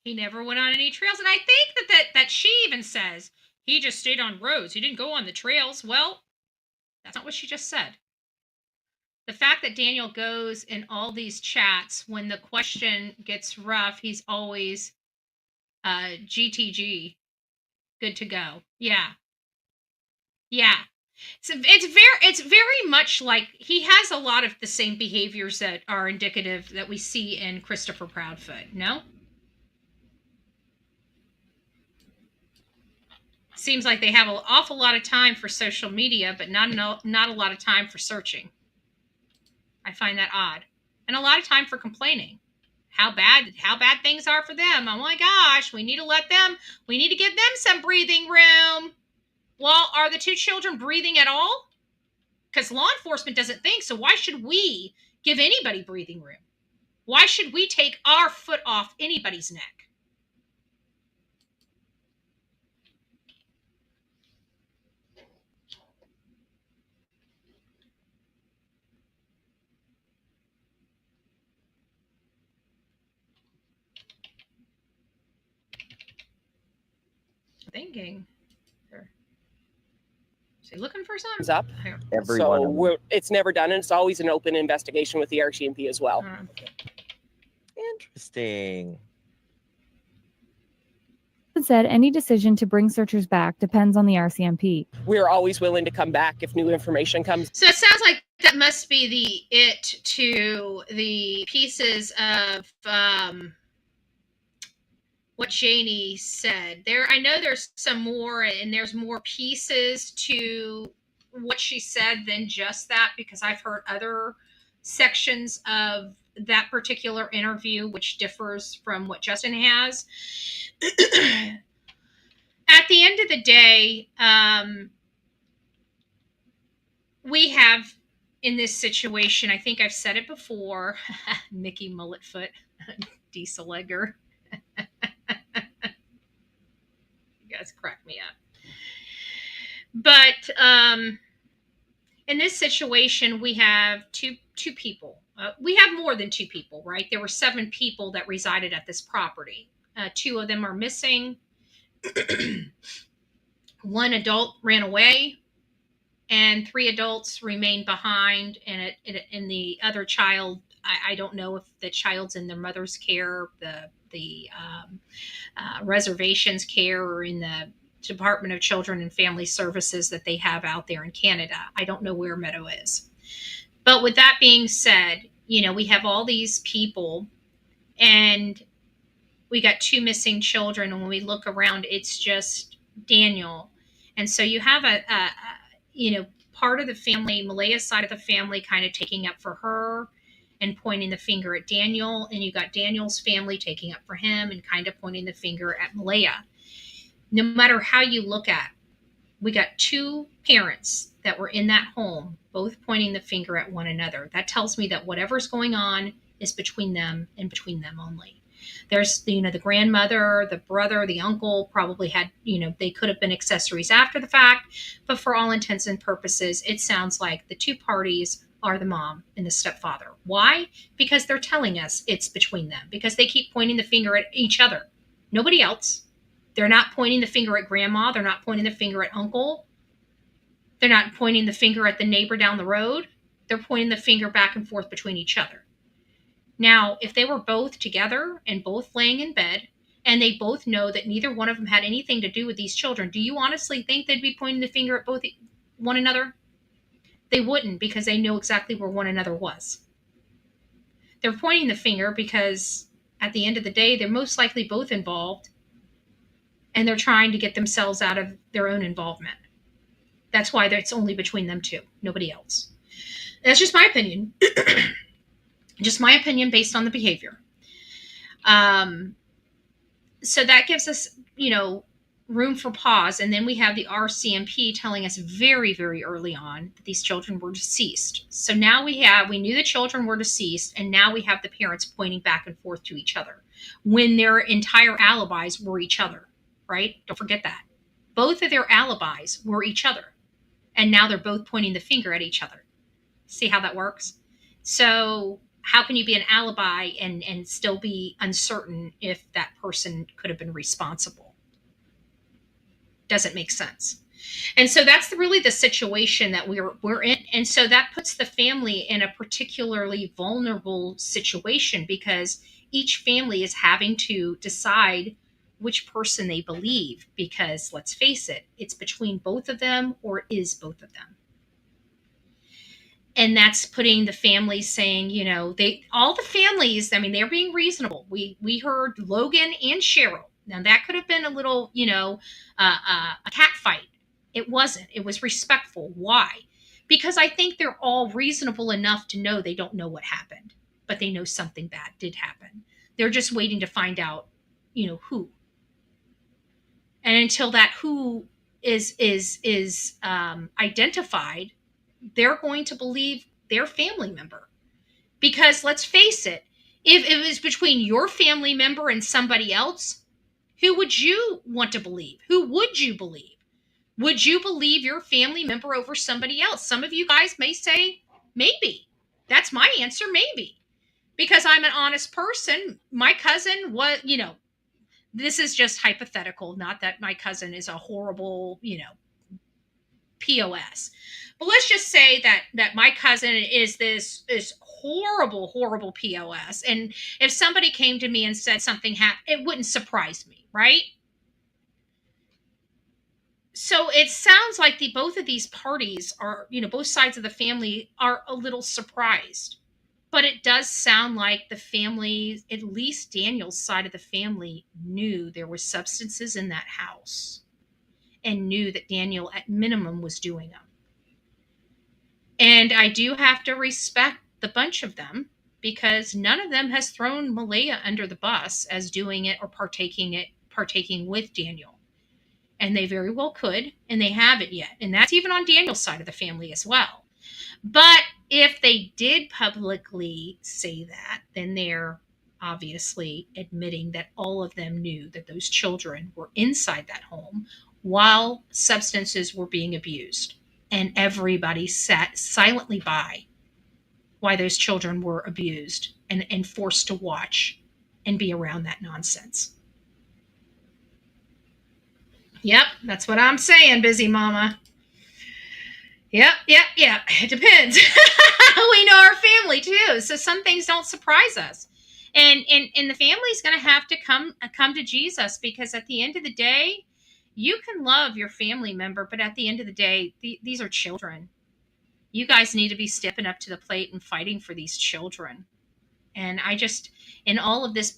He never went on any trails. And I think that she even says he just stayed on roads. He didn't go on the trails. Well, that's not what she just said. The fact that Daniel goes in all these chats when the question gets rough, he's always GTG, good to go. Yeah. So it's very much like he has a lot of the same behaviors that are indicative that we see in Christopher Proudfoot. No? Seems like they have an awful lot of time for social media, but not a lot of time for searching. I find that odd. And a lot of time for complaining. How bad things are for them. Oh my gosh, we need to give them some breathing room. Well, are the two children breathing at all? Because law enforcement doesn't think, so why should we give anybody breathing room? Why should we take our foot off anybody's neck? Thinking. Is he looking for something? Up. Everyone. It's never done, and it's always an open investigation with the RCMP as well. Interesting. Said any decision to bring searchers back depends on the RCMP. We're always willing to come back if new information comes. So it sounds like that must be it to the pieces of what Janie said. I know there's some more, and there's more pieces to what she said than just that, because I've heard other sections of that particular interview, which differs from what Justin has. At the end of the day, we have in this situation, I think I've said it before, Mickey Mulletfoot, Diesel Egger. You guys crack me up. But In this situation, we have two people. We have more than two people, right? There were 7 people that resided at this property. 2 of them are missing. 1 adult ran away, and 3 adults remained behind. And the other child, I don't know if the child's in their mother's care, the reservation's care, or in the Department of Children and Family Services that they have out there in Canada. I don't know where Meadow is. But with that being said, we have all these people, and we got 2 missing children. And when we look around, it's just Daniel. And so you have a part of the family, Malehya's side of the family, kind of taking up for her and pointing the finger at Daniel. And you got Daniel's family taking up for him and kind of pointing the finger at Malehya. No matter how you look at, we got 2 parents that were in that home, both pointing the finger at one another. That tells me that whatever's going on is between them and between them only. There's, the grandmother, the brother, the uncle probably had, they could have been accessories after the fact, but for all intents and purposes, it sounds like the 2 parties are the mom and the stepfather. Why? Because they're telling us it's between them, because they keep pointing the finger at each other. Nobody else. They're not pointing the finger at grandma. They're not pointing the finger at uncle. They're not pointing the finger at the neighbor down the road. They're pointing the finger back and forth between each other. Now, if they were both together and both laying in bed, and they both know that neither one of them had anything to do with these children, do you honestly think they'd be pointing the finger at both one another? They wouldn't, because they know exactly where one another was. They're pointing the finger because at the end of the day, they're most likely both involved, and they're trying to get themselves out of their own involvement. That's why it's only between them 2, nobody else. That's just my opinion. Just my opinion based on the behavior. So that gives us, room for pause. And then we have the RCMP telling us very, very early on that these children were deceased. So now we knew the children were deceased, and now we have the parents pointing back and forth to each other when their entire alibis were each other, right? Don't forget that. Both of their alibis were each other, and now they're both pointing the finger at each other. See how that works? So how can you be an alibi and still be uncertain if that person could have been responsible? Doesn't make sense. And so that's really the situation that we're in. And so that puts the family in a particularly vulnerable situation, because each family is having to decide which person they believe, because let's face it, it's between both of them, or it is both of them. And that's putting the families saying, all the families, they're being reasonable. We heard Logan and Cheryl. Now that could have been a little, a cat fight. It wasn't. It was respectful. Why? Because I think they're all reasonable enough to know they don't know what happened, but they know something bad did happen. They're just waiting to find out, who. And until that who is identified, they're going to believe their family member. Because let's face it, if it was between your family member and somebody else, who would you want to believe? Who would you believe? Would you believe your family member over somebody else? Some of you guys may say, maybe. That's my answer, maybe. Because I'm an honest person. My cousin was, this is just hypothetical. Not that my cousin is a horrible, POS. But let's just say that my cousin is this horrible, horrible POS. And if somebody came to me and said something happened, it wouldn't surprise me, right? So it sounds like both of these parties are, both sides of the family are a little surprised. But it does sound like the family, at least Daniel's side of the family, knew there were substances in that house and knew that Daniel at minimum was doing them. And I do have to respect the bunch of them, because none of them has thrown Malehya under the bus as doing it or partaking with Daniel. And they very well could, and they haven't yet. And that's even on Daniel's side of the family as well. But if they did publicly say that, then they're obviously admitting that all of them knew that those children were inside that home while substances were being abused. and everybody sat silently by while those children were abused and forced to watch and be around that nonsense. Yep, that's what I'm saying, busy mama. Yep. It depends. We know our family too, so some things don't surprise us. And the family's going to have to come to Jesus, because at the end of the day, you can love your family member, but at the end of the day, these are children. You guys need to be stepping up to the plate and fighting for these children. And I just, in all of this,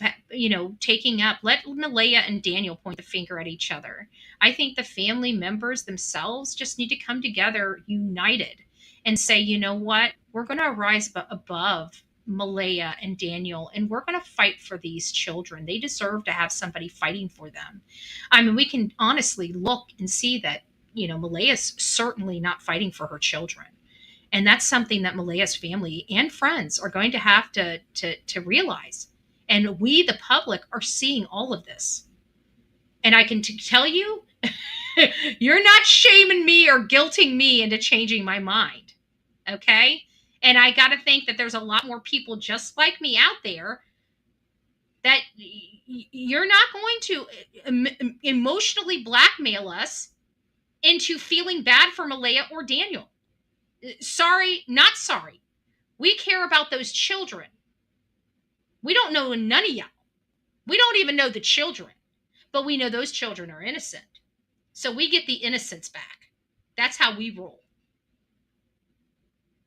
taking up, let Malehya and Daniel point the finger at each other. I think the family members themselves just need to come together united and say, you know what, we're going to rise above Malehya and Daniel, and we're going to fight for these children. They deserve to have somebody fighting for them. I mean, we can honestly look and see that, Malehya's certainly not fighting for her children. And that's something that Malehya's family and friends are going to have to realize. And we, the public, are seeing all of this. And I can tell you, you're not shaming me or guilting me into changing my mind. Okay? And I got to think that there's a lot more people just like me out there that you're not going to emotionally blackmail us into feeling bad for Malehya or Daniel. Sorry, not sorry. We care about those children. We don't know none of y'all. We don't even know the children, but we know those children are innocent. So we get the innocence back. That's how we roll.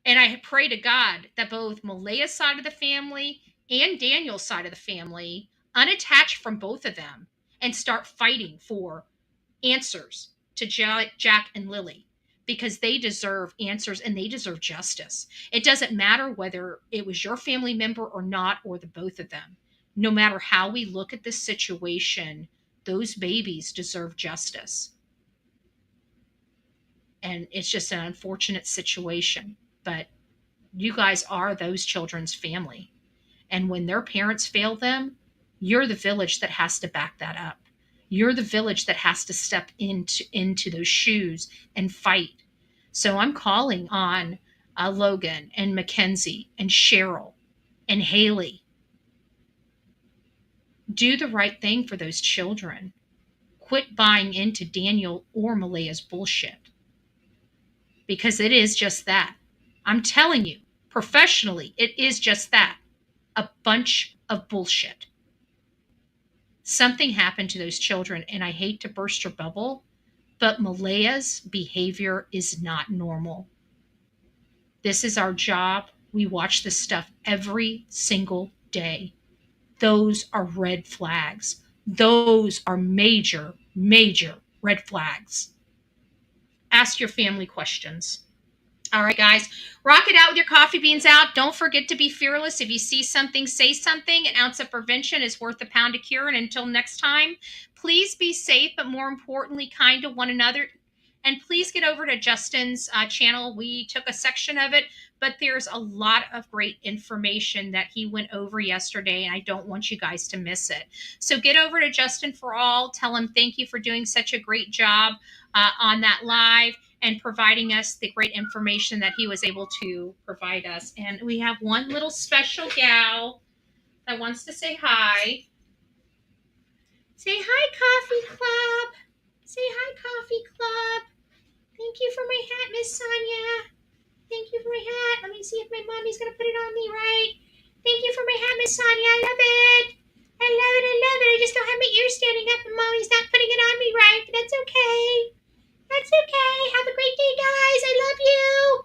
And I pray to God that both Malehya's side of the family and Daniel's side of the family unattach from both of them and start fighting for answers to Jack and Lily, because they deserve answers and they deserve justice. It doesn't matter whether it was your family member or not, or the both of them. No matter how we look at this situation, those babies deserve justice. And it's just an unfortunate situation, but you guys are those children's family. And when their parents fail them, you're the village that has to back that up. You're the village that has to step into those shoes and fight. So I'm calling on Logan and Mackenzie and Cheryl and Haley. Do the right thing for those children. Quit buying into Daniel or Malehya's bullshit. Because it is just that. I'm telling you, professionally, it is just that. A bunch of bullshit. Something happened to those children, and I hate to burst your bubble, but Malehya's behavior is not normal. This is our job. We watch this stuff every single day. Those are red flags. Those are major, major red flags. Ask your family questions. All right, guys, rock it out with your coffee beans out. Don't forget to be fearless. If you see something, say something. An ounce of prevention is worth a pound of cure. And until next time, please be safe, but more importantly, kind to one another. And please get over to Justin's channel. We took a section of it, but there's a lot of great information that he went over yesterday, and I don't want you guys to miss it. So get over to Justin for All. Tell him thank you for doing such a great job on that live and providing us the great information that he was able to provide us. And we have one little special gal that wants to say hi. Say hi, Coffee Club. Say hi, Coffee Club. Thank you for my hat, Miss Sonia. Thank you for my hat. Let me see if my mommy's going to put it on me right. Thank you for my hat, Miss Sonia. I love it. I love it. I love it. I just don't have my ears standing up and mommy's not putting it on me right, but that's okay. That's okay. Have a great day, guys. I love you.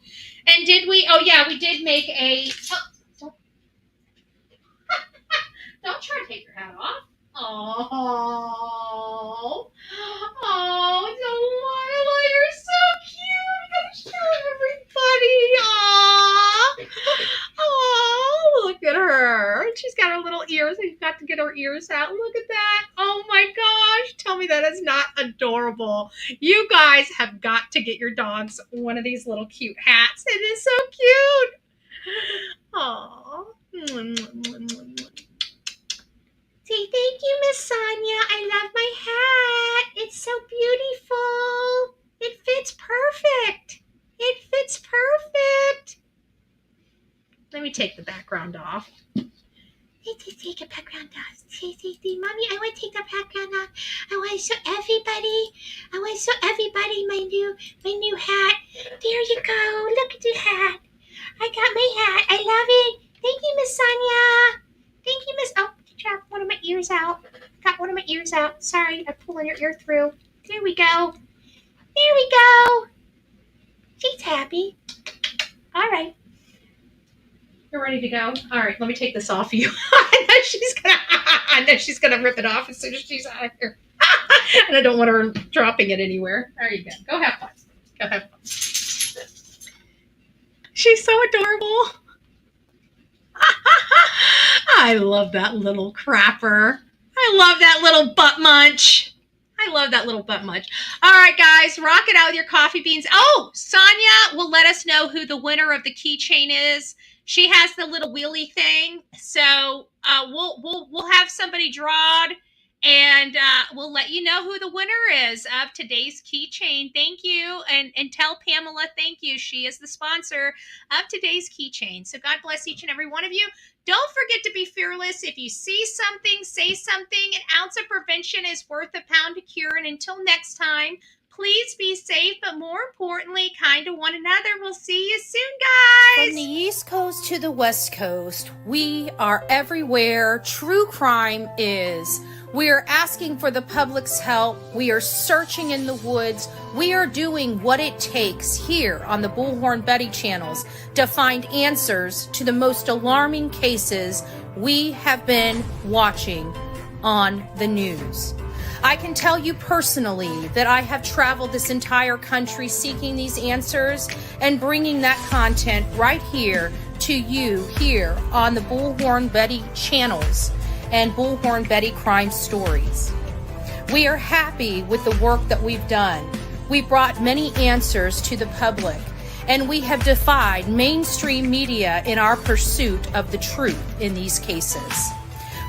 And did we? Oh, yeah, we did make a... Oh, don't try to take your hat off. Oh, Delilah, you're so cute. I'm going to show everybody. Oh, look at her. She's got her little ears. We've got to get her ears out. Look at that. Oh, my gosh. Tell me that is not adorable. You guys have got to get your dogs one of these little cute hats. It is so cute. Oh. Say thank you, Miss Sonia. I love my hat. It's so beautiful. It fits perfect. take the background off. Take the background off. See, Mommy, I want to take the background off. I want to show everybody my new hat. There you go. Look at the hat. I got my hat. I love it. Thank you, Miss Sonia. Thank you, Miss. Oh, I dropped one of my ears out. Got one of my ears out. Sorry, I'm pulling your ear through. There we go. There we go. She's happy. All right. You're ready to go? All right, let me take this off you. I know she's gonna rip it off as soon as she's out of here. And I don't want her dropping it anywhere. There you go. Go have fun. Go have fun. She's so adorable. I love that little crapper. I love that little butt munch. I love that little butt munch. All right, guys, rock it out with your coffee beans. Oh, Sonia will let us know who the winner of the keychain is. She has the little wheelie thing, so we'll have somebody drawed, and we'll let you know who the winner is of today's keychain. Thank you, and tell Pamela thank you. She is the sponsor of today's keychain. So God bless each and every one of you. Don't forget to be fearless. If you see something, say something. An ounce of prevention is worth a pound of cure. And until next time, please be safe, but more importantly, kind to one another. We'll see you soon, guys. From the East Coast to the West Coast, we are everywhere true crime is. We are asking for the public's help. We are searching in the woods. We are doing what it takes here on the Bullhorn Betty channels to find answers to the most alarming cases we have been watching on the news. I can tell you personally that I have traveled this entire country seeking these answers and bringing that content right here to you here on the Bullhorn Betty channels and Bullhorn Betty Crime Stories. We are happy with the work that we've done. We brought many answers to the public, and we have defied mainstream media in our pursuit of the truth in these cases.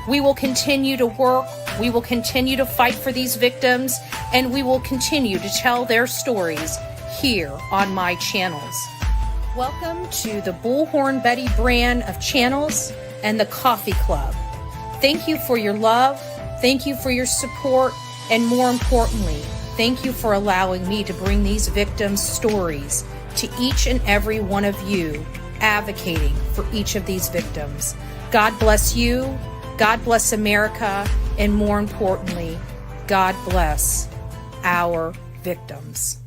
We will continue to work, we will continue to fight for these victims, and we will continue to tell their stories here on my channels. Welcome to the Bullhorn Betty brand of channels and the Coffee Club. Thank you for your love, thank you for your support, and more importantly, thank you for allowing me to bring these victims' stories to each and every one of you, advocating for each of these victims. God bless you, God bless America, and more importantly, God bless our victims.